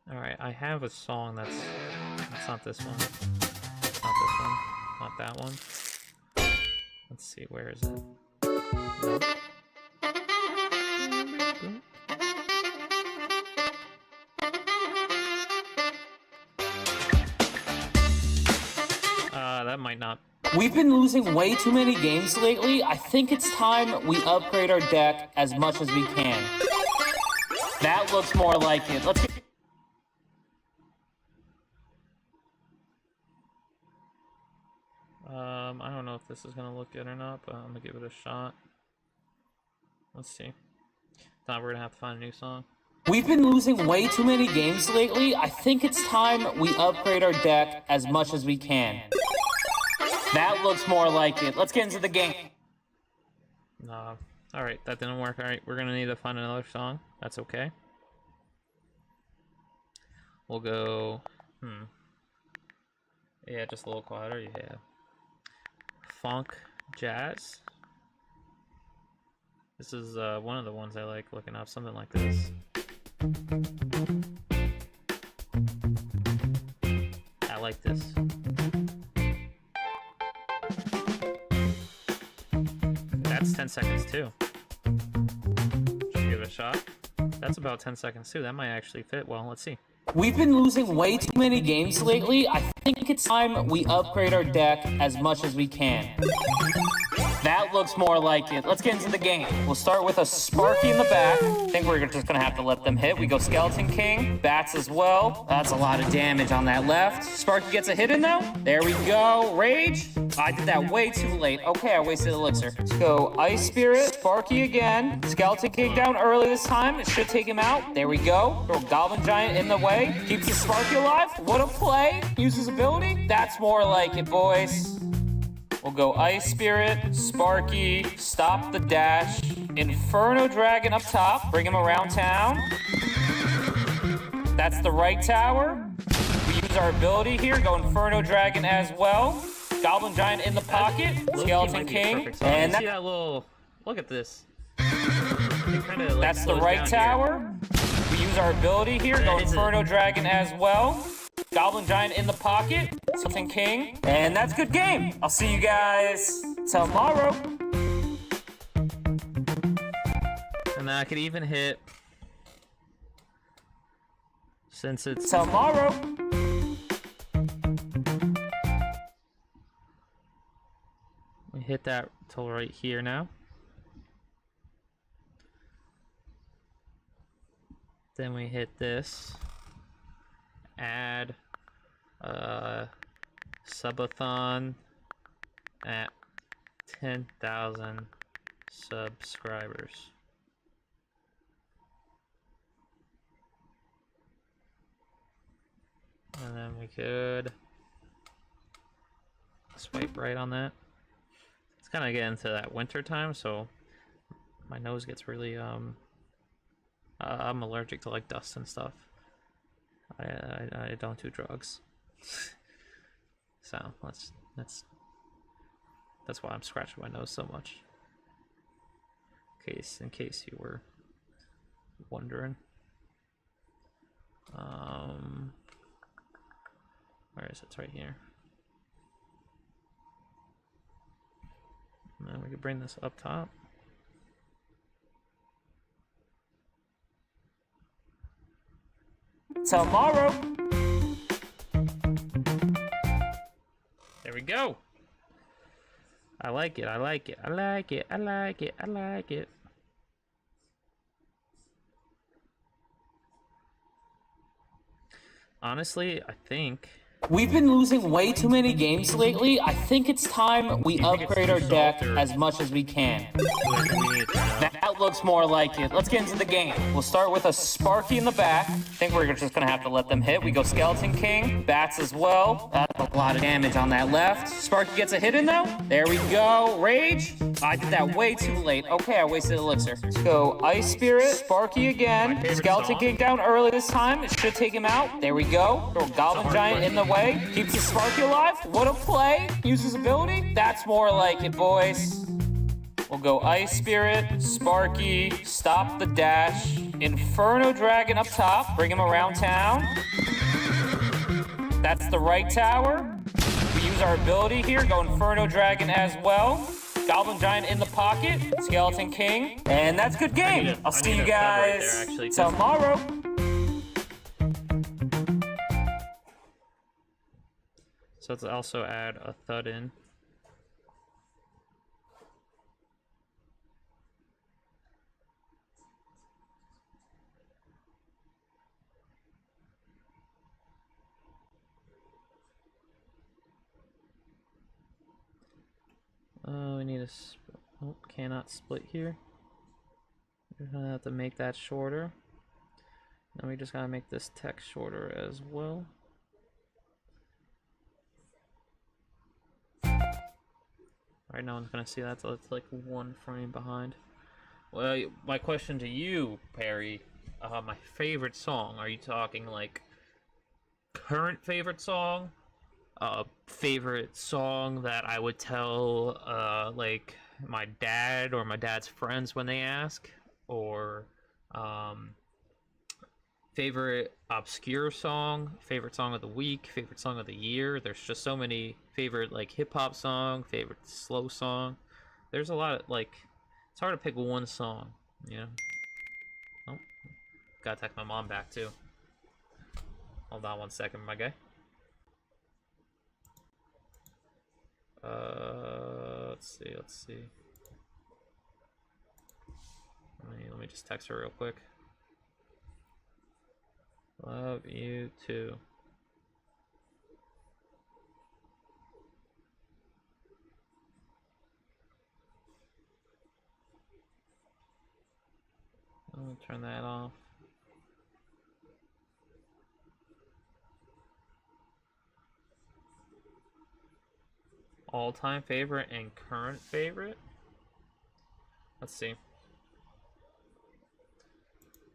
Alright, I have a song that's... It's not this one. It's not this one. Not that one. Let's see, where is it? Nope. That might not... We've been losing way too many games lately. I think it's time we upgrade our deck as much as we can. That looks more like it. Let's get... I don't know if this is gonna look good or not, but I'm gonna give it a shot. Let's see. Now we're gonna have to find a new song. We've been losing way too many games lately. I think it's time we upgrade our deck as much as we can. That looks more like it. Let's get into the game. No. Alright, that didn't work. Alright, we're gonna need to find another song. That's okay. We'll go... Yeah, just a little quieter, yeah. Funk Jazz. This is one of the ones I like looking up, something like this. I like this. That's 10 seconds too. Should give it a shot. That's about 10 seconds too. That might actually fit well. Let's see. We've been losing way too many games lately. I think it's time we upgrade our deck as much as we can. That looks more like it. Let's get into the game. We'll start with a Sparky in the back. I think we're just gonna have to let them hit. We go Skeleton King, bats as well. That's a lot of damage on that left. Sparky gets a hit in though. There we go. Rage. I did that way too late. Okay, I wasted Elixir. Let's go Ice Spirit, Sparky again. Skeleton King down early this time. It should take him out. There we go. Throw Goblin Giant in the way. Keeps the Sparky alive. What a play. Uses ability. That's more like it, boys. We'll go Ice Spirit, Sparky, stop the dash, Inferno Dragon up top, bring him around town. That's the right tower. We use our ability here, go Inferno Dragon as well. Goblin Giant in the pocket, Skeleton King, and see that little. Look at this. That's the right tower. We use our ability here, go Inferno Dragon as well. Goblin Giant in the pocket, Skeleton King, and that's good game. I'll see you guys tomorrow. And I could even hit, since it's tomorrow. We hit that till right here now. Then we hit this. Add subathon at 10,000 subscribers. And then we could swipe right on that. It's kind of getting to that winter time, so my nose gets really I'm allergic to like dust and stuff. I don't do drugs, so that's why I'm scratching my nose so much. In case you were wondering. Where is it? It's right here. And then we could bring this up top. Tomorrow. There we go. I like it. I like it. I like it. I like it. I like it. Honestly, I think we've been losing way too many games lately. I think it's time we upgrade our deck as much as we can. That looks more like it. Let's get into the game. We'll start with a Sparky in the back. I think we're just gonna have to let them hit. We go Skeleton King, bats as well. That's a lot of damage on that left. Sparky gets a hit in though. There we go. Rage. I did that way too late. Okay, I wasted Elixir. Let's go Ice Spirit, Sparky again. Skeleton King down early this time. It should take him out. There we go. Throw Goblin Giant in the way. Keeps the Sparky alive. What a play. Uses ability. That's more like it, boys. We'll go Ice Spirit, Sparky, stop the dash, Inferno Dragon up top, bring him around town. That's the right tower. We use our ability here, go Inferno Dragon as well. Goblin Giant in the pocket, Skeleton King, and that's good game. I'll see you guys tomorrow. So let's also add a thud in. We need a cannot split here. We're gonna have to make that shorter. Then we just gotta make this text shorter as well. Right, no one's gonna see that, so it's like one frame behind. Well, my question to you, Perry, my favorite song. Are you talking like current favorite song? Favorite song that I would tell like my dad or my dad's friends when they ask, or favorite obscure song, favorite song of the week, favorite song of the year. There's just so many favorite like hip-hop song, favorite slow song. There's a lot of like, it's hard to pick one song, you know. Oh, gotta text my mom back too. Hold on 1 second, my guy. Let's see. Let me just text her real quick. Love you too. I'll turn that off. All-time favorite and current favorite? Let's see.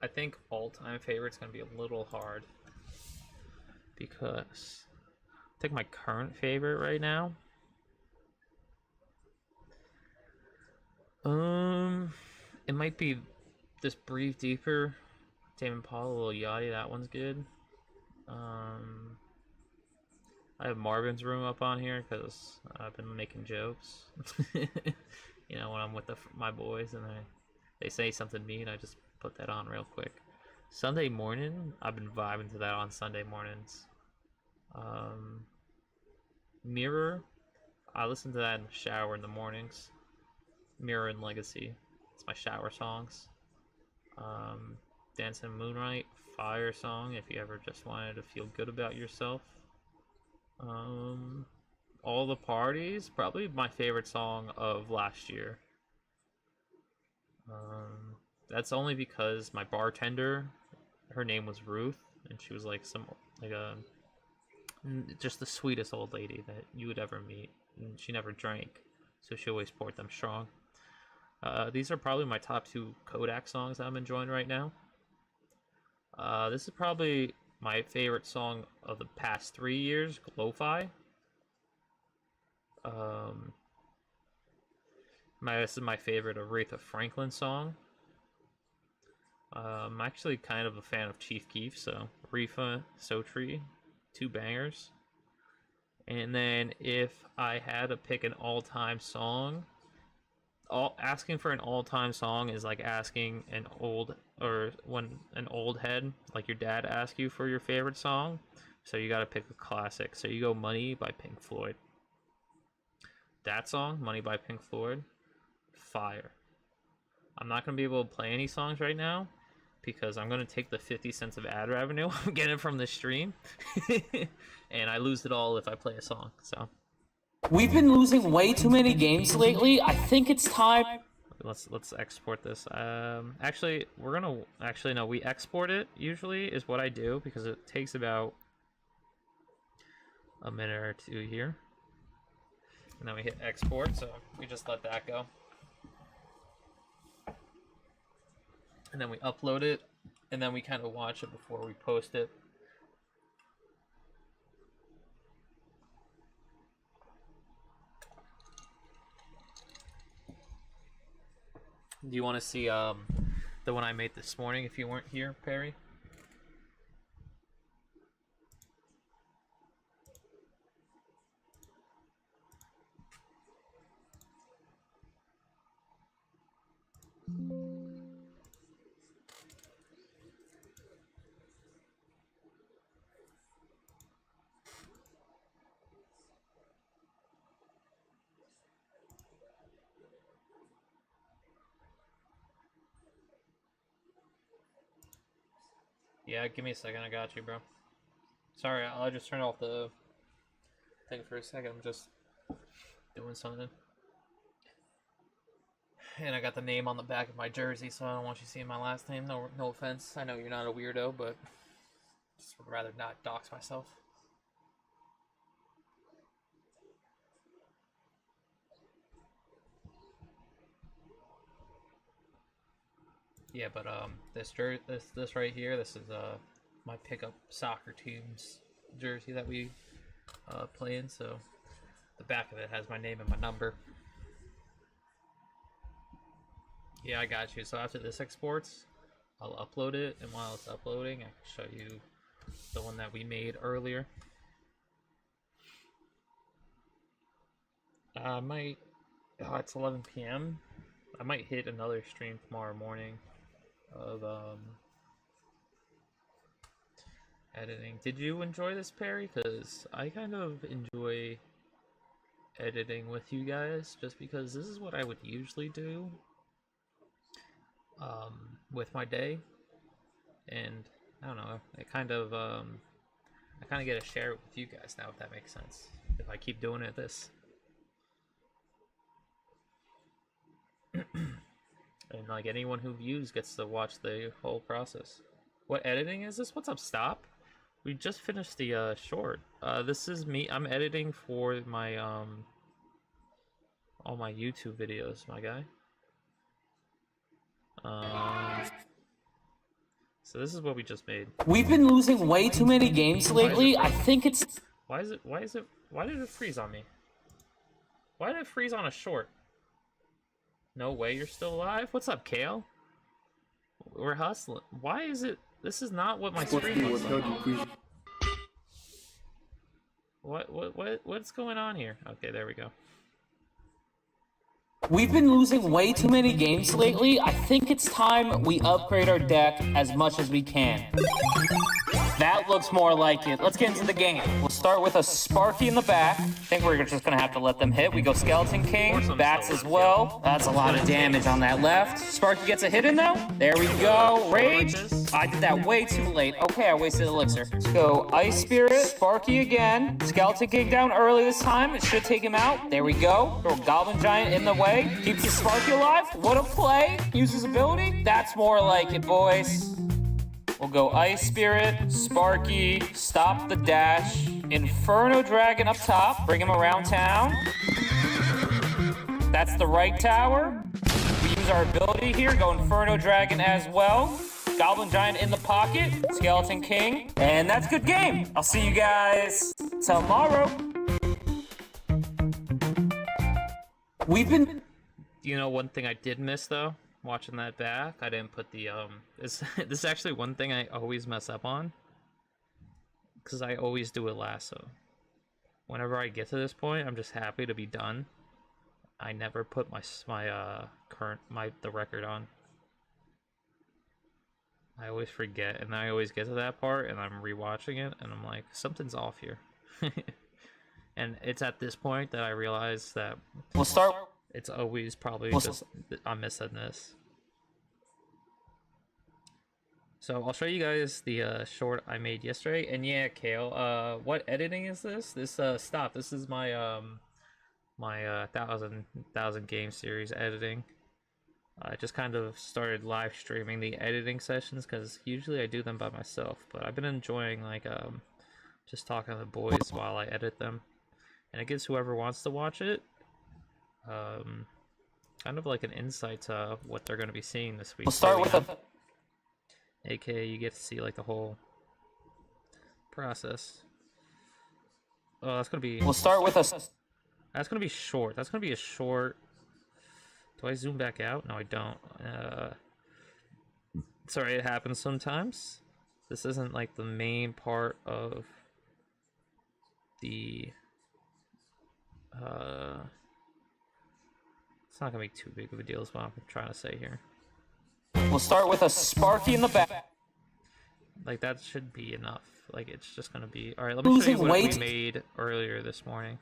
I think all-time favorite's gonna be a little hard because I think my current favorite right now. It might be this Breathe Deeper, Tame Impala, Lil Yachty. That one's good. I have Marvin's Room up on here because I've been making jokes. You know, when I'm with my boys and they say something mean, I just put that on real quick. Sunday morning, I've been vibing to that on Sunday mornings. Mirror, I listen to that in the shower in the mornings. Mirror and Legacy, it's my shower songs. Dancing Moonlight, fire song if you ever just wanted to feel good about yourself. All the Parties, probably my favorite song of last year. That's only because my bartender, her name was Ruth, and she was like just the sweetest old lady that you would ever meet, and she never drank, so she always poured them strong. These are probably my top 2 Kodak songs I'm enjoying right now. This is probably my favorite song of the past 3 years, Lo-Fi. This is my favorite Aretha Franklin song. I'm actually kind of a fan of Chief Keef, so Aretha, Sotri, 2 bangers. And then if I had to pick an all-time song, asking for an all-time song is like asking an old head, like your dad, asks you for your favorite song. So you gotta pick a classic. So you go Money by Pink Floyd. That song, Money by Pink Floyd, fire. I'm not gonna be able to play any songs right now because I'm gonna take the 50 cents of ad revenue I'm getting from the stream, and I lose it all if I play a song. So We've been losing way too many games lately. I think it's time. let's export this. Actually, no, we export it usually is what I do because it takes about a minute or 2 here, and then we hit export. So we just let that go. And then we upload it, and then we kind of watch it before we post it. Do you want to see the one I made this morning if you weren't here, Perry? Yeah, give me a second. I got you, bro. Sorry, I'll just turn off the thing for a second. I'm just doing something. And I got the name on the back of my jersey, so I don't want you seeing my last name. No offense. I know you're not a weirdo, but just would rather not dox myself. Yeah, but this right here, this is my pickup soccer team's jersey that we play in. So the back of it has my name and my number. Yeah, I got you. So after this exports, I'll upload it, and while it's uploading, I can show you the one that we made earlier. I might. Oh, it's 11 p.m. I might hit another stream tomorrow morning of editing. Did you enjoy this, Perry? Because I kind of enjoy editing with you guys, just because this is what I would usually do with my day, and I don't know, I kind of get to share it with you guys now, if that makes sense, if I keep doing it this. And like anyone who views gets to watch the whole process. What editing is this? What's up, Stop? We just finished the short. This is me. I'm editing for my all my YouTube videos, my guy. So this is what we just made. We've been losing way too many games lately. I think it's... Why did it freeze on me? Why did it freeze on a short? No way you're still alive? What's up, Kale? We're hustling. Why is it... This is not what my screen looks like. What's going on here? Okay, there we go. We've been losing way too many games lately. I think it's time we upgrade our deck as much as we can. That looks more like it. Let's get into the game. We'll start with a Sparky in the back. I think we're just gonna have to let them hit. We go Skeleton King, bats as well. That's a lot of damage on that left. Sparky gets a hit in though. There we go. Rage. I did that way too late. Okay, I wasted Elixir. Let's go Ice Spirit, Sparky again. Skeleton King down early this time. It should take him out. There we go. Throw Goblin Giant in the way. Keeps the Sparky alive. What a play. Uses ability. That's more like it, boys. We'll go Ice Spirit, Sparky, stop the dash, Inferno Dragon up top, bring him around town. That's the right tower. We use our ability here, go Inferno Dragon as well. Goblin Giant in the pocket, Skeleton King, and that's good game. I'll see you guys tomorrow. We've been... You know, one thing I did miss though? Watching that back, I didn't put the this is actually one thing I always mess up on, because I always do a lasso. Whenever I get to this point, I'm just happy to be done. I never put the record on. I always forget, and I always get to that part, and I'm rewatching it, and I'm like, something's off here. And it's at this point that I realize that we'll start. It's always probably just I'm missing this. So I'll show you guys the short I made yesterday. And yeah, Kale, what editing is this? This stop. This is my my thousand game series editing. I just kind of started live streaming the editing sessions because usually I do them by myself. But I've been enjoying like just talking to the boys while I edit them, and it gives whoever wants to watch it kind of like an insight to what they're going to be seeing this week. We'll start with a... AKA you get to see like the whole process. Oh, that's going to be... We'll start with a... That's going to be short. That's going to be a short... Do I zoom back out? No, I don't. Sorry, it happens sometimes. This isn't like the main part of the... It's not gonna be too big of a deal is what I'm trying to say here. We'll start with a Sparky in the back. Like that should be enough. Like it's just gonna be... Alright, let me show you what we made earlier this morning.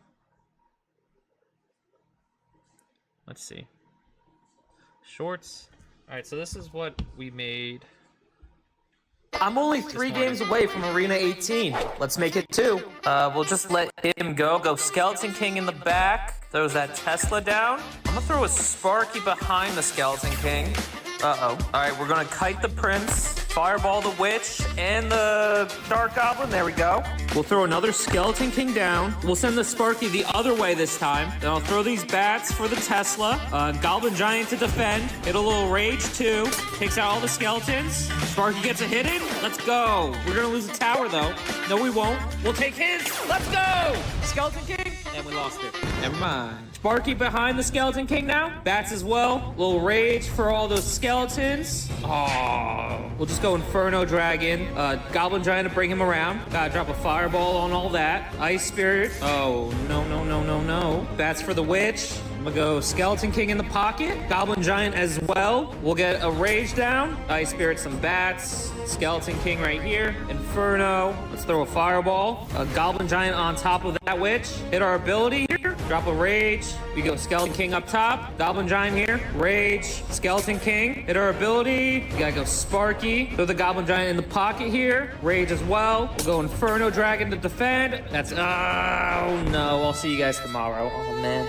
Let's see. Shorts. Alright, so this is what we made. I'm only 3 games away from Arena 18. Let's make it 2. We'll just let him go. Go Skeleton King in the back. Throws that Tesla down. I'm gonna throw a Sparky behind the Skeleton King. Uh-oh. Alright, we're gonna kite the Prince, Fireball the Witch, and the Dark Goblin. There we go. We'll throw another Skeleton King down. We'll send the Sparky the other way this time. Then I'll throw these bats for the Tesla. Goblin Giant to defend. Hit a little Rage too. Takes out all the skeletons. Sparky gets a hit in. Let's go. We're gonna lose the tower though. No, we won't. We'll take his. Let's go! Skeleton King. Yeah, Damn, we lost it. Never mind. Sparky behind the Skeleton King now. Bats as well. Little rage for all those skeletons. Oh, we'll just go Inferno Dragon. Goblin Giant to bring him around. Gotta drop a fireball on all that. Ice Spirit. Oh, no, no, no, no, no. Bats for the Witch. I'm gonna go Skeleton King in the pocket. Goblin Giant as well. We'll get a rage down. Ice Spirit, some bats. Skeleton King right here. Inferno. Let's throw a fireball. A Goblin Giant on top of that witch. Hit our ability here. Drop a rage. We go Skeleton King up top. Goblin Giant here. Rage. Skeleton King. Hit our ability. We gotta go Sparky. Throw the Goblin Giant in the pocket here. Rage as well. We'll go Inferno Dragon to defend. That's... Oh, no. I'll see you guys tomorrow. Oh, man.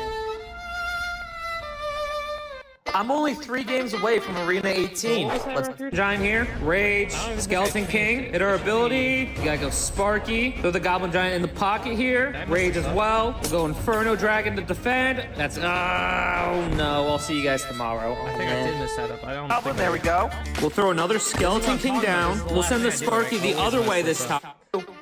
I'm only 3 games away from Arena 18. Let's Giant here. Rage. Skeleton King. Hit our ability. You gotta go Sparky. Throw the Goblin Giant in the pocket here. Rage as well. We'll go Inferno Dragon to defend. That's... Oh, no. I'll see you guys tomorrow. I think I did miss that up. I don't think There we go. We'll throw another Skeleton King down. We'll send the Sparky the other way this time.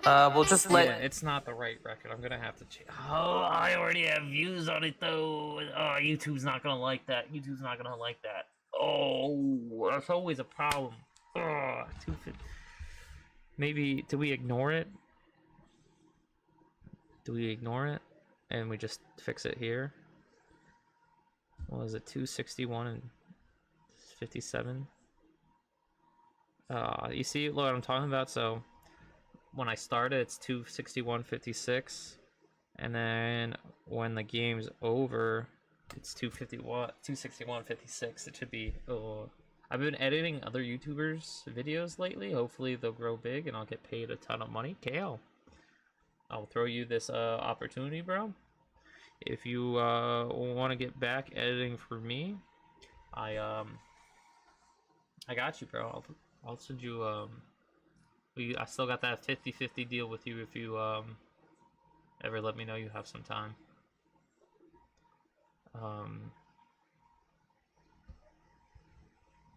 We'll just let... Yeah, it's not the right record. I'm gonna have to change. Oh, I already have views on it though. Oh, YouTube's not gonna like that. YouTube's not gonna like that. Oh, that's always a problem. Oh, 250. Maybe, do we ignore it? Do we ignore it? And we just fix it here? What was it, 261 and 57? You see what I'm talking about? So... when I started, it's 261.56, and then when the game's over, it's 261.56. It should be. Oh, I've been editing other YouTubers' videos lately. Hopefully, they'll grow big, and I'll get paid a ton of money. KL, I'll throw you this opportunity, bro. If you want to get back editing for me, I got you, bro. I'll send you I still got that 50-50 deal with you if you ever let me know you have some time.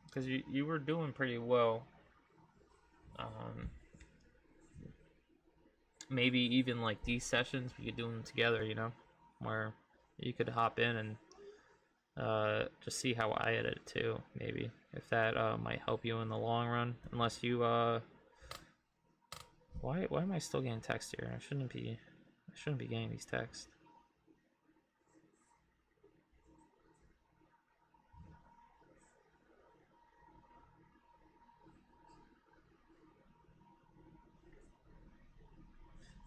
Because you were doing pretty well. Maybe even like these sessions we could do them together, you know, where you could hop in and just see how I edit it too. Maybe if that might help you in the long run. Unless you Why am I still getting text here? I shouldn't be getting these texts.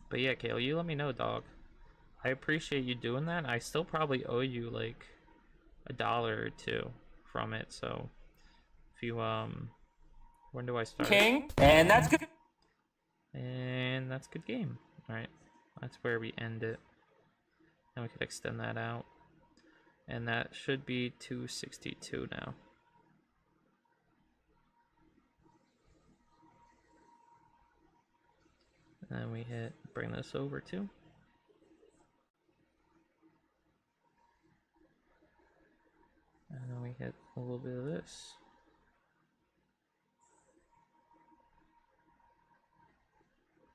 But yeah, Kale, you let me know, dog. I appreciate you doing that. I still probably owe you like $1 or $2 from it, so if you when do I start? King, and that's good. And that's good game. Alright, that's where we end it. And we could extend that out. And that should be 262 now. And then we hit bring this over too. And then we hit a little bit of this.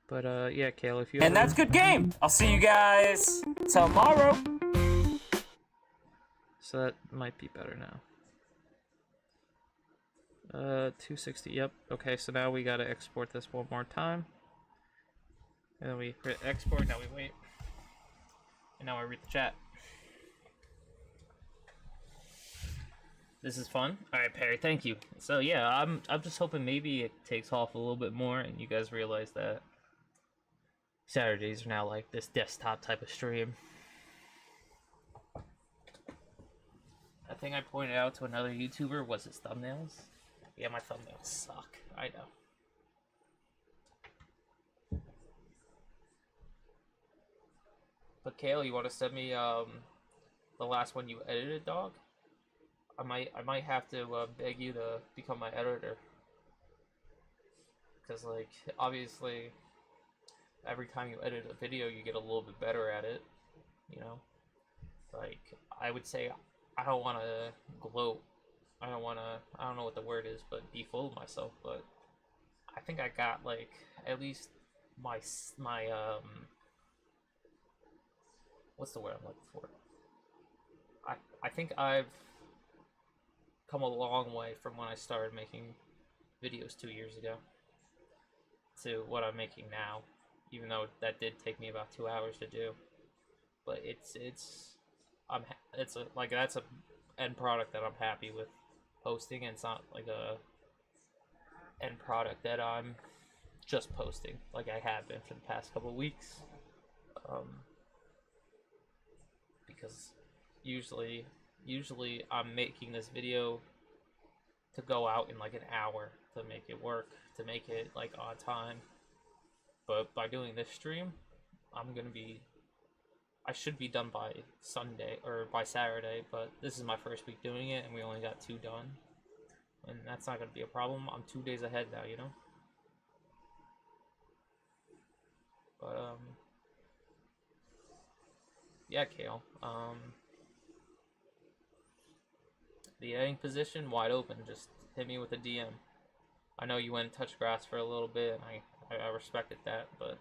But yeah, Kale, if you And that's good game. I'll see you guys tomorrow. So that might be better now. 260. Yep. Okay, so now we gotta export this one more time. And then we hit export. Now we wait. And now I read the chat. This is fun. All right, Perry. Thank you. So yeah, I'm just hoping maybe it takes off a little bit more, and you guys realize that Saturdays are now like this desktop type of stream. I think I pointed out to another YouTuber was his thumbnails. Yeah, my thumbnails suck. I know. But Kale, you want to send me the last one you edited, dog? I might have to beg you to become my editor. Because like obviously every time you edit a video you get a little bit better at it, you know? Like I would say I don't want to gloat. I don't know what the word is, but be full of myself, but I think I got like at least my what's the word I'm looking for? I think I've come a long way from when I started making videos 2 years ago to what I'm making now, even though that did take me about 2 hours to do. But it's that's a end product that I'm happy with posting, and it's not like a end product that I'm just posting like I have been for the past couple of weeks. Because usually I'm making this video to go out in like an hour to make it work, to make it like on time. But by doing this stream, I should be done by Sunday or by Saturday, but this is my first week doing it and we only got 2 done. And that's not going to be a problem. I'm 2 days ahead now, you know? But, yeah, Kale. The editing position, wide open. Just hit me with a DM. I know you went and touched grass for a little bit, and I respected that, but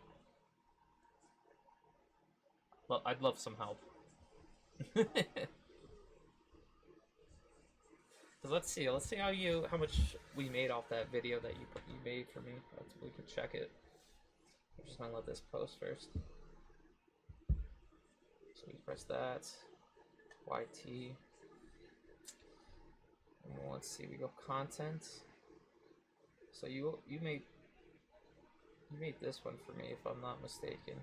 I'd love some help. Let's see how much we made off that video that you made for me. We can check it. I'm just gonna let this post first. So we press that, YT. And let's see, we go content. So you made this one for me, if I'm not mistaken.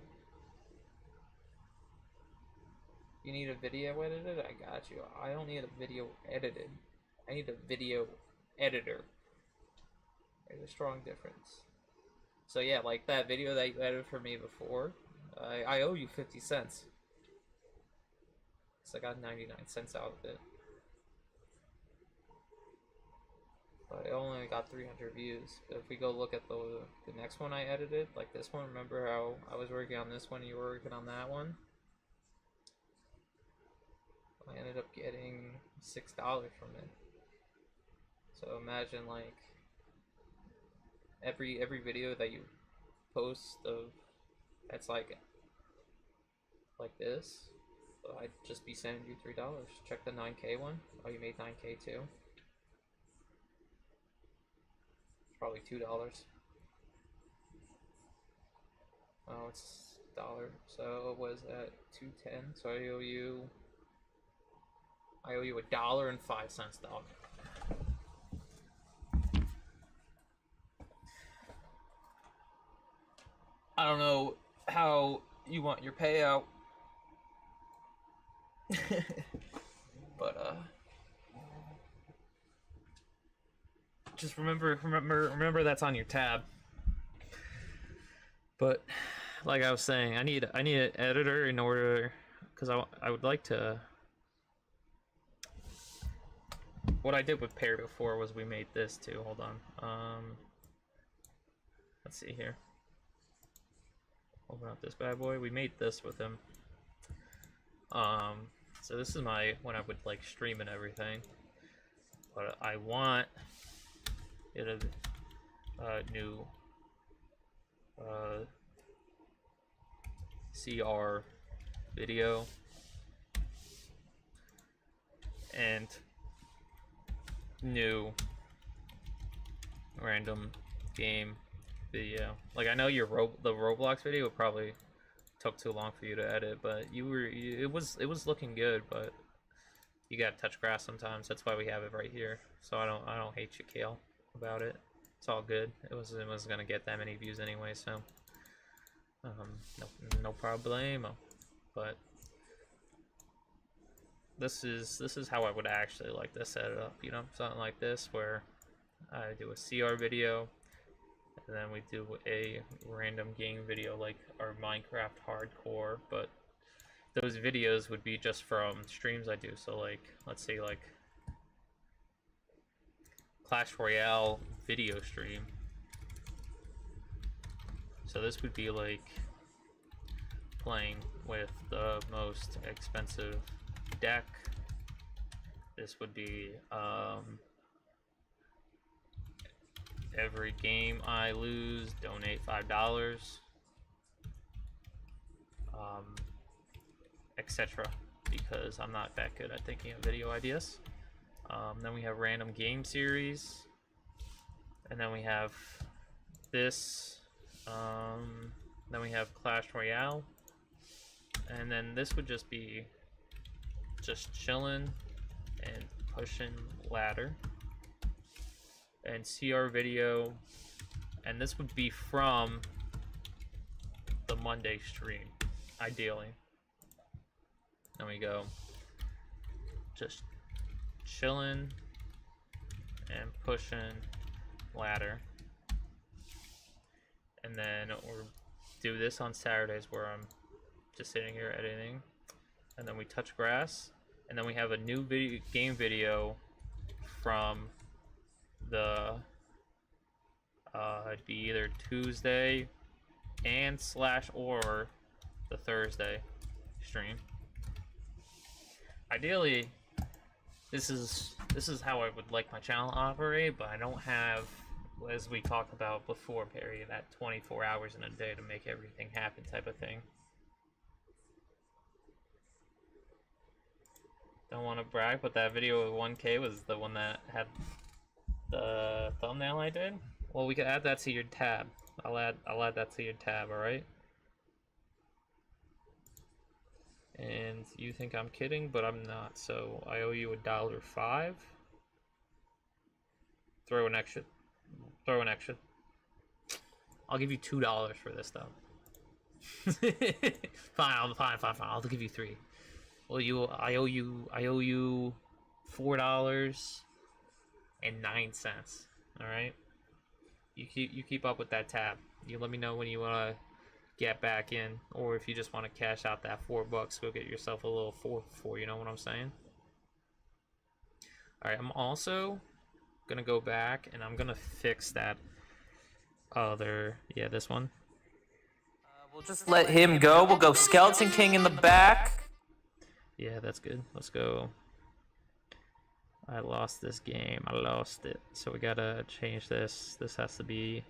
You need a video edited? I got you. I don't need a video edited. I need a video editor. There's a strong difference. So yeah, like that video that you edited for me before, I owe you 50 cents. So I got 99 cents out of it. But I only got 300 views. But if we go look at the next one I edited, like this one, remember how I was working on this one, you were working on that one? I ended up getting $6 from it. So imagine like every video that you post of that's like this, so I'd just be sending you $3. Check the 9K one. Oh, you made 9K too. It's probably $2. Oh, it's $1. So it was at 210. So I owe you $1.05, dog. I don't know how you want your payout, but just remember that's on your tab. But like I was saying, I need an editor in order, because I would like to. What I did with Pear before was we made this too. Hold on. Let's see here. Open up this bad boy. We made this with him. So this is when I would like stream and everything. But I want it a new CR video and new random game video. Like I know the Roblox video probably took too long for you to edit, but it was looking good, but you gotta touch grass sometimes. That's why we have it right here. So I don't hate you, Kale, about it. It's all good. It wasn't gonna get that many views anyway, so no problemo. But this is how I would actually like to set it up, you know, something like this where I do a CR video and then we do a random game video like our Minecraft hardcore, but those videos would be just from streams I do. So like, let's say like Clash Royale video stream. So this would be like playing with the most expensive deck. This would be every game I lose, donate $5. etc. Because I'm not that good at thinking of video ideas. Then we have random game series, and then we have this. Then we have Clash Royale, and then this would just be just chilling and pushing ladder, and CR video, and this would be from the Monday stream, ideally. Then we go just chilling and pushing ladder, and then we'll do this on Saturdays where I'm just sitting here editing, and then we touch grass, and then we have a new game video from the it'd be either Tuesday and / or the Thursday stream. Ideally, this is how I would like my channel to operate, but I don't have, as we talked about before, Perry, that 24 hours in a day to make everything happen type of thing. Don't want to brag, but that video with 1K was the one that had the thumbnail I did. Well, we could add that to your tab. I'll add that to your tab, alright? And you think I'm kidding, but I'm not, so I owe you $1.05. Throw an extra. I'll give you $2 for this though. fine, I'll give you $3. Well, I owe you $4.09. All right. You keep up with that tab. You let me know when you wanna get back in, or if you just want to cash out that $4, go get yourself a little 4. You know what I'm saying? All right. I'm also gonna go back and I'm gonna fix that other, this one. We'll just let him go. We'll go Skeleton King in the back. Yeah, that's good. Let's go. I lost this game. I lost it. So we gotta change this. This has to be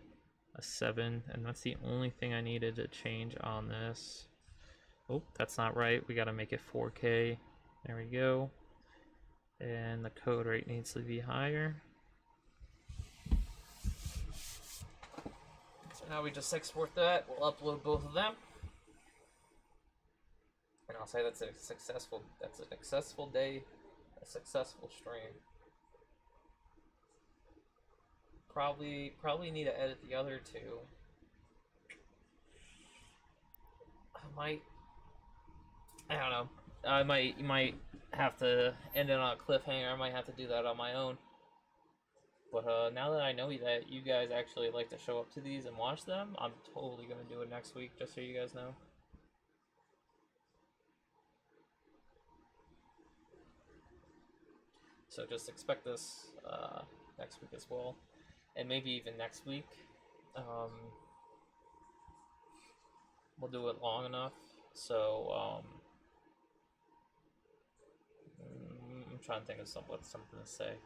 a 7, and that's the only thing I needed to change on this. Oh, that's not right. We gotta make it 4K. There we go. And the code rate needs to be higher. So now we just export that. We'll upload both of them. And I'll say that's a successful day, a successful stream. Probably need to edit the other 2. I don't know. You might have to end it on a cliffhanger. I might have to do that on my own. But now that I know that you guys actually like to show up to these and watch them, I'm totally gonna do it next week, just so you guys know. So just expect this next week as well, and maybe even next week. We'll do it long enough. So I'm trying to think of something to say.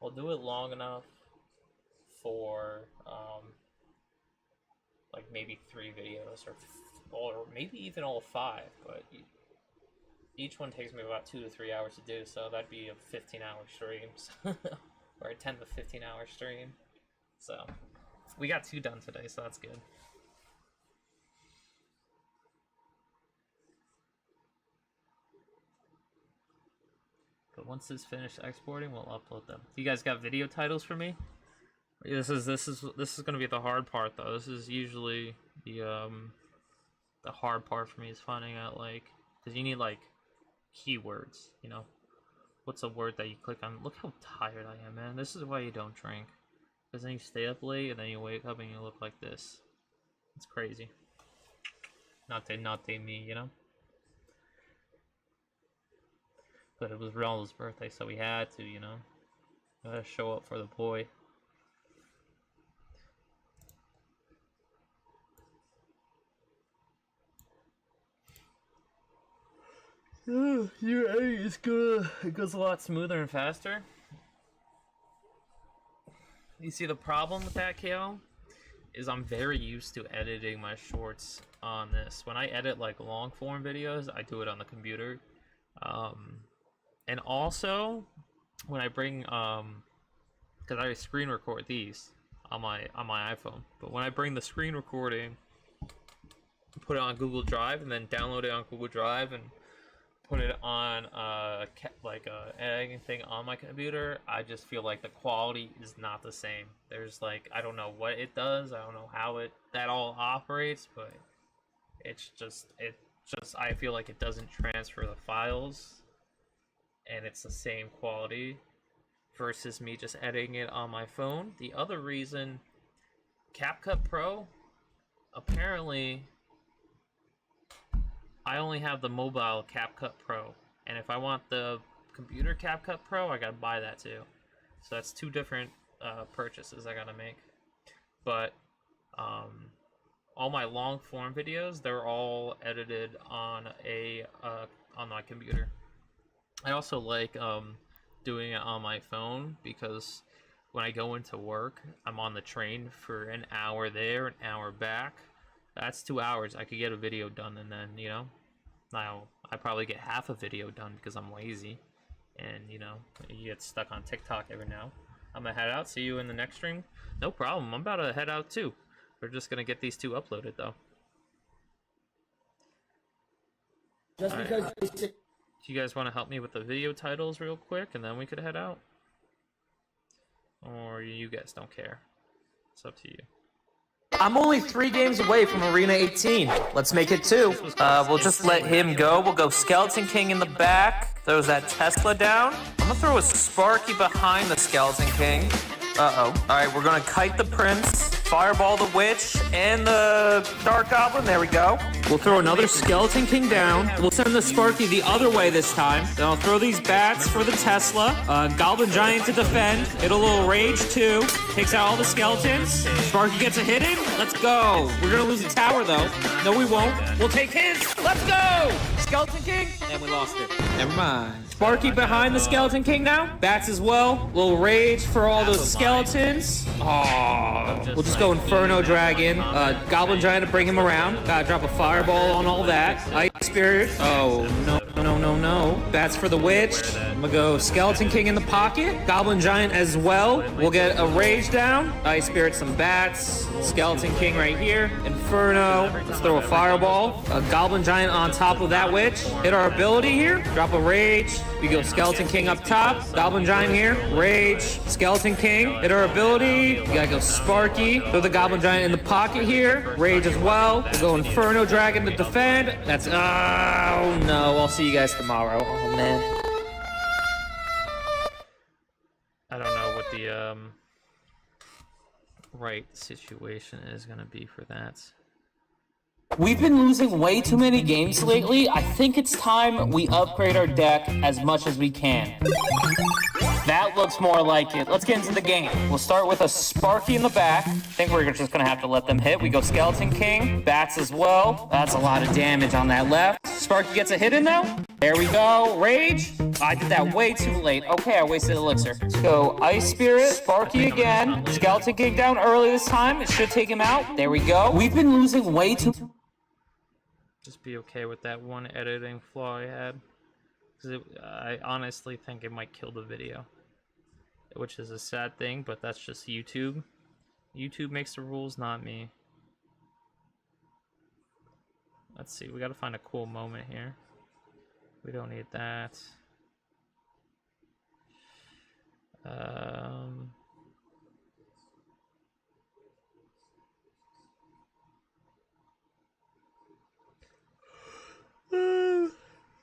We'll do it long enough for like maybe 3 videos, or maybe even all 5. But each one takes me about 2 to 3 hours to do, so that'd be a 15-hour stream, or a 10 to 15-hour stream. So we got 2 done today, so that's good. But once it's finished exporting, we'll upload them. You guys got video titles for me? This is gonna be the hard part though. This is usually the hard part for me, is finding out, like, because you need like keywords, you know. What's a word that you click on? Look how tired I am, man. This is why you don't drink. Because then you stay up late and then you wake up and you look like this. It's crazy. Not me, you know. But it was Ronald's birthday, so we had to, you know. Gotta show up for the boy. It's good. It goes a lot smoother and faster. You see the problem with that, KO? is I'm very used to editing my shorts on this. When I edit like long form videos, I do it on the computer. And also when I bring because I screen record these on my iPhone, but when I bring the screen recording, put it on Google Drive and then download it on Google Drive and put it on editing thing on my computer, I just feel like the quality is not the same. There's like, I don't know what it does, I don't know how that all operates, but it just I feel like it doesn't transfer the files and it's the same quality versus me just editing it on my phone. The other reason, CapCut Pro, apparently I only have the mobile CapCut Pro, and if I want the computer CapCut Pro, I gotta buy that too. So that's two different purchases I gotta make. But all my long form videos, they're all edited on on my computer. I also like doing it on my phone because when I go into work, I'm on the train for an hour there, an hour back. That's 2 hours. I could get a video done, and then, you know, now I probably get half a video done because I'm lazy, and, you know, you get stuck on TikTok every now. I'm gonna head out. See you in the next stream. No problem. I'm about to head out too. We're just gonna get these two uploaded though. Just because Do you guys want to help me with the video titles real quick, and then we could head out? Or you guys don't care? It's up to you. I'm only 3 games away from Arena 18. Let's make it 2. We'll just let him go. We'll go Skeleton King in the back. Throws that Tesla down. I'm gonna throw a Sparky behind the Skeleton King. Uh-oh. Alright, we're gonna kite the Prince, fireball the Witch, and the Dark Goblin. There we go. We'll throw another Skeleton King down. We'll send the Sparky the other way this time. Then I'll throw these bats for the Tesla. Goblin Giant to defend. It'll little rage too. Takes out all the skeletons. Sparky gets a hit in. Let's go. We're gonna lose the tower though. No, we won't. We'll take his. Let's go. Skeleton King. And we lost it. Never mind. Sparky behind the Skeleton King now. Bats as well. Little rage for all those skeletons. Oh. We'll just go Inferno Dragon. Goblin Giant to bring him around. Gotta drop a fireball on all that. Ice Spirit. Oh, no. Bats for the Witch. I'm gonna go Skeleton King in the pocket. Goblin Giant as well. We'll get a rage down. Ice Spirit, some bats. Skeleton King right here. Inferno. Let's throw a fireball. A Goblin Giant on top of that Witch. Hit our ability here. Drop a rage. We go Skeleton King up top. Goblin Giant here. Rage. Skeleton King. Hit our ability. We gotta go Sparky. Throw the Goblin Giant in the pocket here. Rage as well. We'll go Inferno Dragon to defend. That's... Oh, no. I'll see you guys tomorrow. Oh, man. I don't know what the right situation is gonna be for that. We've been losing way too many games lately. I think it's time we upgrade our deck as much as we can. That looks more like it. Let's get into the game. We'll start with a Sparky in the back. I think we're just gonna have to let them hit. We go Skeleton King, bats as well. That's a lot of damage on that left. Sparky gets a hit in though. There we go. Rage. I did that way too late. Okay, I wasted elixir. Let's go Ice Spirit, Sparky again. Skeleton King down early this time. It should take him out. There we go. We've been losing way too... Just be okay with that one editing flaw I had. Because I honestly think it might kill the video. Which is a sad thing, but that's just YouTube. YouTube makes the rules, not me. Let's see, we gotta find a cool moment here. We don't need that.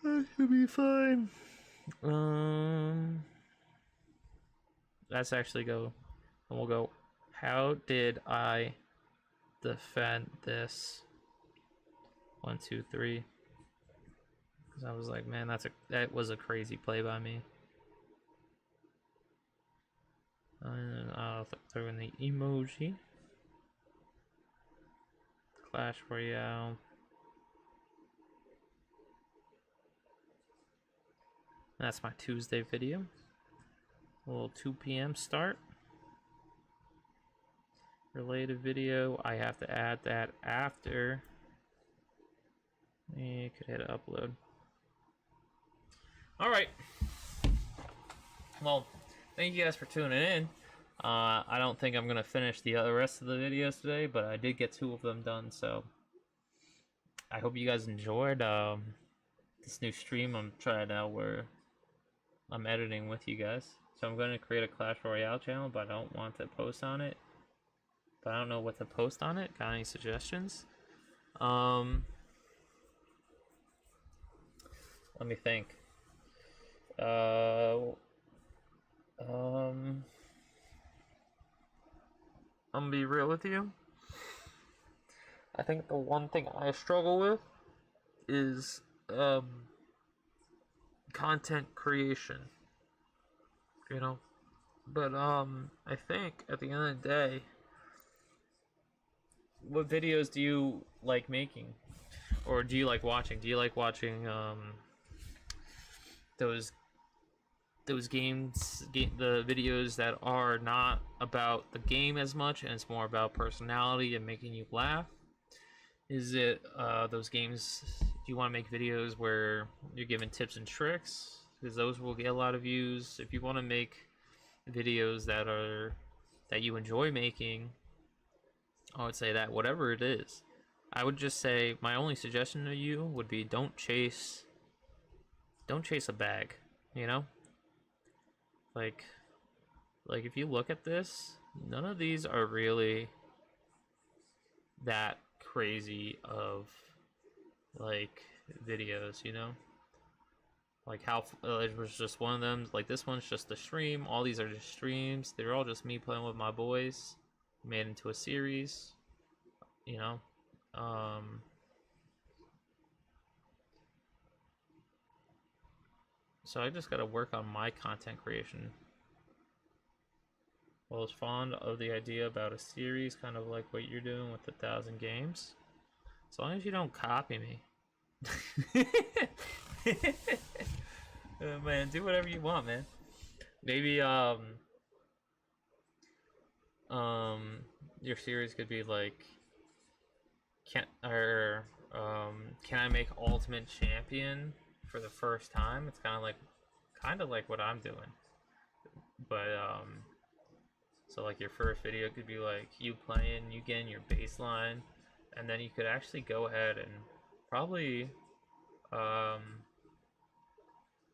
That should be fine. Let's actually go, and we'll go, how did I defend this? 1, 2, 3. Because I was like, man, that was a crazy play by me. And I'll throw in the emoji. Clash Royale. That's my Tuesday video. A little 2 p.m. start. related video. I have to add that after. You could hit upload. Alright. Well, thank you guys for tuning in. I don't think I'm going to finish the rest of the videos today, but I did get 2 of them done, so I hope you guys enjoyed this new stream I'm trying out where I'm editing with you guys. So I'm going to create a Clash Royale channel, but I don't want to post on it. But I don't know what to post on it. Got any suggestions? Let me think. I'm gonna be real with you. I think the one thing I struggle with is content creation. You know? But I think at the end of the day, what videos do you like making? Or do you like watching? Do you like watching those games, the videos that are not about the game as much and it's more about personality and making you laugh? Is it those games, do you want to make videos where you're giving tips and tricks? Because those will get a lot of views. If you want to make videos that you enjoy making, I would say that whatever it is, I would just say my only suggestion to you would be don't chase a bag, you know? Like if you look at this, none of these are really that crazy of like videos, you know? Like how it was just one of them. Like this one's just a stream. All these are just streams. They're all just me playing with my boys, made into a series, you know? So I just gotta work on my content creation. I was fond of the idea about a series, kind of like what you're doing with 1,000 games. As long as you don't copy me. Man, do whatever you want, man. Maybe your series could be like, can I make Ultimate Champion for the first time? It's kind of like what I'm doing, but so like your first video could be like you playing, you getting your baseline, and then you could actually go ahead and probably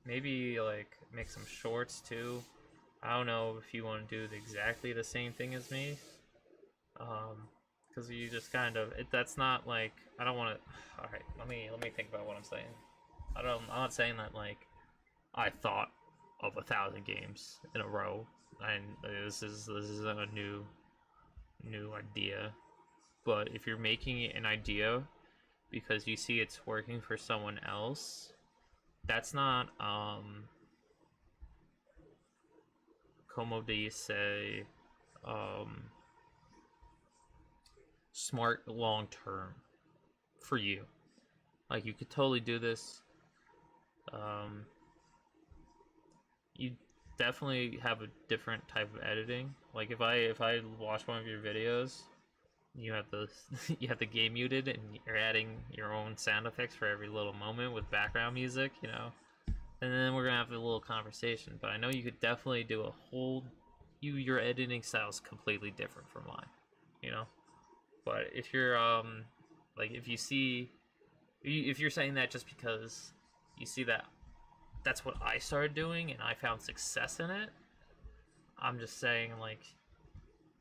maybe like make some shorts too. I don't know if you want to do exactly the same thing as me, because you just kind of that's not like, I don't want to. All right, let me think about what I'm saying. I'm not saying that like I thought of 1,000 games in a row, and this isn't a new idea. But if you're making an idea because you see it's working for someone else, that's not como do you say, smart long term for you. Like you could totally do this. You definitely have a different type of editing. Like if I watch one of your videos, you have the game muted and you're adding your own sound effects for every little moment with background music, you know, and then we're gonna have a little conversation. But I know you could definitely do a whole, your editing style is completely different from mine, you know. But if you're like if you're saying that just because you see that that's what I started doing and I found success in it, I'm just saying like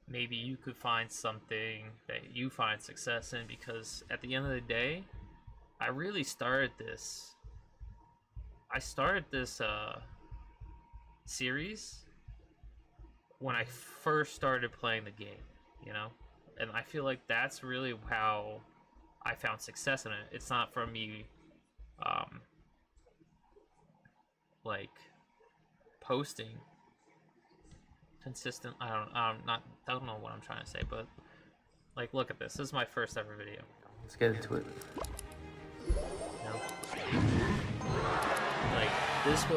maybe you could find something that you find success in, because at the end of the day, I really started this. I started this series when I first started playing the game, you know? And I feel like that's really how I found success in it. It's not from me like posting consistent. I don't know what I'm trying to say, but like look at this. This is my first ever video. Let's get into it. You know? Like this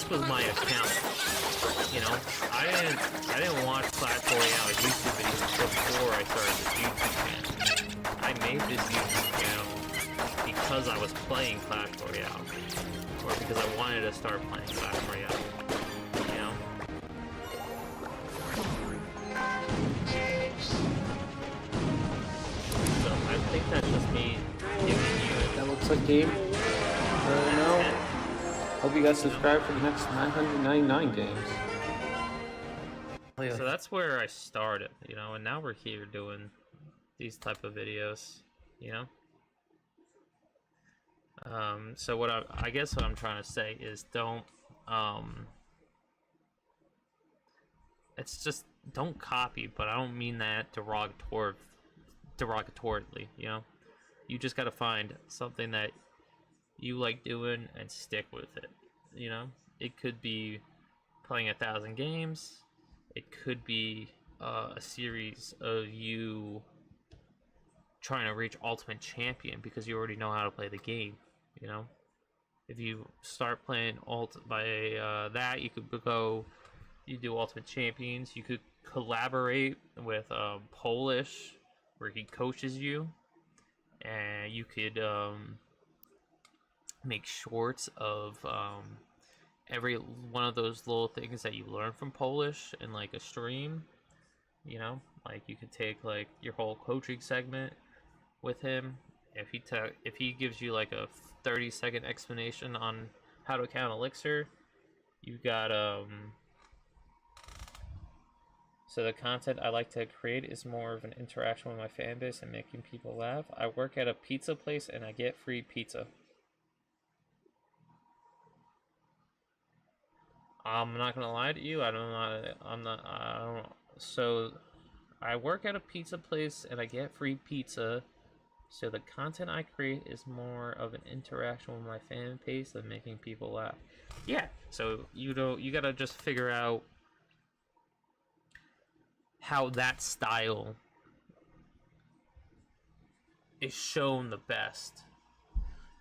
was my account you know, I didn't watch Clash Royale YouTube videos before I started this YouTube channel. I made this YouTube channel because I was playing Clash Royale, or because I wanted to start playing Clash Royale. You know. So I think that's just me giving you. That looks like game. I don't know. Hope you guys subscribe for the next 999 games. So that's where I started, you know, and now we're here doing these type of videos, you know. So what I guess what I'm trying to say is don't it's just don't copy, but I don't mean that derogatorily, you know. You just got to find something that you like doing and stick with it, you know. It could be playing 1,000 games. It could be a series of you trying to reach Ultimate Champion because you already know how to play the game, you know. If you start playing that, you could go, you do Ultimate Champions. You could collaborate with Polish, where he coaches you, and you could make shorts of every one of those little things that you learn from Polish in like a stream, you know. Like you could take like your whole coaching segment with him. If he gives you like a 30-second explanation on how to count elixir, you got so the content I like to create is more of an interaction with my fan base and making people laugh. I work at a pizza place and I get free pizza. I'm not gonna lie to you. So I work at a pizza place and I get free pizza. So the content I create is more of an interaction with my fan base and making people laugh. Yeah. So you gotta just figure out how that style is shown the best.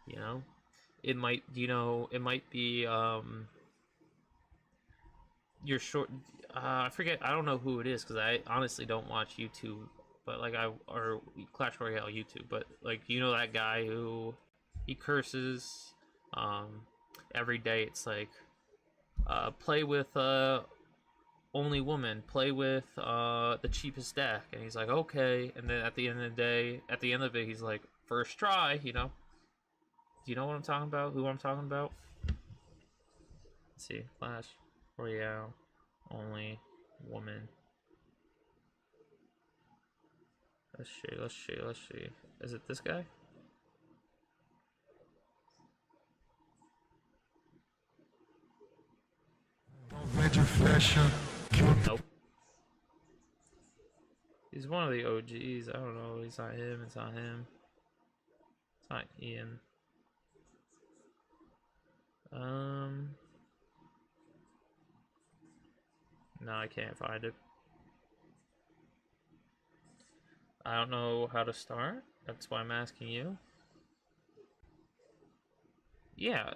You know, it might be your short. I forget. I don't know who it is because I honestly don't watch YouTube. But like or Clash Royale YouTube. But like, you know that guy who he curses every day. It's like play with only woman. Play with the cheapest deck. And he's like, okay. And then at the end of it, he's like, first try. You know. Do you know what I'm talking about? Who I'm talking about? Let's see. Clash Royale, only woman. Let's see. Is it this guy? Nope. He's one of the OGs. I don't know. It's not him. It's not him. It's not Ian. No, I can't find it. I don't know how to start. That's why I'm asking you. Yeah,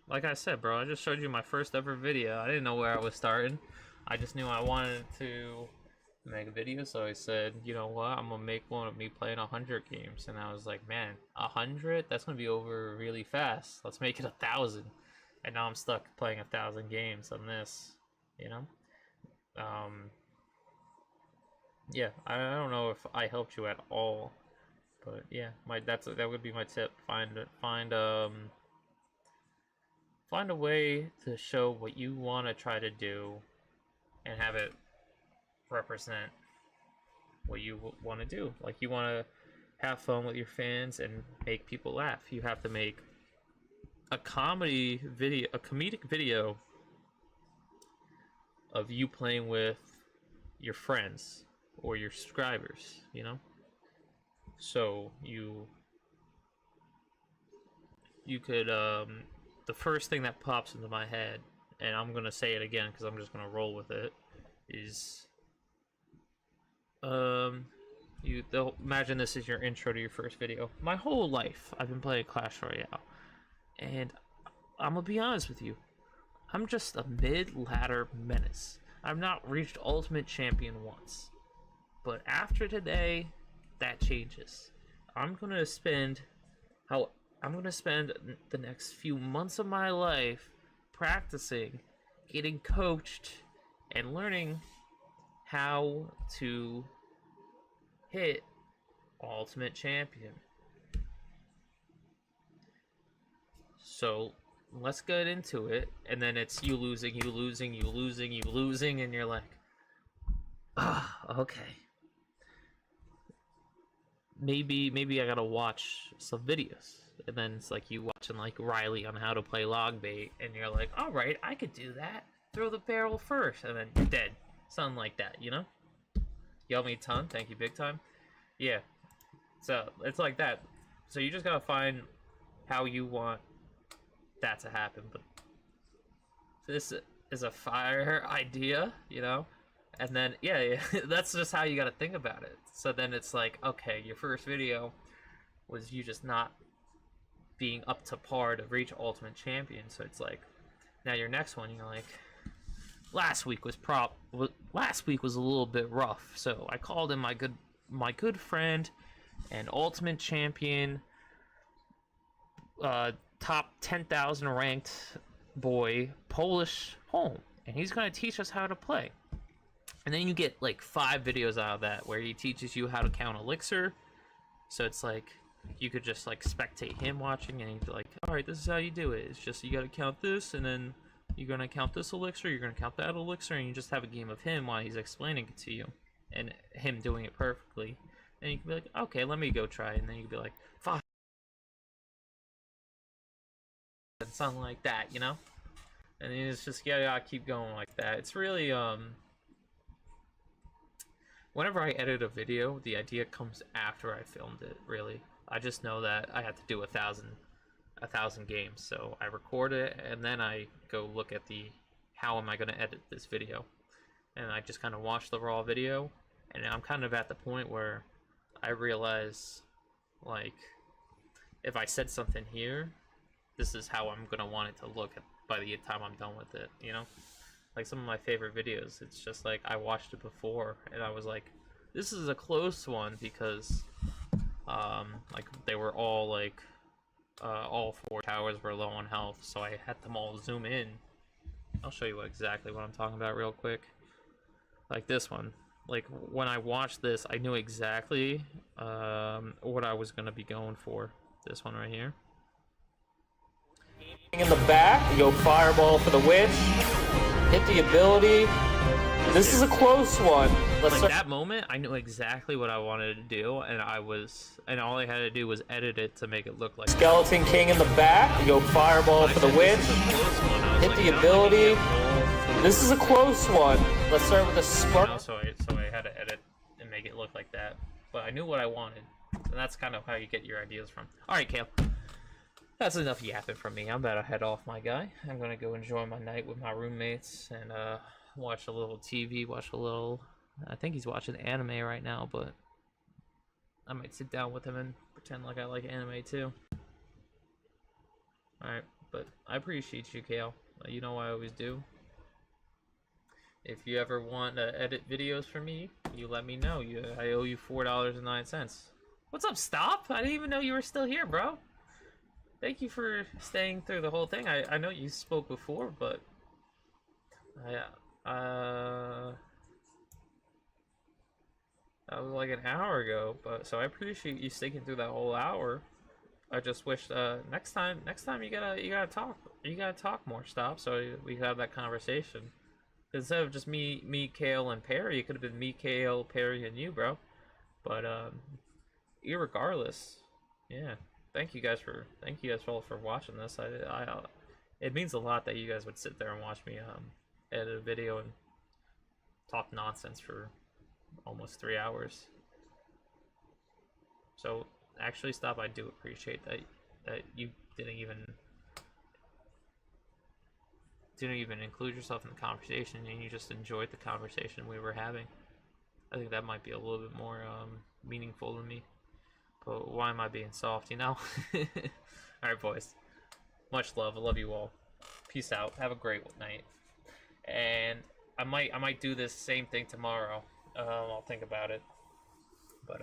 like I said, bro, I just showed you my first ever video. I didn't know where I was starting. I just knew I wanted to make a video, so I said, you know what, I'm gonna make one of me playing 100 games. And I was like, man, 100? That's gonna be over really fast. Let's make it 1,000. And now I'm stuck playing 1,000 games on this, you know? Yeah, I don't know if I helped you at all, but yeah, that would be my tip. Find a way to show what you want to try to do, and have it represent what you want to do. Like, you want to have fun with your fans and make people laugh. You have to make a comedic video of you playing with your friends or your subscribers, you know? So you could, the first thing that pops into my head, and I'm gonna say it again because I'm just gonna roll with it, is, imagine this is your intro to your first video. My whole life, I've been playing Clash Royale, and I'm gonna be honest with you, I'm just a mid-ladder menace. I've not reached Ultimate Champion once. But after today, that changes. I'm gonna spend the next few months of my life practicing, getting coached, and learning how to hit Ultimate Champion. So let's get into it, and then it's you losing, and you're like, okay. Maybe I gotta watch some videos. And then it's like you watching like Riley on how to play log bait, and you're like, alright, I could do that. Throw the barrel first, and then you're dead. Something like that, you know? You helped me a ton, thank you big time. Yeah. So it's like that. So you just gotta find how you want that to happen. But this is a fire idea, you know? And then, yeah, that's just how you gotta think about it. So then it's like, okay, your first video was you just not being up to par to reach Ultimate Champion. So it's like, now your next one, you're like, last week was a little bit rough. So I called in my good friend and Ultimate Champion, top 10,000 ranked boy, Polish home, and he's gonna teach us how to play. And then you get like 5 videos out of that where he teaches you how to count elixir. So it's like you could just like spectate him watching, and he'd be like, alright, this is how you do it. It's just you gotta count this, and then you're gonna count this elixir, you're gonna count that elixir, and you just have a game of him while he's explaining it to you. And him doing it perfectly. And you can be like, okay, let me go try it. And then you can be like, fuck. And something like that, you know? And then it's just, you gotta keep going like that. It's really, whenever I edit a video, the idea comes after I filmed it, really. I just know that I have to do 1,000 games, so I record it, and then I go look at how am I going to edit this video. And I just kind of watch the raw video, and I'm kind of at the point where I realize, like, if I said something here, this is how I'm going to want it to look by the time I'm done with it, you know? Like some of my favorite videos, it's just like I watched it before and I was like, this is a close one because like they were all like all 4 towers were low on health, so I had them all zoom in. I'll show you exactly what I'm talking about real quick. Like this one, like when I watched this, I knew exactly what I was gonna be going for. This one right here. In the back, you go fireball for the witch. Hit the ability. This is a close one. Let's like that moment, I knew exactly what I wanted to do, and all I had to do was edit it to make it look like Skeleton King in the back. You go fireball for the witch. Hit the ability. This is a close one. Let's start with a spark. You know, so I had to edit and make it look like that, but I knew what I wanted, and that's kind of how you get your ideas from. All right, Kale. That's enough yapping from me. I'm about to head off, my guy. I'm gonna go enjoy my night with my roommates and watch a little TV, I think he's watching anime right now, but I might sit down with him and pretend like I like anime too. Alright, but I appreciate you, Kale. You know I always do. If you ever want to edit videos for me, you let me know. I owe you $4.09. What's up, Stop? I didn't even know you were still here, bro. Thank you for staying through the whole thing. I know you spoke before, but that was like an hour ago. But so I appreciate you sticking through that whole hour. I just wish next time you gotta talk more, Stop, so we can have that conversation. Instead of just me, Kale, and Perry, it could have been me, Kale, Perry, and you, bro. But irregardless, yeah. Thank you guys all for watching this. It means a lot that you guys would sit there and watch me edit a video and talk nonsense for almost 3 hours. So actually, Stop, I do appreciate that you didn't even include yourself in the conversation, and you just enjoyed the conversation we were having. I think that might be a little bit more meaningful to me. But why am I being soft, you know? Alright, boys. Much love. I love you all. Peace out. Have a great night. And I might do this same thing tomorrow. I'll think about it. But